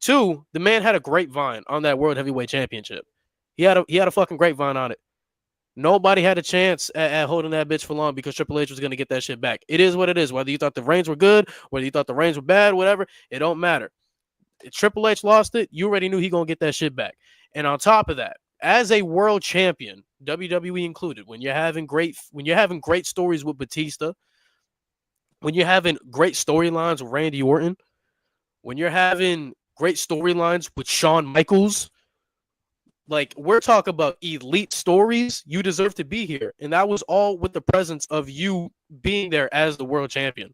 Two, the man had a grapevine on that World Heavyweight Championship. He had a fucking grapevine on it. Nobody had a chance at holding that bitch for long because Triple H was going to get that shit back. It is what it is. Whether you thought the reigns were good, whether you thought the reigns were bad, whatever, it don't matter. If Triple H lost it, you already knew he going to get that shit back. And on top of that, as a world champion, WWE included, when you're having great stories with Batista, when you're having great storylines with Randy Orton, when you're having great storylines with Shawn Michaels, like, we're talking about elite stories, you deserve to be here. And that was all with the presence of you being there as the world champion.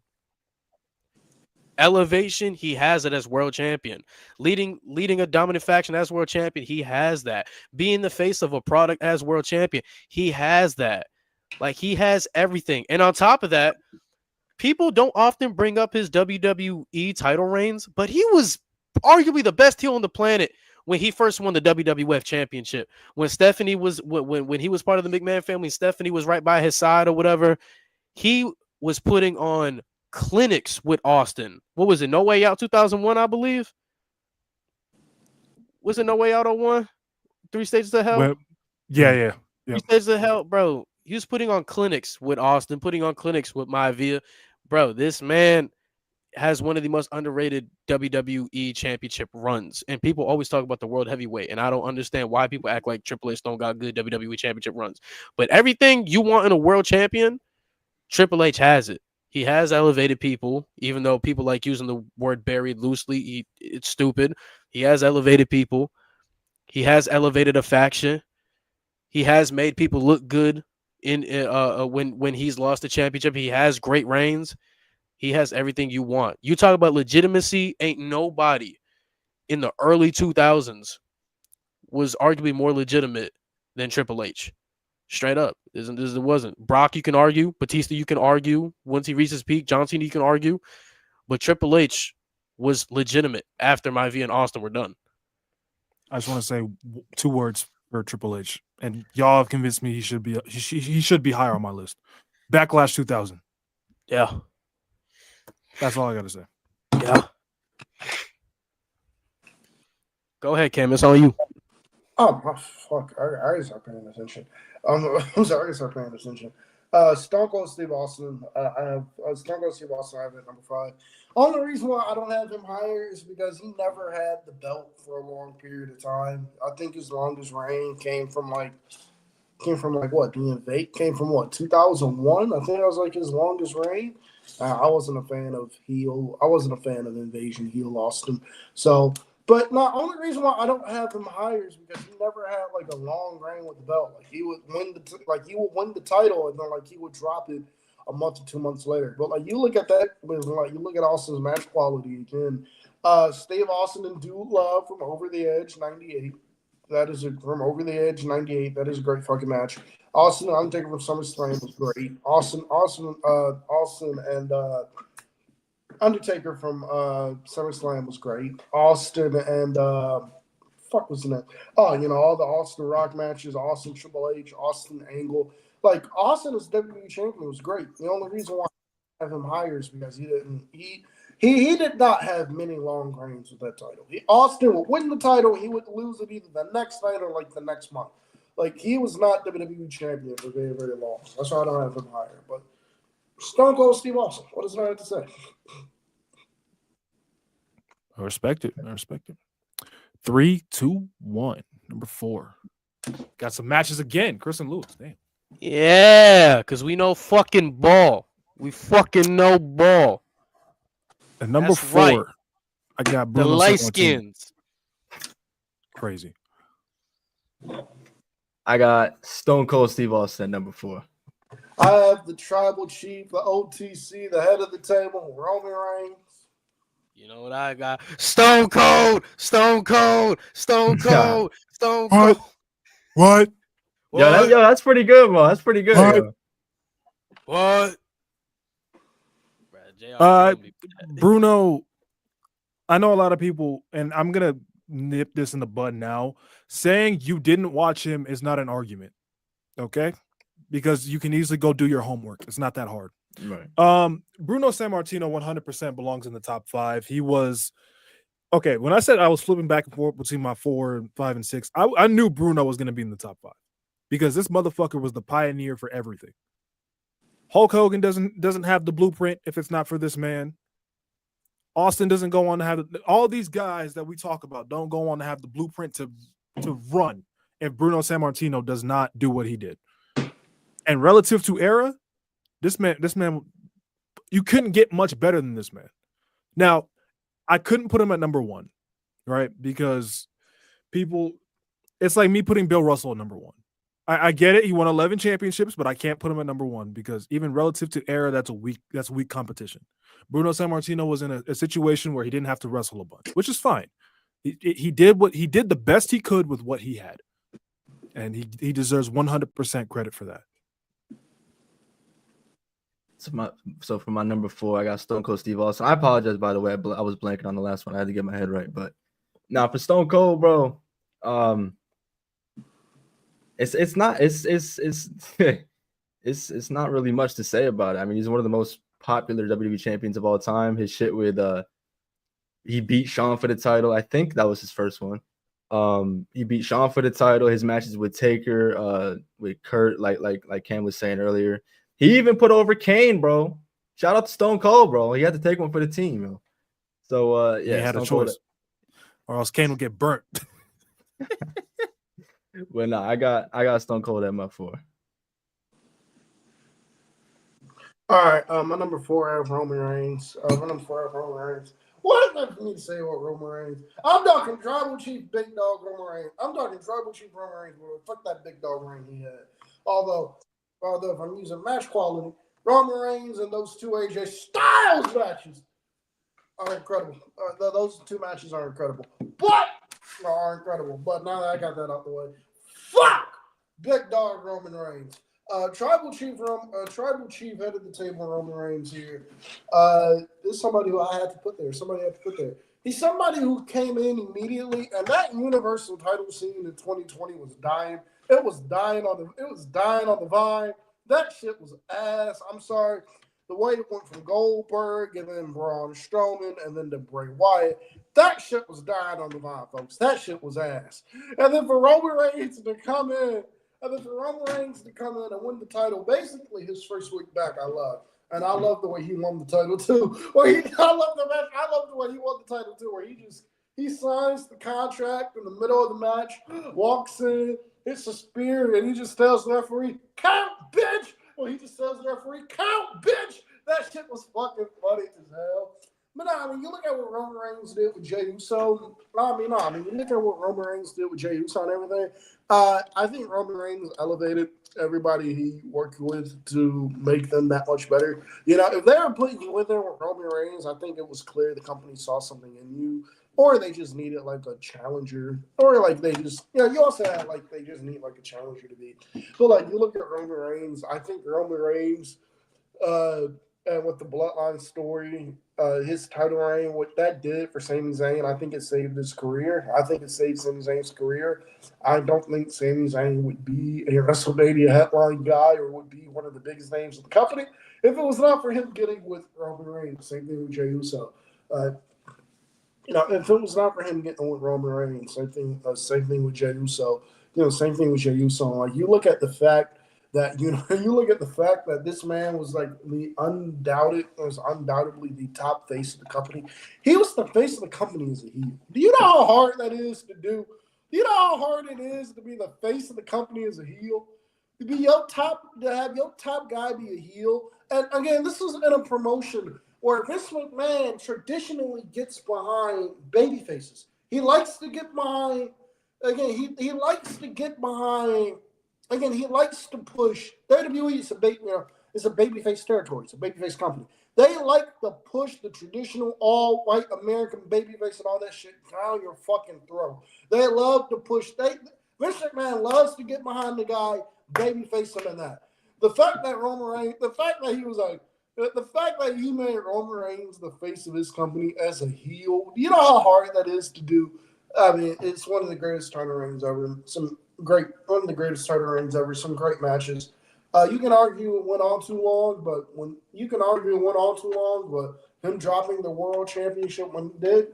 Elevation, he has it as world champion. Leading a dominant faction as world champion, he has that. Being the face of a product as world champion, he has that. Like, he has everything. And on top of that, people don't often bring up his WWE title reigns, but he was arguably the best heel on the planet when he first won the WWF championship. When Stephanie was when he was part of the McMahon family, Stephanie was right by his side or whatever. He was putting on clinics with Austin. What was it? No Way Out 2001, I believe. Was it No Way Out 01? 3 Stages of Hell? Well, yeah. 3 Stages of Hell, bro. He was putting on clinics with Austin, putting on clinics with Maivia. Bro, this man has one of the most underrated WWE championship runs. And people always talk about the World Heavyweight. And I don't understand why people act like Triple H don't got good WWE championship runs. But everything you want in a world champion, Triple H has it. He has elevated people, even though people like using the word buried loosely. It's stupid. He has elevated people. He has elevated a faction. He has made people look good in when he's lost the championship. He has great reigns. He has everything you want. You talk about legitimacy, ain't nobody in the early 2000s was arguably more legitimate than Triple H. Straight up. It wasn't. Brock, you can argue. Batista, you can argue. Once he reaches his peak, John Cena, you can argue. But Triple H was legitimate after Maivia and Austin were done. I just want to say 2 words for Triple H. And y'all have convinced me he should be higher on my list. Backlash 2000. Yeah. That's all I got to say. Yeah. Go ahead, Cam. It's on you. Oh, fuck. I gotta start paying attention. I'm sorry, I gotta start paying attention. Stone Cold Steve Austin. I have Stone Cold Steve Austin. I have it number 5. Only reason why I don't have him higher is because he never had the belt for a long period of time. I think his longest reign came from what? The came from what? 2001. I think that was like his longest reign. I wasn't a fan of heel. I wasn't a fan of Invasion heel Austin. So. But the only reason why I don't have him higher is because he never had like a long reign with the belt. Like he would win the title and then like he would drop it a month or 2 months later. But like you look at that, like you look at Austin's match quality again. Steve Austin and Dude Love from Over the Edge '98. That is from Over the Edge '98. That is a great fucking match. Austin and Undertaker from SummerSlam was great. Austin and Undertaker from SummerSlam was great. Austin and fuck was the name? Oh, all the Austin Rock matches, Austin Triple H, Austin Angle. Like Austin as WWE champion was great. The only reason why I have him higher is because he did not have many long reigns with that title. Austin would win the title, he would lose it either the next night or like the next month. Like he was not WWE champion for very, very long. That's why I don't have him higher. But Stone Cold Steve Austin. What does I have to say? I respect it. 3, 2, 1. Number 4. Got some matches again. Khris and Lewis. Damn. Yeah, because we know fucking ball. We fucking know ball. And number That's 4, right. I got The Bruno light Sammartino. skins. Crazy. I got Stone Cold Steve Austin at number 4. I have the tribal chief, the OTC, the head of the table, Roman Reigns. You know what I got? Stone Cold, Stone Cold, Stone Cold, Stone Cold. What? Yo, that's pretty good, bro. That's pretty good. What? Yo. What? Bruno, I know a lot of people, and I'm going to nip this in the bud now. Saying you didn't watch him is not an argument, okay? Because you can easily go do your homework. It's not that hard. Right. Bruno Sammartino 100% belongs in the top 5. He was okay. When I said I was flipping back and forth between my 4, 5, and 6, I knew Bruno was going to be in the top 5 because this motherfucker was the pioneer for everything. Hulk Hogan doesn't have the blueprint if it's not for this man. Austin doesn't go on to have all these guys that we talk about don't go on to have the blueprint to run if Bruno Sammartino does not do what he did. And relative to era, this man, you couldn't get much better than this man. Now, I couldn't put him at number 1, right? Because it's like me putting Bill Russell at number 1. I get it. He won 11 championships, but I can't put him at number 1 because even relative to era, that's weak competition. Bruno Sammartino was in a situation where he didn't have to wrestle a bunch, which is fine. He did the best he could with what he had, and he deserves 100% credit for that. So for my number 4, I got Stone Cold Steve Austin. I apologize, by the way. I was blanking on the last one. I had to get my head right. But now for Stone Cold, bro, it's not really much to say about it. I mean, he's one of the most popular WWE champions of all time. His shit with he beat Shawn for the title. I think that was his first one. He beat Shawn for the title. His matches with Taker, with Kurt, like Cam was saying earlier. He even put over Kane, bro. Shout out to Stone Cold, bro. He had to take one for the team, yo. So yeah, he had Stone a choice, or else Kane would get burnt. Well, no, I got Stone Cold at my 4. All right, my number 4 I have Roman Reigns. My number 4 I have Roman Reigns. What is there for me to say about Roman Reigns? I'm talking tribal chief, big dog Roman Reigns. I'm talking tribal chief Roman Reigns, bro. Fuck that big dog reign he had. Although if I'm using match quality, Roman Reigns and those 2 AJ Styles matches are incredible. Those 2 matches are incredible. But now that I got that out the way, fuck big dog Roman Reigns. Tribal chief head of the table, Roman Reigns here. This is somebody who I had to put there. He's somebody who came in immediately, and that Universal title scene in 2020 was dying. It was dying on the vine. That shit was ass. I'm sorry. The way it went from Goldberg and then Braun Strowman and then to Bray Wyatt, that shit was dying on the vine, folks. That shit was ass. And then for Roman Reigns to come in and win the title, basically his first week back, I love. And I love the way he won the title too. I love the way he won the title too, where he signs the contract in the middle of the match, walks in, hits a spear, and he just tells the referee, "Count, bitch!" Well, he just tells the referee, "Count, bitch!" That shit was fucking funny as hell. But I mean, you look at what Roman Reigns did with Jey Uso. You look at what Roman Reigns did with Jey Uso and everything. I think Roman Reigns elevated everybody he worked with to make them that much better. You know, if they were putting you in there with Roman Reigns, I think it was clear the company saw something in you, or they just needed like a challenger, or like they just, you also had like they just need like a challenger to beat. But like you look at Roman Reigns, I think Roman Reigns, and with the Bloodline story, his title reign, what that did for Sami Zayn, I think it saved his career. I think it saved Sami Zayn's career. I don't think Sami Zayn would be a WrestleMania headline guy or would be one of the biggest names of the company if it was not for him getting with Roman Reigns. Same thing with Jey Uso. If it was not for him getting with Roman Reigns, same thing with Jey Uso. Same thing with Jey Uso. Like you look at the fact that this man was like undoubtedly the top face of the company. He was the face of the company as a heel. Do you know how hard that is to do? Do you know how hard it is to be the face of the company as a heel? To have your top guy be a heel. And again, this was in a promotion where Vince McMahon traditionally gets behind baby faces. He likes to get behind. Again, he likes to get behind. Again, he likes to push. WWE is it's a babyface territory. It's a babyface company. They like to push the traditional all-white American babyface and all that shit down your fucking throat. They love to push. Vince McMahon loves to get behind the guy, babyface him in that. The fact that Roman Reigns, the fact that he made Roman Reigns the face of his company as a heel, you know how hard that is to do. I mean, it's one of the greatest title reigns ever. One of the greatest title reigns ever. Some great matches. You can argue it went on too long, but him dropping the world championship when he did, it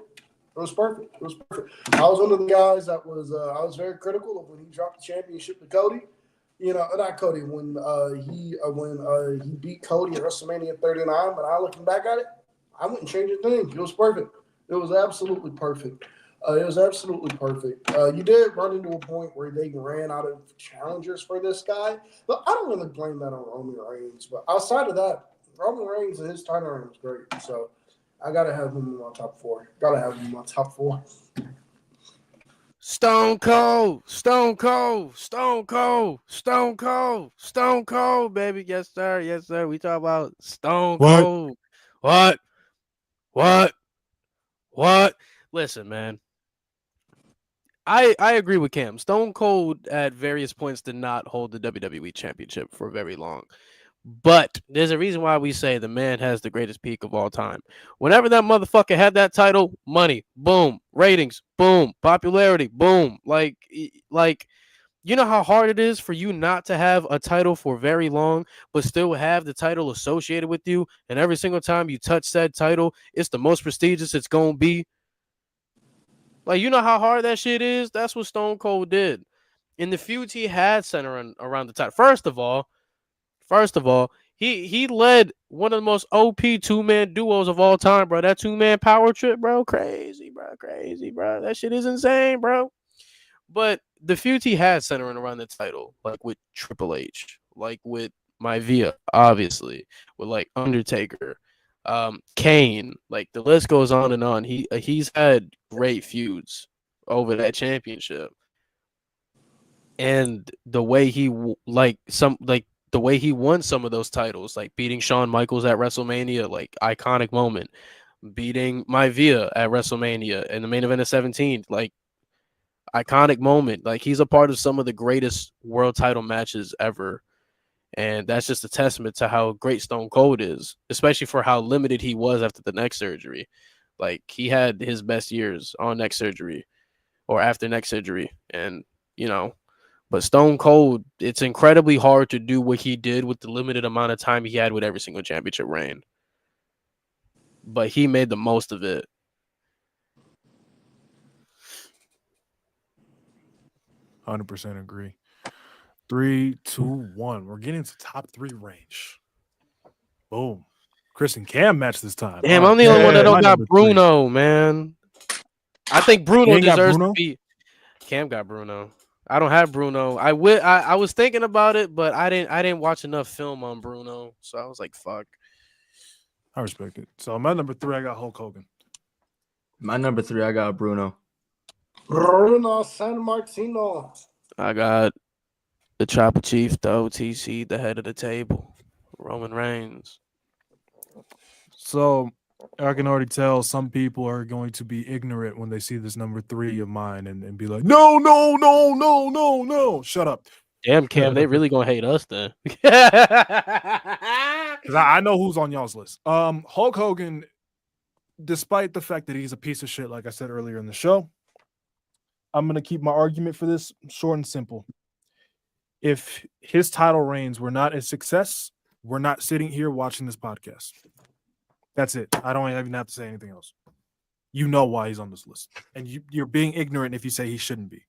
was perfect. It was perfect. I was one of the guys that was I was very critical of when he dropped the championship to Cody. You know, not Cody, when he beat Cody at WrestleMania 39. But I looking back at it, I wouldn't change a thing. It was perfect. It was absolutely perfect. You did run into a point where they ran out of challengers for this guy, but I don't really blame that on Roman Reigns. But outside of that, Roman Reigns and his title reign was great. So I gotta have him in my top four. Stone Cold, baby. Yes, sir. We talk about Stone Cold. What? Listen, man. I agree with Cam. Stone Cold at various points did not hold the WWE Championship for very long. But there's a reason why we say the man has the greatest peak of all time. Whenever that motherfucker had that title, money, boom, ratings, boom, popularity, boom. Like you know how hard it is for you not to have a title for very long, but still have the title associated with you. And every single time you touch said title, it's the most prestigious it's going to be. Like, you know how hard that shit is? That's what Stone Cold did. In the feuds he had centering around the title. First of all, he led one of the most OP two-man duos of all time, bro. That two-man power trip, bro. Crazy, bro. That shit is insane, bro. But the feuds he had centering around the title, like with Triple H, like with Maivia, obviously, with like Undertaker, Kane, like the list goes on and on. He's had great feuds over that championship, and the way he the way he won some of those titles, like beating Shawn Michaels at WrestleMania, like iconic moment, beating Maivia at WrestleMania in the main event of 17, like iconic moment. Like, he's a part of some of the greatest world title matches ever. And that's just a testament to how great Stone Cold is, especially for how limited he was after the neck surgery. Like, he had his best years on neck surgery or after neck surgery. And, you know, but Stone Cold, it's incredibly hard to do what he did with the limited amount of time he had with every single championship reign. But he made the most of it. %, agree. 3, 2, 1. We're getting to top 3 range. Boom. Khris and Cam match this time. Damn, I'm the only one that don't got Bruno, man. I think Bruno deserves to be. Cam got Bruno. I don't have Bruno. I was thinking about it, but I didn't watch enough film on Bruno, so I was like, fuck. I respect it. So my number 3, I got Hulk Hogan. My number 3, I got Bruno San Martino. I got the Tribal Chief, the OTC, the head of the table, Roman Reigns. So I can already tell some people are going to be ignorant when they see this number 3 of mine and be like, no. Shut up. Damn, Cam, they really gonna hate us then. Because I know who's on y'all's list. Hulk Hogan, despite the fact that he's a piece of shit, like I said earlier in the show, I'm going to keep my argument for this short and simple. If his title reigns were not a success, we're not sitting here watching this podcast. That's it. I don't even have to say anything else. You know why he's on this list. And you're being ignorant if you say he shouldn't be.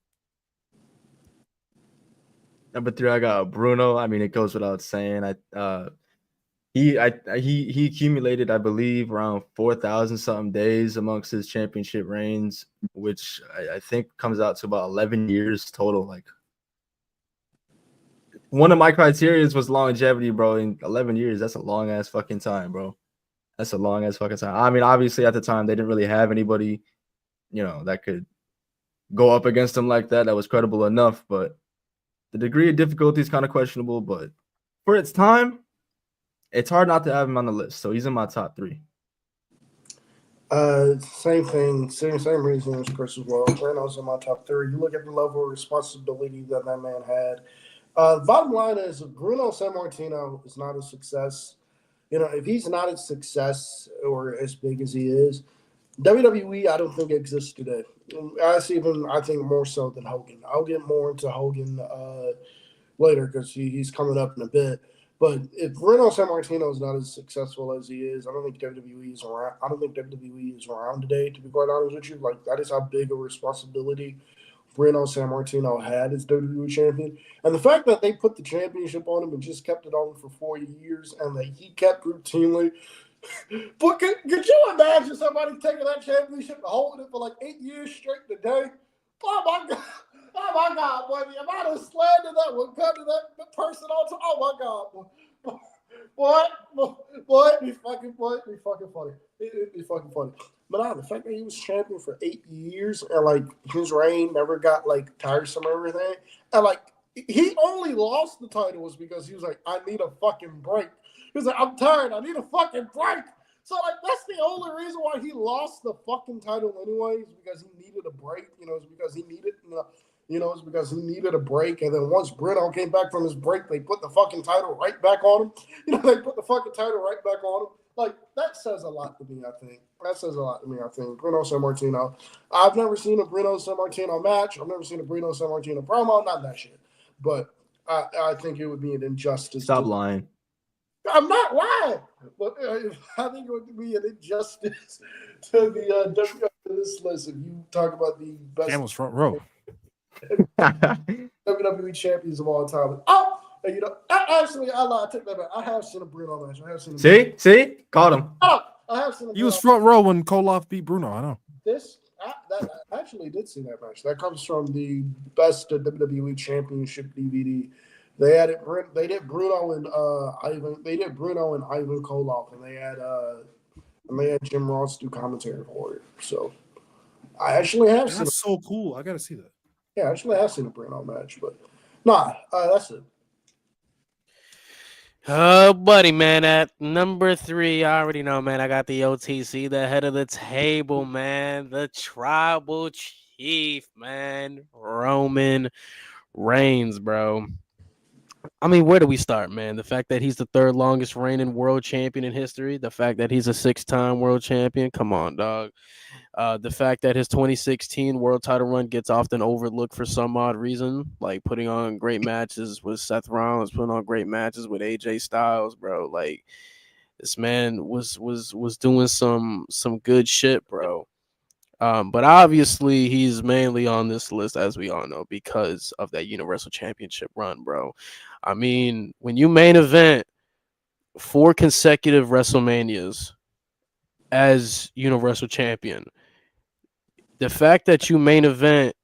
Number 3, I got Bruno. I mean, it goes without saying. He accumulated, I believe, around 4,000 something days amongst his championship reigns, which I think comes out to about 11 years total. Like, one of my criteria was longevity, bro. In 11 years, that's a long ass fucking time, bro. That's a long ass fucking time. I mean, obviously at the time they didn't really have anybody, that could go up against him like that. That was credible enough, but the degree of difficulty is kind of questionable. But for its time, it's hard not to have him on the list. So he's in my top 3. Same thing, same reason as Khris as well. Bruno's in my top 3. You look at the level of responsibility that man had. Bottom line is, if Bruno Sammartino is not a success, if he's not a success or as big as he is, WWE I don't think exists today. I think more so than Hogan. I'll get more into Hogan later because he's coming up in a bit. But if Bruno Sammartino is not as successful as he is, I don't think WWE is around. I don't think WWE is around today. To be quite honest with you, like that is how big a responsibility Bruno Sammartino had as WWE champion, and the fact that they put the championship on him and just kept it on for 4 years, and that he kept routinely. But could you imagine somebody taking that championship and holding it for like 8 years straight today? Oh my god! Oh my God, boy, the amount of slander that would come to that person on top. Oh my God, boy, it'd be fucking funny. It'd be fucking funny. But the fact that he was champion for 8 years and like his reign never got like tiresome or everything, and like he only lost the title was because he was like, I need a fucking break. He was like, I'm tired. I need a fucking break. So like that's the only reason why he lost the fucking title anyways, because he needed a break. It's because he needed it's because he needed a break. And then once Bruno came back from his break, they put the fucking title right back on him. They put the fucking title right back on him. Like, that says a lot to me, I think. Bruno Sammartino. I've never seen a Bruno Sammartino match. I've never seen a Bruno Sammartino promo. Not that shit. But I think it would be an injustice. Stop lying. I'm not lying. But I think it would be an injustice to the this list if you talk about the best. Camel's front row. WWE champions of all time. Oh, actually, I lied. I take that back. I have seen a Bruno match. See, caught him. I have seen. He was front row when Koloff beat Bruno. I know. I actually did see that match. That comes from the best WWE Championship DVD. They had it. They did Bruno and Ivan. They did Bruno and Ivan Koloff, and they had Jim Ross do commentary for it. So I actually have seen. That's so cool. I gotta see that. Yeah, actually, I have seen a Bruno match, but that's it. Oh, buddy, man, at number 3, I already know, man. I got the OTC, the head of the table, man, the tribal chief, man, Roman Reigns, bro. I mean, where do we start, man? The fact that he's the 3rd longest reigning world champion in history, the fact that he's a 6-time world champion, come on, dog. The fact that his 2016 world title run gets often overlooked for some odd reason, like putting on great matches with Seth Rollins, putting on great matches with AJ Styles, bro. Like this man was doing some good shit, bro. But obviously he's mainly on this list, as we all know, because of that Universal Championship run, bro. I mean, when you main event 4 consecutive WrestleManias as Universal Champion, the fact that you main event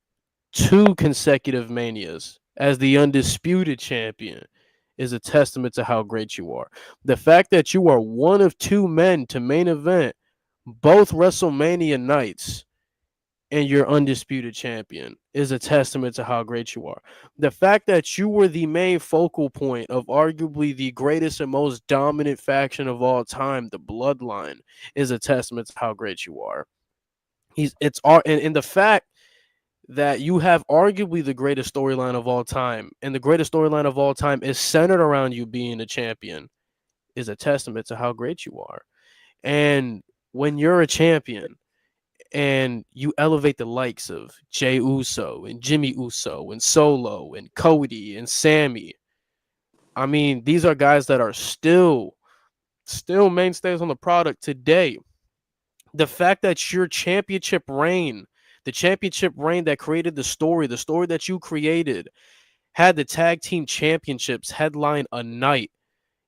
2 consecutive Manias as the undisputed champion is a testament to how great you are. The fact that you are one of 2 men to main event both WrestleMania nights and you're undisputed champion is a testament to how great you are. The fact that you were the main focal point of arguably the greatest and most dominant faction of all time, the Bloodline, is a testament to how great you are. And the fact that you have arguably the greatest storyline of all time, and the greatest storyline of all time is centered around you being a champion, is a testament to how great you are. And when you're a champion and you elevate the likes of Jey Uso and Jimmy Uso and Solo and Cody and Sammy, I mean, these are guys that are still mainstays on the product today. The fact that your championship reign, the championship reign that created the story that you created, had the tag team championships headline a night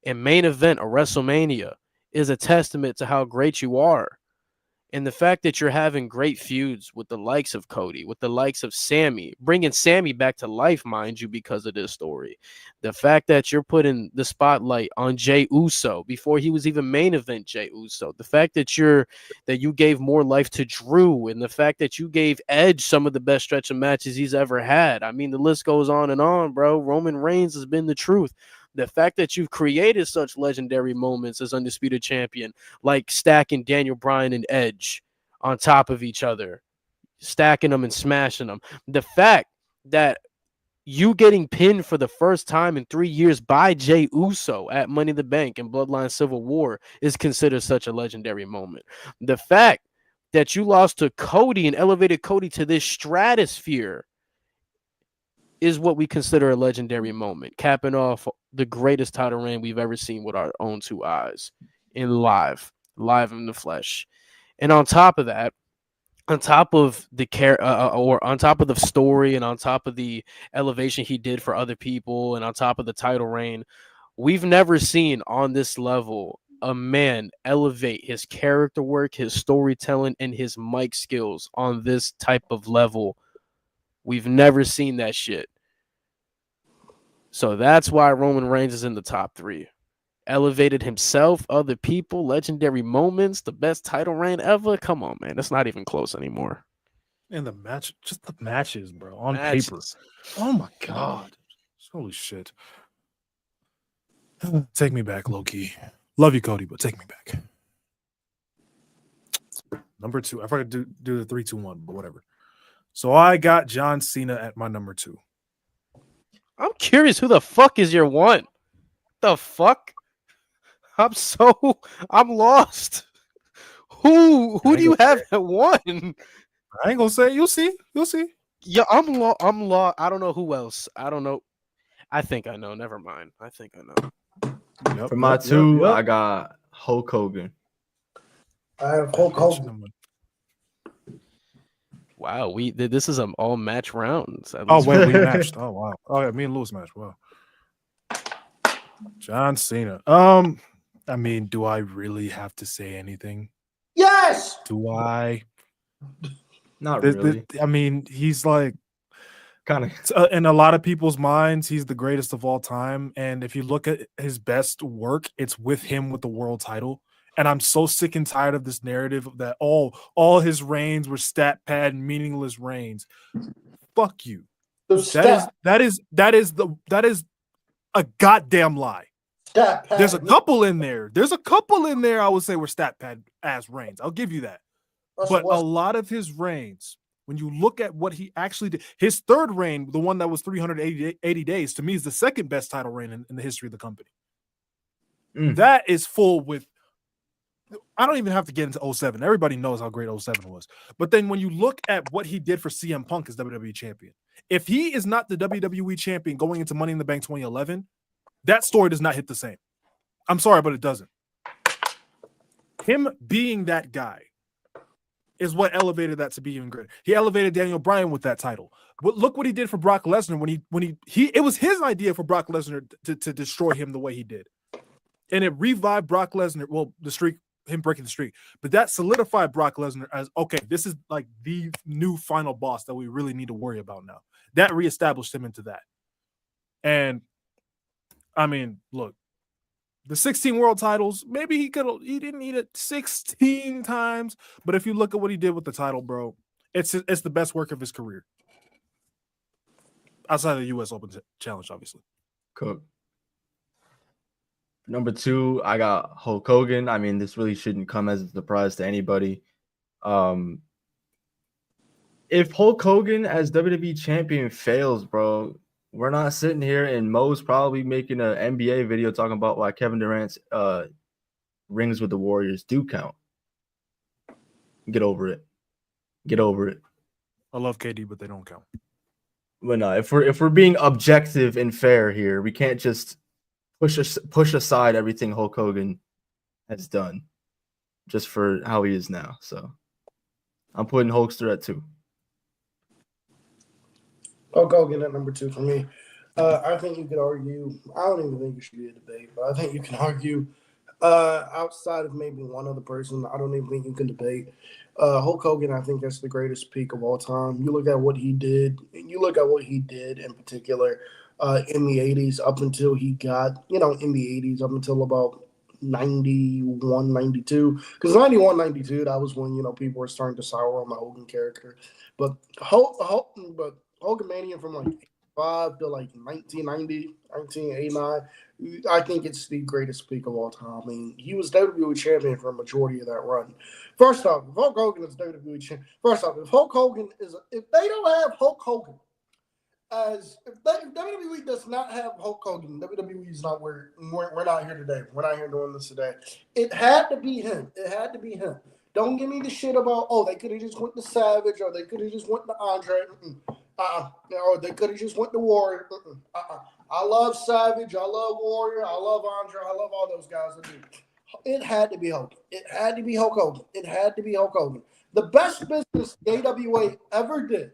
and main event a WrestleMania, is a testament to how great you are. And the fact that you're having great feuds with the likes of Cody, with the likes of Sammy, bringing Sammy back to life, mind you, because of this story. The fact that you're putting the spotlight on Jey Uso before he was even main event Jey Uso. The fact that you gave more life to Drew, and the fact that you gave Edge some of the best stretch of matches he's ever had. I mean, the list goes on and on, bro. Roman Reigns has been the truth. The fact that you've created such legendary moments as Undisputed Champion, like stacking Daniel Bryan and Edge on top of each other, stacking them and smashing them. The fact that you getting pinned for the first time in 3 years by Jey Uso at Money in the Bank and Bloodline Civil War is considered such a legendary moment. The fact that you lost to Cody and elevated Cody to this stratosphere is what we consider a legendary moment, capping off the greatest title reign we've ever seen with our own two eyes in live in the flesh. And on top of that, on top of the on top of the story and on top of the elevation he did for other people and on top of the title reign, we've never seen on this level a man elevate his character work, his storytelling, and his mic skills on this type of level. We've never seen that shit. So that's why Roman Reigns is in the top 3. Elevated himself, other people, legendary moments, the best title reign ever. Come on, man. That's not even close anymore. And the match, just the matches, bro, on paper. Oh my God. Holy shit. Take me back, low-key. Love you, Cody, but take me back. Number 2. I forgot to do the 3, 2, 1, but whatever. So I got John Cena at my number 2. I'm curious, who the fuck is your 1? The fuck? I'm lost. Who do you have at 1? I ain't gonna say. You'll see. Yeah, I'm lost. I don't know who else. I don't know. I think I know. Never mind. I think I know. For my 2, I got Hulk Hogan. I have Hulk Hogan. Wow, this is an all match rounds. Oh wait, we matched. Oh wow. Oh yeah, me and Lewis matched. Wow. John Cena. I mean, do I really have to say anything? Yes. Do I? Not really. I mean, he's like kind of in a lot of people's minds, he's the greatest of all time. And if you look at his best work, it's with him with the world title. And I'm so sick and tired of this narrative that all his reigns were stat pad meaningless reigns. Fuck you. That is a goddamn lie. There's a couple in there. I would say were stat pad ass reigns. I'll give you that. But a lot of his reigns, when you look at what he actually did, his third reign, the one that was 380 days, to me is the second best title reign in the history of the company. That is full with. I don't even have to get into 07. Everybody knows how great 07 was. But then when you look at what he did for CM Punk as WWE champion, if he is not the WWE champion going into Money in the Bank 2011, that story does not hit the same. I'm sorry, but it doesn't. Him being that guy is what elevated that to be even greater. He elevated Daniel Bryan with that title. But look what he did for Brock Lesnar when he it was his idea for Brock Lesnar to destroy him the way he did. And it revived Brock Lesnar, well, the streak, him breaking the streak. But that solidified Brock Lesnar as, okay, this is like the new final boss that we really need to worry about now. That reestablished him into that. And I mean, look, the 16 world titles, maybe he didn't need it 16 times, but if you look at what he did with the title, bro, it's the best work of his career. Outside of the US Open Challenge, obviously. Cool. Number 2, I got Hulk Hogan. I mean, this really shouldn't come as a surprise to anybody. If Hulk Hogan as WWE champion fails, bro, we're not sitting here and Mo's probably making an NBA video talking about why Kevin Durant's rings with the Warriors do count. Get over it. I love KD, but they don't count. But no, if we're being objective and fair here, we can't just push aside everything Hulk Hogan has done just for how he is now. So I'm putting Hulkster at 2. Hulk Hogan at number 2 for me. I think you could argue. I don't even think it should be a debate, but I think you can argue Outside of maybe one other person, I don't even think you can debate. Hulk Hogan, I think that's the greatest peak of all time. You look at what he did, and you look at what he did in particular in the 80s up until he got, in the 80s up until about 91, 92. Because 91, 92, that was when, people were starting to sour on the Hogan character. But Hulkamania from like 5 to like 1990, 1989. I think it's the greatest peak of all time. I mean, he was WWE champion for a majority of that run. First off, if Hulk Hogan is WWE champion, if they don't have Hulk Hogan if WWE does not have Hulk Hogan, WWE is not we're not here today. We're not here doing this today. It had to be him. It had to be him. Don't give me the shit about they could have just went to Savage or they could have just went to Andre. Or they could have just went to Warrior. I love Savage. I love Warrior. I love Andre. I love all those guys. It had to be Hulk. It had to be Hulk Hogan. It had to be Hulk Hogan. The best business the AWA ever did,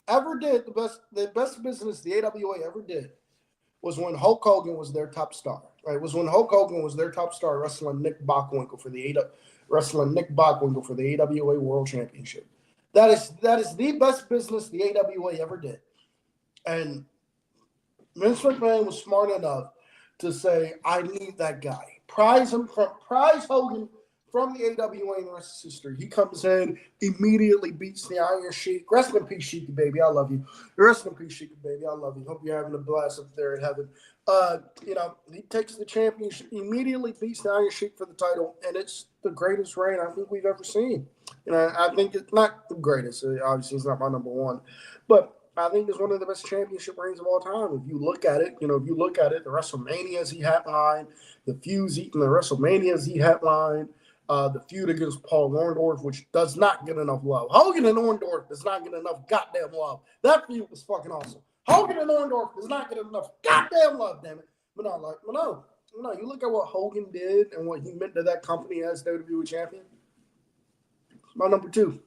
the best business the AWA ever did was when Hulk Hogan was their top star. Right? Was when Hulk Hogan was their top star wrestling Nick Bockwinkel for the AWA World Championship. That is the best business the AWA ever did. And Vince McMahon was smart enough to say, I need that guy. Prize Hogan from the AWA and the rest is history. He comes in, immediately beats the Iron Sheik. Rest in peace, Sheiky, baby. I love you. Rest in peace, Sheiky, baby. I love you. Hope you're having a blast up there in heaven. He takes the championship, immediately beats the Iron Sheik for the title, and it's the greatest reign I think we've ever seen. I think it's not the greatest. Obviously, it's not my number one, but I think it's one of the best championship reigns of all time. If you look at it, the WrestleManias he headlined, the feuds the WrestleManias he headlined, the feud against Paul Orndorff, which does not get enough love. Hogan and Orndorff does not get enough goddamn love. That feud was fucking awesome. Hogan and Orndorff does not get enough goddamn love, damn it. But no. You look at what Hogan did and what he meant to that company as WWE champion. It's my number 2.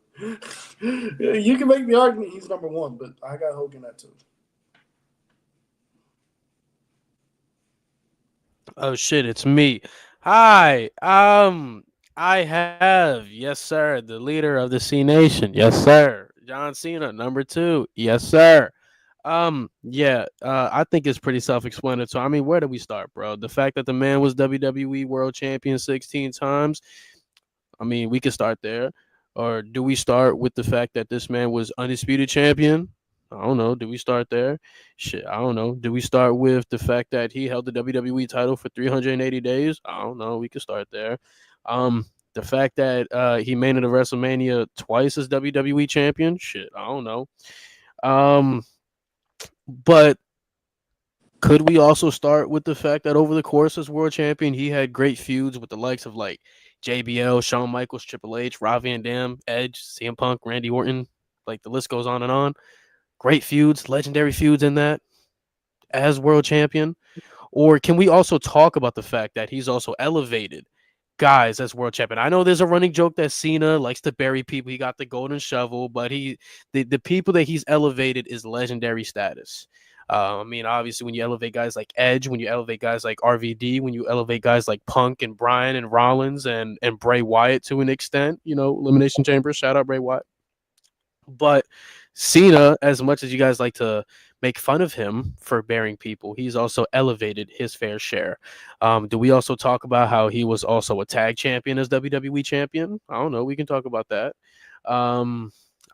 You can make the argument he's number 1, but I got Hogan at 2. Oh shit, it's me. Hi. I have, yes sir, the leader of the C Nation. Yes sir. John Cena, number 2. Yes sir. I think it's pretty self-explanatory. I mean, where do we start, bro? The fact that the man was WWE World Champion 16 times. I mean, we could start there. Or do we start with the fact that this man was undisputed champion? I don't know. Do we start there? Shit, I don't know. Do we start with the fact that he held the WWE title for 380 days? I don't know. We could start there. The fact that he made it to WrestleMania twice as WWE champion? Shit, I don't know. But could we also start with the fact that over the course as world champion, he had great feuds with the likes of like JBL, Shawn Michaels, Triple H, Rob Van Dam, Edge, CM Punk, Randy Orton, like the list goes on and on. Great feuds, legendary feuds in that as world champion. Or can we also talk about the fact that he's also elevated guys as world champion? I know there's a running joke that Cena likes to bury people. He got the golden shovel, but the people that he's elevated is legendary status. I mean, obviously, when you elevate guys like Edge, when you elevate guys like RVD, when you elevate guys like Punk and Bryan and Rollins and Bray Wyatt to an extent, Elimination Chamber, shout out Bray Wyatt. But Cena, as much as you guys like to make fun of him for burying people, he's also elevated his fair share. Do we also talk about how he was also a tag champion as WWE champion? I don't know. We can talk about that.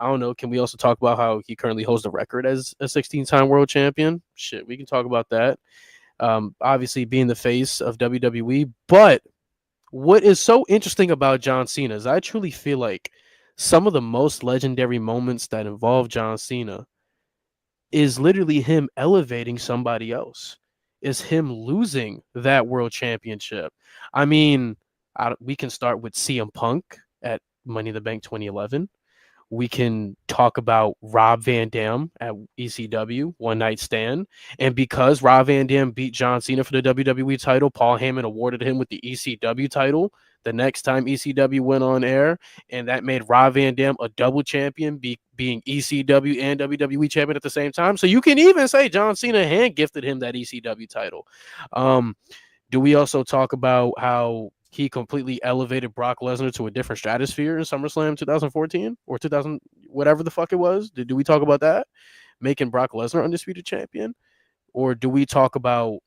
I don't know. Can we also talk about how he currently holds the record as a 16-time world champion? Shit, we can talk about that. Obviously, being the face of WWE. But what is so interesting about John Cena is I truly feel like some of the most legendary moments that involve John Cena is literally him elevating somebody else, is him losing that world championship. I mean, we can start with CM Punk at Money in the Bank 2011. We can talk about Rob Van Dam at ECW, One Night Stand. And because Rob Van Dam beat John Cena for the WWE title, Paul Heyman awarded him with the ECW title the next time ECW went on air. And that made Rob Van Dam a double champion, being ECW and WWE champion at the same time. So you can even say John Cena hand gifted him that ECW title. Do we also talk about how he completely elevated Brock Lesnar to a different stratosphere in SummerSlam 2014 or 2000, whatever the fuck it was? Do we talk about that? Making Brock Lesnar undisputed champion? Or do we talk about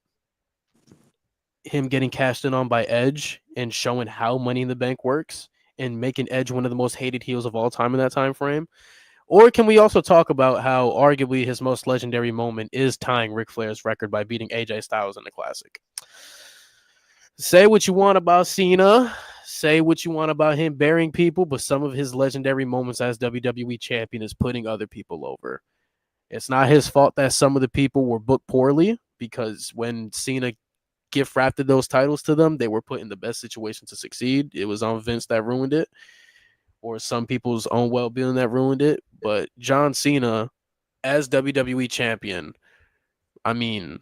him getting cashed in on by Edge and showing how Money in the Bank works and making Edge one of the most hated heels of all time in that time frame? Or can we also talk about how arguably his most legendary moment is tying Ric Flair's record by beating AJ Styles in the Classic? Say what you want about Cena. Say what you want about him burying people, but some of his legendary moments as WWE champion is putting other people over. It's not his fault that some of the people were booked poorly, because when Cena gift wrapped those titles to them, they were put in the best situation to succeed. It was on Vince that ruined it, or some people's own well-being that ruined it. But John Cena as WWE champion, I mean,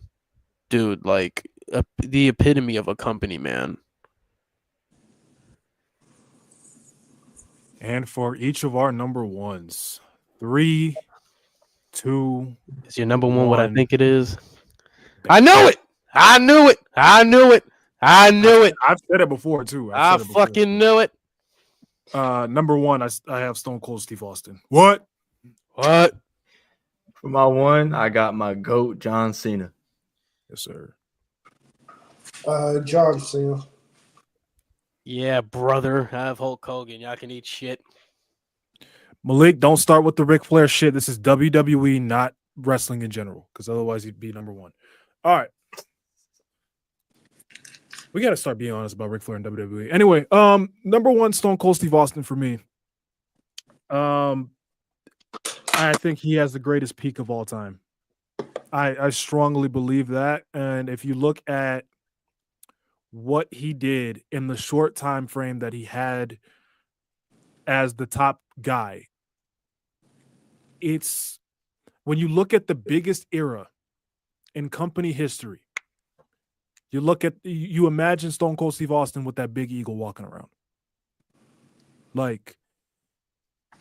dude, like the epitome of a company man. And for each of our number ones, 3, 2. Is your number one what I think it is? I knew it. I knew it. I knew it. I knew it. I've said it before too. I fucking knew it. Number one, I have Stone Cold Steve Austin. What? For my one, I got my GOAT, John Cena. Yes, sir. John Cena. Yeah, brother. I have Hulk Hogan. Y'all can eat shit. Malik, don't start with the Ric Flair shit. This is WWE, not wrestling in general, because otherwise he'd be number one. All right. We got to start being honest about Ric Flair and WWE. Anyway, number one, Stone Cold Steve Austin for me. I think he has the greatest peak of all time. I strongly believe that. And if you look at what he did in the short time frame that he had as the top guy, it's when you look at the biggest era in company history, you imagine Stone Cold Steve Austin with that big eagle walking around. Like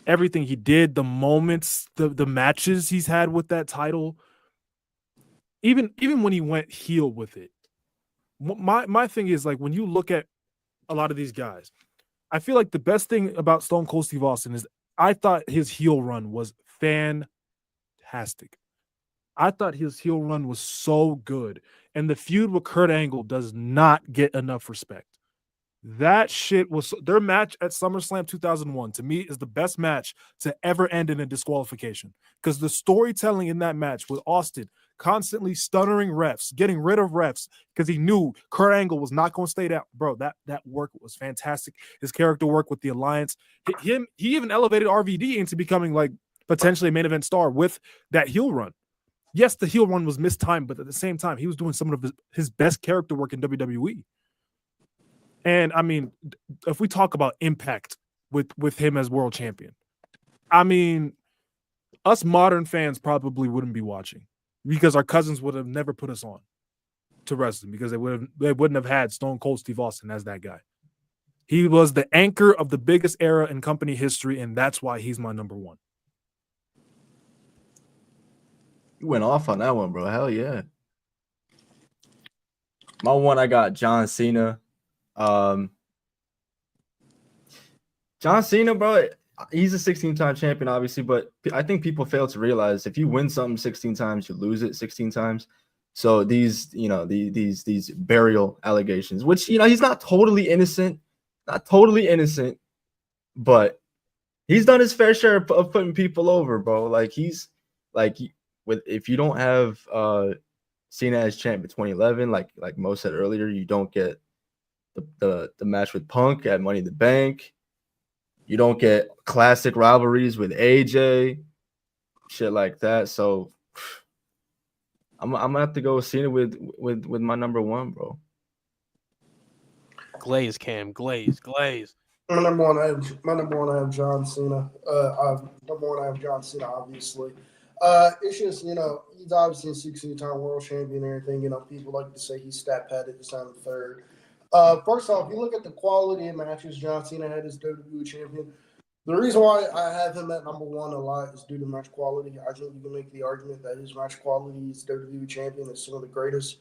everything he did, the moments, the matches he's had with that title, even when he went heel with it. My thing is, like, when you look at a lot of these guys, I feel like the best thing about Stone Cold Steve Austin is I thought his heel run was fantastic. I thought his heel run was so good. And the feud with Kurt Angle does not get enough respect. That shit was their match at SummerSlam 2001. To me, is the best match to ever end in a disqualification, because the storytelling in that match with Austin constantly stuttering refs, getting rid of refs because he knew Kurt Angle was not going to stay down. Bro, that work was fantastic. His character work with the Alliance, he even elevated RVD into becoming like potentially a main event star with that heel run. Yes, the heel run was mistimed, but at the same time, he was doing some of his best character work in WWE. And I mean, if we talk about impact with him as world champion, I mean, us modern fans probably wouldn't be watching because our cousins would have never put us on to wrestling because they wouldn't have had Stone Cold Steve Austin as that guy. He was the anchor of the biggest era in company history, and that's why he's my number one. You went off on that one, bro. Hell yeah. My one, I got John Cena. John Cena, bro, he's a 16-time champion, obviously, but I think people fail to realize if you win something 16 times, you lose it 16 times. So these burial allegations, which, he's not totally innocent, but he's done his fair share of putting people over, bro. Like if you don't have Cena as champ in 2011, like Mo said earlier, you don't get the match with Punk at Money in the Bank. You don't get classic rivalries with AJ, shit like that. So I'm gonna have to go with Cena with my number one, bro. Glaze, Cam, glaze. My number one, I have John Cena. Number one, I have John Cena, obviously. It's just, he's obviously a 16-time world champion and everything. People like to say he's stat padded to sound third. First off, you look at the quality of matches John Cena had as WWE champion. The reason why I have him at number one a lot is due to match quality. I think you can make the argument that his match quality as WWE champion is some of the greatest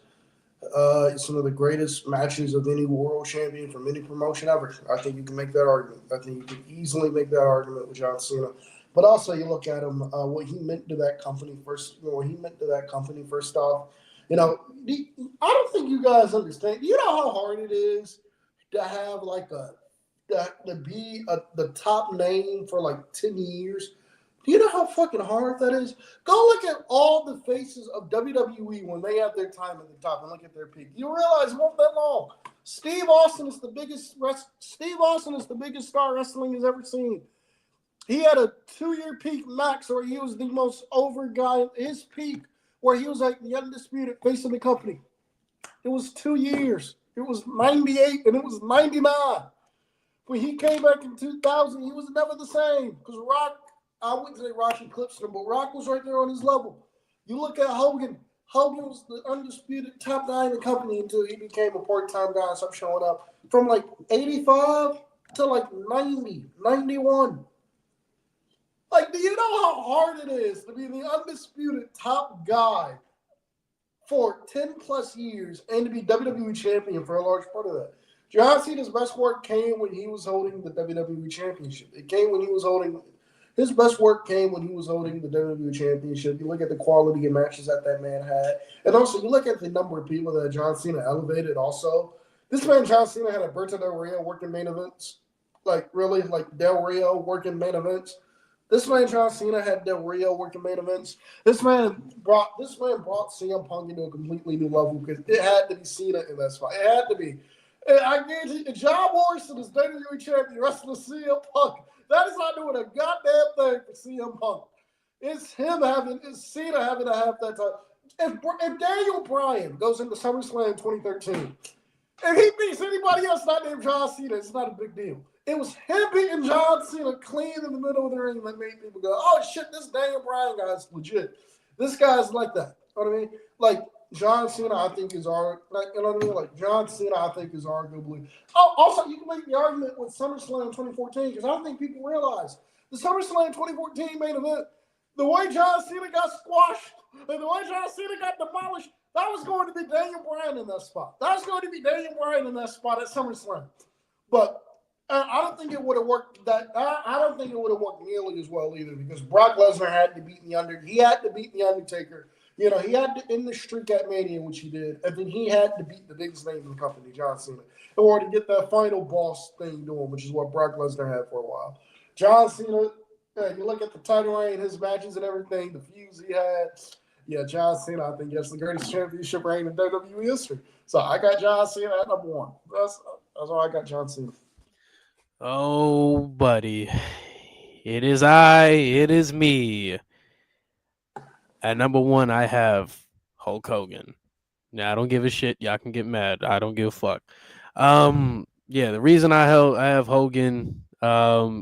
It's one of the greatest matches of any world champion from any promotion ever. I think you can make that argument. I think you can easily make that argument with John Cena. But also, you look at him, what he meant to that company first. What he meant to that company first off. I don't think you guys understand. You know how hard it is to have to be the top name for like 10 years. Do you know how fucking hard that is? Go look at all the faces of WWE when they have their time at the top and look at their peak. You realize it won't that long. Steve Austin is the biggest star wrestling has ever seen. He had a 2-year peak max where he was the most over guy. His peak where he was like the undisputed face of the company. It was 2 years. It was 98 and it was 99. When he came back in 2000, he was never the same because Rock. I wouldn't say Rock eclipsed him, but Rock was right there on his level. You look at Hogan. Hogan was the undisputed top guy in the company until he became a part-time guy and stopped showing up. From like 85 to like 90, 91. Like, do you know how hard it is to be the undisputed top guy for 10 plus years and to be WWE champion for a large part of that? John Cena's best work came when he was holding the WWE championship. His best work came when he was holding the WWE Championship. You look at the quality of matches that man had. And also, you look at the number of people that John Cena elevated also. This man, John Cena, had Alberto Del Rio working main events. Like Del Rio working main events. This man, John Cena, had Del Rio working main events. This man brought CM Punk into a completely new level because it had to be Cena in that spot. It had to be. And I guarantee you, John Morrison is WWE Champion wrestling CM Punk. That is not doing a goddamn thing for CM Punk. It's Cena having to have that time. If Daniel Bryan goes into SummerSlam 2013, if he beats anybody else not named John Cena, it's not a big deal. It was him beating John Cena clean in the middle of the ring that made people go, oh shit, this Daniel Bryan guy's legit. This guy's like that. You know what I mean? Like, John Cena, I think, is John Cena, I think, is arguably. Oh, also, you can make the argument with SummerSlam 2014 because I don't think people realize the SummerSlam 2014 main event, the way John Cena got squashed and the way John Cena got demolished, that was going to be Daniel Bryan in that spot. That was going to be Daniel Bryan in that spot at SummerSlam. But I don't think it would have worked. I don't think it would have worked nearly as well either because Brock Lesnar had to beat the Undertaker. He had to beat the Undertaker. He had to end the streak at Mania, which he did, and then he had to beat the biggest name in the company, John Cena, in order to get that final boss thing doing, which is what Brock Lesnar had for a while. John Cena, you look at the title reign, his matches and everything, the feuds he had. Yeah, John Cena, I think that's the greatest championship reign in WWE history. So I got John Cena at number one. That's why I got John Cena. Oh, buddy. It is me. At number one, I have Hulk Hogan. Now I don't give a shit. Y'all can get mad. I don't give a fuck. The reason I have Hogan,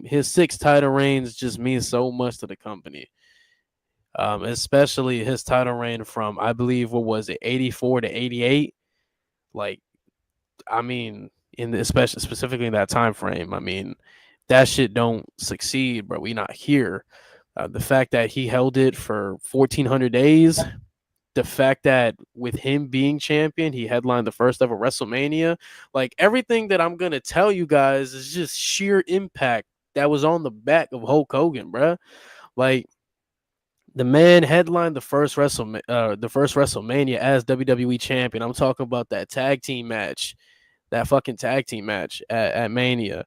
his 6 title reigns just means so much to the company. Especially his title reign from, I believe, what was it, 84 to 88? Like, I mean, specifically in that time frame, I mean, that shit don't succeed, bro. We not here. The fact that he held it for 1,400 days, the fact that with him being champion, he headlined the first ever WrestleMania, like everything that I'm going to tell you guys is just sheer impact that was on the back of Hulk Hogan, bro. Like, the man headlined the first WrestleMania as WWE champion. I'm talking about that tag team match, that fucking tag team match at Mania.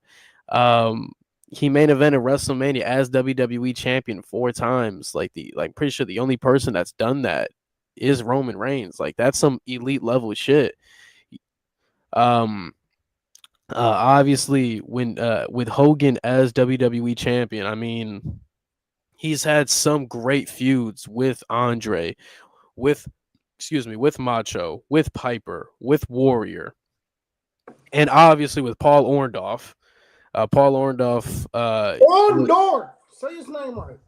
He main evented WrestleMania as WWE champion 4 times. Pretty sure the only person that's done that is Roman Reigns. Like, that's some elite level shit. Obviously, when with Hogan as WWE champion, I mean, he's had some great feuds with Andre, with Macho, with Piper, with Warrior, and obviously with Paul Orndorff. Paul Orndorff. Orndorff! Say his name right.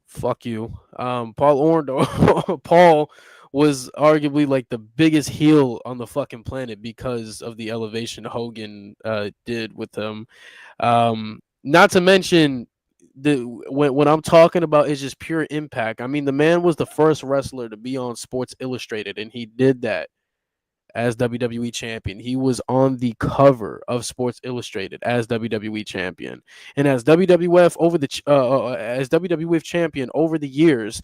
Fuck you. Paul Orndorff. Paul was arguably like the biggest heel on the fucking planet because of the elevation Hogan did with him. Not to mention, when I'm talking about it's just pure impact. I mean, the man was the first wrestler to be on Sports Illustrated, and he did that as WWE champion. He was on the cover of Sports Illustrated as WWE champion, and as WWF as WWF champion over the years.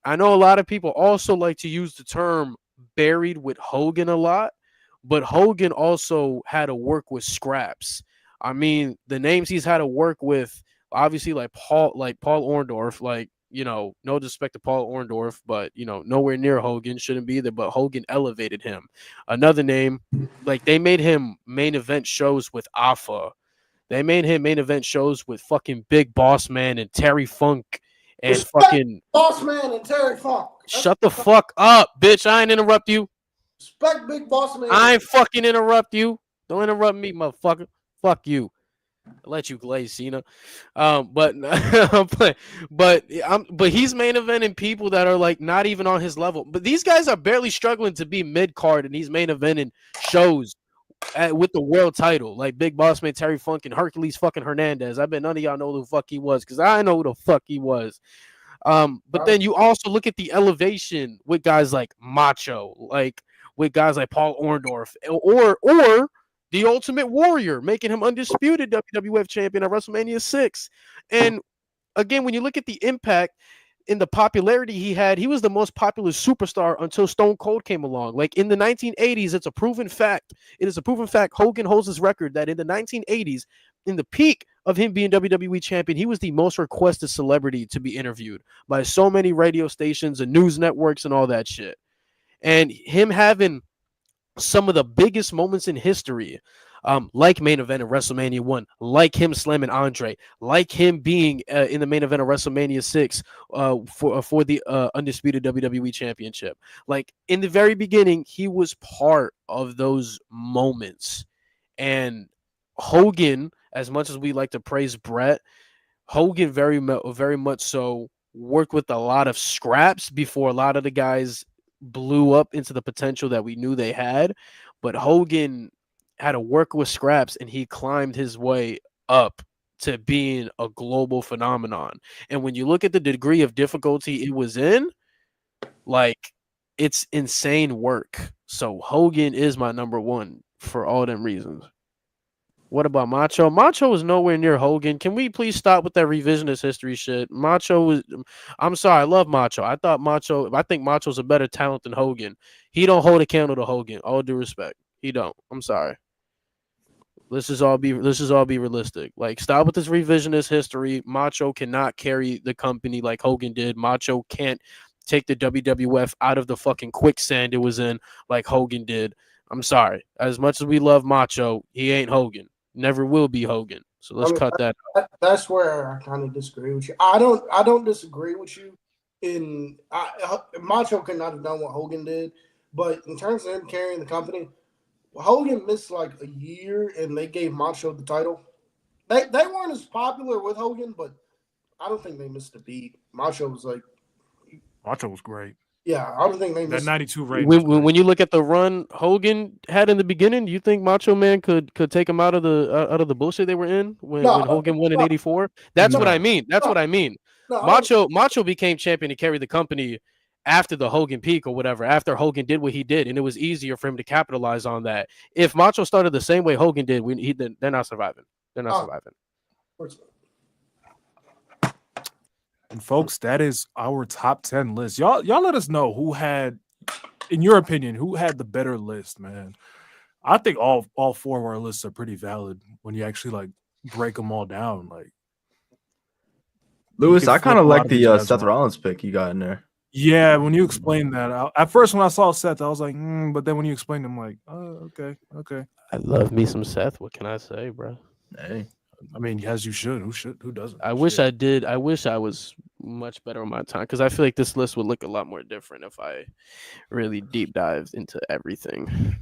I know a lot of people also like to use the term buried with Hogan a lot, but Hogan also had to work with scraps. I mean, the names he's had to work with, obviously, like Paul Orndorff, no disrespect to Paul Orndorff, but nowhere near Hogan, shouldn't be there. But Hogan elevated him. Another name, like they made him main event shows with Alpha. They made him main event shows with fucking Big Boss Man and Terry Funk and Respect fucking Boss Man and Terry Funk. Shut the fuck up, bitch. I ain't interrupt you. Respect Big Boss Man. I ain't fucking interrupt you. Don't interrupt me, motherfucker. Fuck you. I'll let you glaze, Cena. But he's main eventing people that are like not even on his level. But these guys are barely struggling to be mid card, and he's main eventing shows with the world title, like Big Boss Man, Terry Funk, and Hercules fucking Hernandez. I bet none of y'all know who the fuck he was, because I know who the fuck he was. But then you also look at the elevation with guys like Macho, like with guys like Paul Orndorff, or the Ultimate Warrior, making him undisputed WWF champion at WrestleMania 6. And again, when you look at the impact in the popularity he had, he was the most popular superstar until Stone Cold came along. Like in the 1980s, it's a proven fact. It is a proven fact. Hogan holds his record that in the 1980s, in the peak of him being WWE champion, he was the most requested celebrity to be interviewed by so many radio stations and news networks and all that shit. And him having some of the biggest moments in history, like main event of WrestleMania 1, like him slamming Andre, like him being in the main event of WrestleMania 6 for the undisputed WWE championship. Like in the very beginning, he was part of those moments. And Hogan, as much as we like to praise Brett, Hogan very much so worked with a lot of scraps before a lot of the guys blew up into the potential that we knew they had. But Hogan had to work with scraps, and he climbed his way up to being a global phenomenon. And when you look at the degree of difficulty it was in, like, it's insane work. So Hogan is my number one for all them reasons. What about Macho? Macho is nowhere near Hogan. Can we please stop with that revisionist history shit? Macho was, I'm sorry, I love Macho. I think Macho's a better talent than Hogan. He don't hold a candle to Hogan. All due respect. He don't. I'm sorry. Let's just all be realistic. Like, stop with this revisionist history. Macho cannot carry the company like Hogan did. Macho can't take the WWF out of the fucking quicksand it was in like Hogan did. I'm sorry. As much as we love Macho, he ain't Hogan. Never will be Hogan. So let's cut that out. That's where I kind of disagree with you. I don't disagree with you. Macho could not have done what Hogan did, but in terms of him carrying the company, Hogan missed like a year, and they gave Macho the title. They weren't as popular with Hogan, but I don't think they missed a beat. Macho was great. Yeah, I don't think they missed that 92 rating. When you look at the run Hogan had in the beginning, do you think Macho Man could take him out of the bullshit they were in when Hogan won in '84? That's what I mean. That's what I mean. Macho became champion to carry the company after the Hogan peak or whatever, after Hogan did what he did, and it was easier for him to capitalize on that. If Macho started the same way Hogan did, they're not surviving. They're not surviving. And folks, that is our top 10 list. Y'all let us know who had, in your opinion, who had the better list, man. I think all four of our lists are pretty valid when you actually like break them all down. Like, Lewis, I kind of like the Seth Rollins pick you got in there. Yeah, when you explained that, at first when I saw Seth, I was like, but then when you explained, I'm like, oh, okay. I love me some Seth. What can I say, bro? Hey. I mean, as you should. Who doesn't? I wish I did. I wish I was much better on my time, because I feel like this list would look a lot more different if I really deep dived into everything.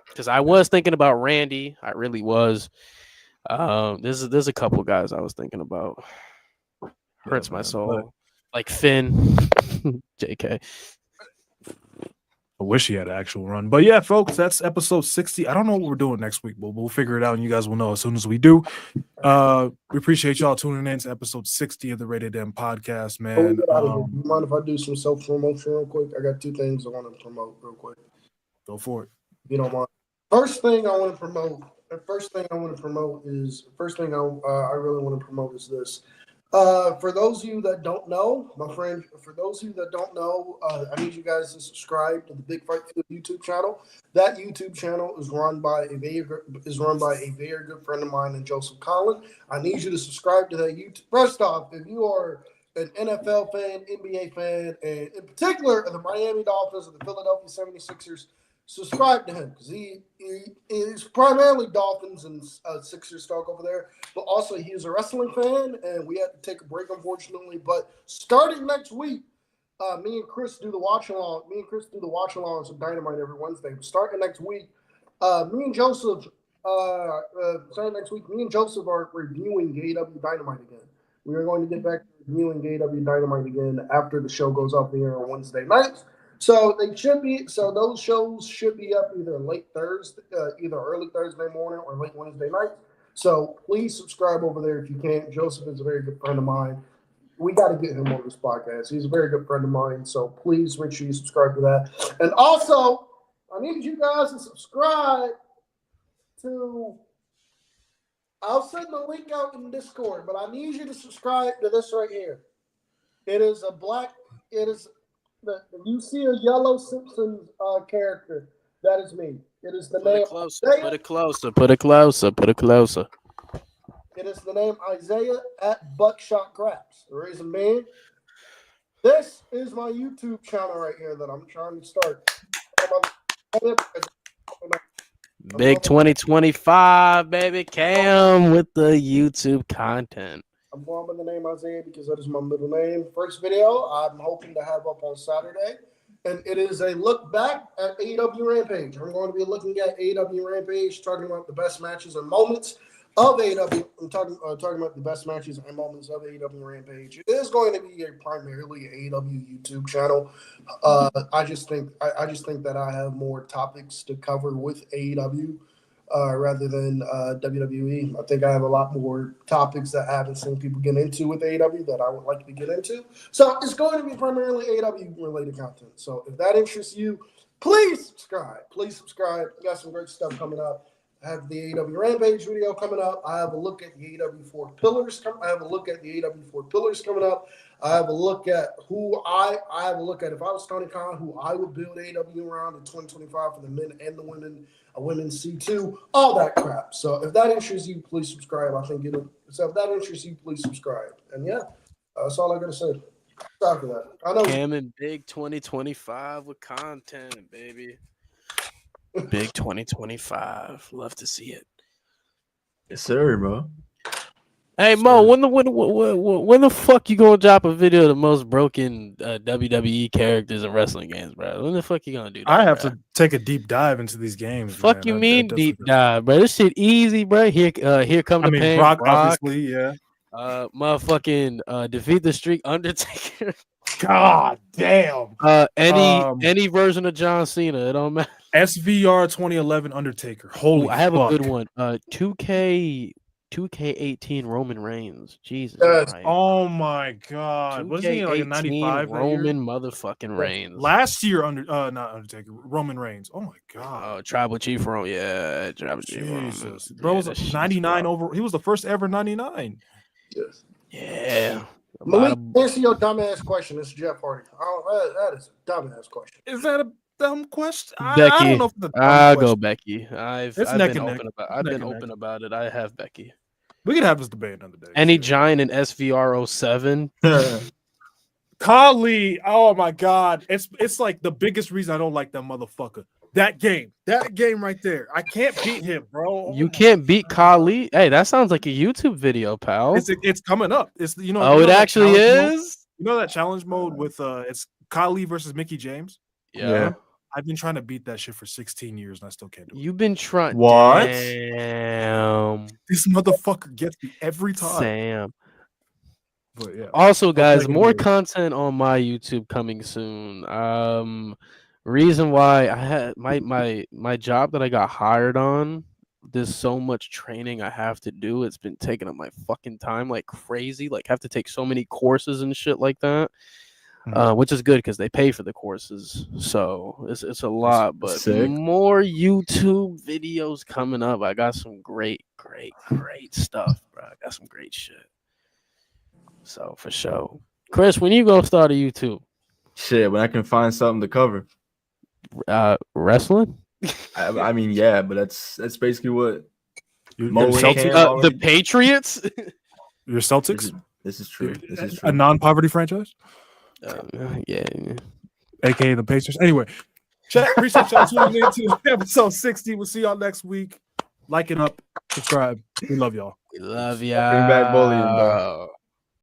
Because I was thinking about Randy. I really was. There's a couple guys I was thinking about. Hurts my soul. Like Finn. JK. I wish he had an actual run. But yeah, folks, that's episode 60. I don't know what we're doing next week, but we'll figure it out, and you guys will know as soon as we do. We appreciate y'all tuning in to episode 60 of the Rated M podcast, man. You mind if I do some self-promotion real quick? I got two things I want to promote real quick. Go for it. if you don't mind. First thing I want to promote. The first thing I really want to promote is this. For those of you that don't know, I need you guys to subscribe to the Big Fight Field YouTube channel. That YouTube channel is run by a very good friend of mine, and Joseph Collin. I need you to subscribe to that YouTube. First off, if you are an NFL fan, NBA fan, and in particular the Miami Dolphins and the Philadelphia 76ers, subscribe to him because he is primarily Dolphins and Sixers talk over there, but also he's a wrestling fan, and we had to take a break, unfortunately. But starting next week, me and Khris do the watch along. On some Dynamite every Wednesday. But starting next week, me and Joseph are reviewing AEW Dynamite again. We are going to get back to reviewing AEW Dynamite again after the show goes off the air on Wednesday nights. So those shows should be up either early Thursday morning or late Wednesday night. So please subscribe over there if you can. Joseph is a very good friend of mine. We got to get him on this podcast. He's a very good friend of mine. So please make sure you subscribe to that. And also, I need you guys to subscribe to. I'll send the link out in Discord, but I need you to subscribe to this right here. You see a yellow Simpsons character. That is me. It is the name. Put it closer. It is the name Isaiah at Buckshot Craps. The reason being, this is my YouTube channel right here that I'm trying to start. Big 2025, baby. Cam with the YouTube content. I'm going by the name Isaiah because that is my middle name. First video I'm hoping to have up on Saturday, and it is a look back at AEW Rampage. I'm going to be looking at AEW Rampage, talking about the best matches and moments of AEW. I'm talking about the best matches and moments of AEW Rampage. It is going to be primarily an AEW YouTube channel. I just think that I have more topics to cover with AEW. Rather than WWE. I think I have a lot more topics that I haven't seen people get into with AEW that I would like to get into. So it's going to be primarily AEW-related content. So if that interests you, please subscribe. We got some great stuff coming up. I have the AEW Rampage video coming up. I have a look at the AEW 4 Pillars coming up. I have a look at if I was Tony Khan, who I would build AEW around in 2025 for the men and the women, a women's C2, all that crap. So if that interests you, please subscribe. And yeah, that's all I got to say. Sorry for that. I know. Cam and Big 2025 with content, baby. Big 2025. Love to see it. Yes, sir, bro. Hey Mo, when the fuck you gonna drop a video of the most broken WWE characters in wrestling games, bro? When the fuck you gonna do that? I have to take a deep dive into these games. Fuck you mean deep dive, bro? This shit easy, bro. Here come the pain. Brock, obviously, yeah. Motherfucking defeat the streak, Undertaker. God damn. Any version of John Cena, it don't matter. SVR 2011 Undertaker. Holy, I have fuck. a good one. 2K18 Roman Reigns. Jesus. Yes. Oh my god. Wasn't he like a 95 Roman motherfucking Reigns. Last year not Undertaker, Roman Reigns. Oh my god. Tribal Chief Roman. Yeah, Tribal Chief Roman. Jesus. Bro was 99 over. He was the first ever 99. Yes. Yeah. Malik, answer your dumbass question. It's Jeff Hardy. That is a dumbass question. Is that a dumb question? Becky. I don't know if it's a dumb I'll question. go Becky. I've been open about it. I have Becky. We could have this debate another day. Any giant in SVR 07? Kali, oh my god. It's like the biggest reason I don't like that motherfucker. That game right there. I can't beat him, bro. You can't beat Kali. Hey, that sounds like a YouTube video, pal. It's coming up. It's it actually is. You know that challenge mode with it's Kali versus Mickey James? Yeah. I've been trying to beat that shit for 16 years and I still can't do it. You've been trying. What? Damn. This motherfucker gets me every time. Sam. But yeah. Also, guys, more content on my YouTube coming soon. Reason why I had my job that I got hired on. There's so much training I have to do. It's been taking up my fucking time like crazy. Like, I have to take so many courses and shit like that. which is good because they pay for the courses, so it's a lot. But more YouTube videos coming up. I got some great stuff, bro. I got some great shit. So for sure, Khris, when you go start a YouTube? Shit, when I can find something to cover. Wrestling. I mean, yeah, but that's basically what. The Patriots. Your Celtics. This is true. This is true. A non-poverty franchise. Yeah. AKA the Pacers. Anyway, chat. Appreciate y'all tuning in to episode 60. We'll see y'all next week. Like it up, subscribe. We love y'all. We love y'all. Bring back bullying, bro.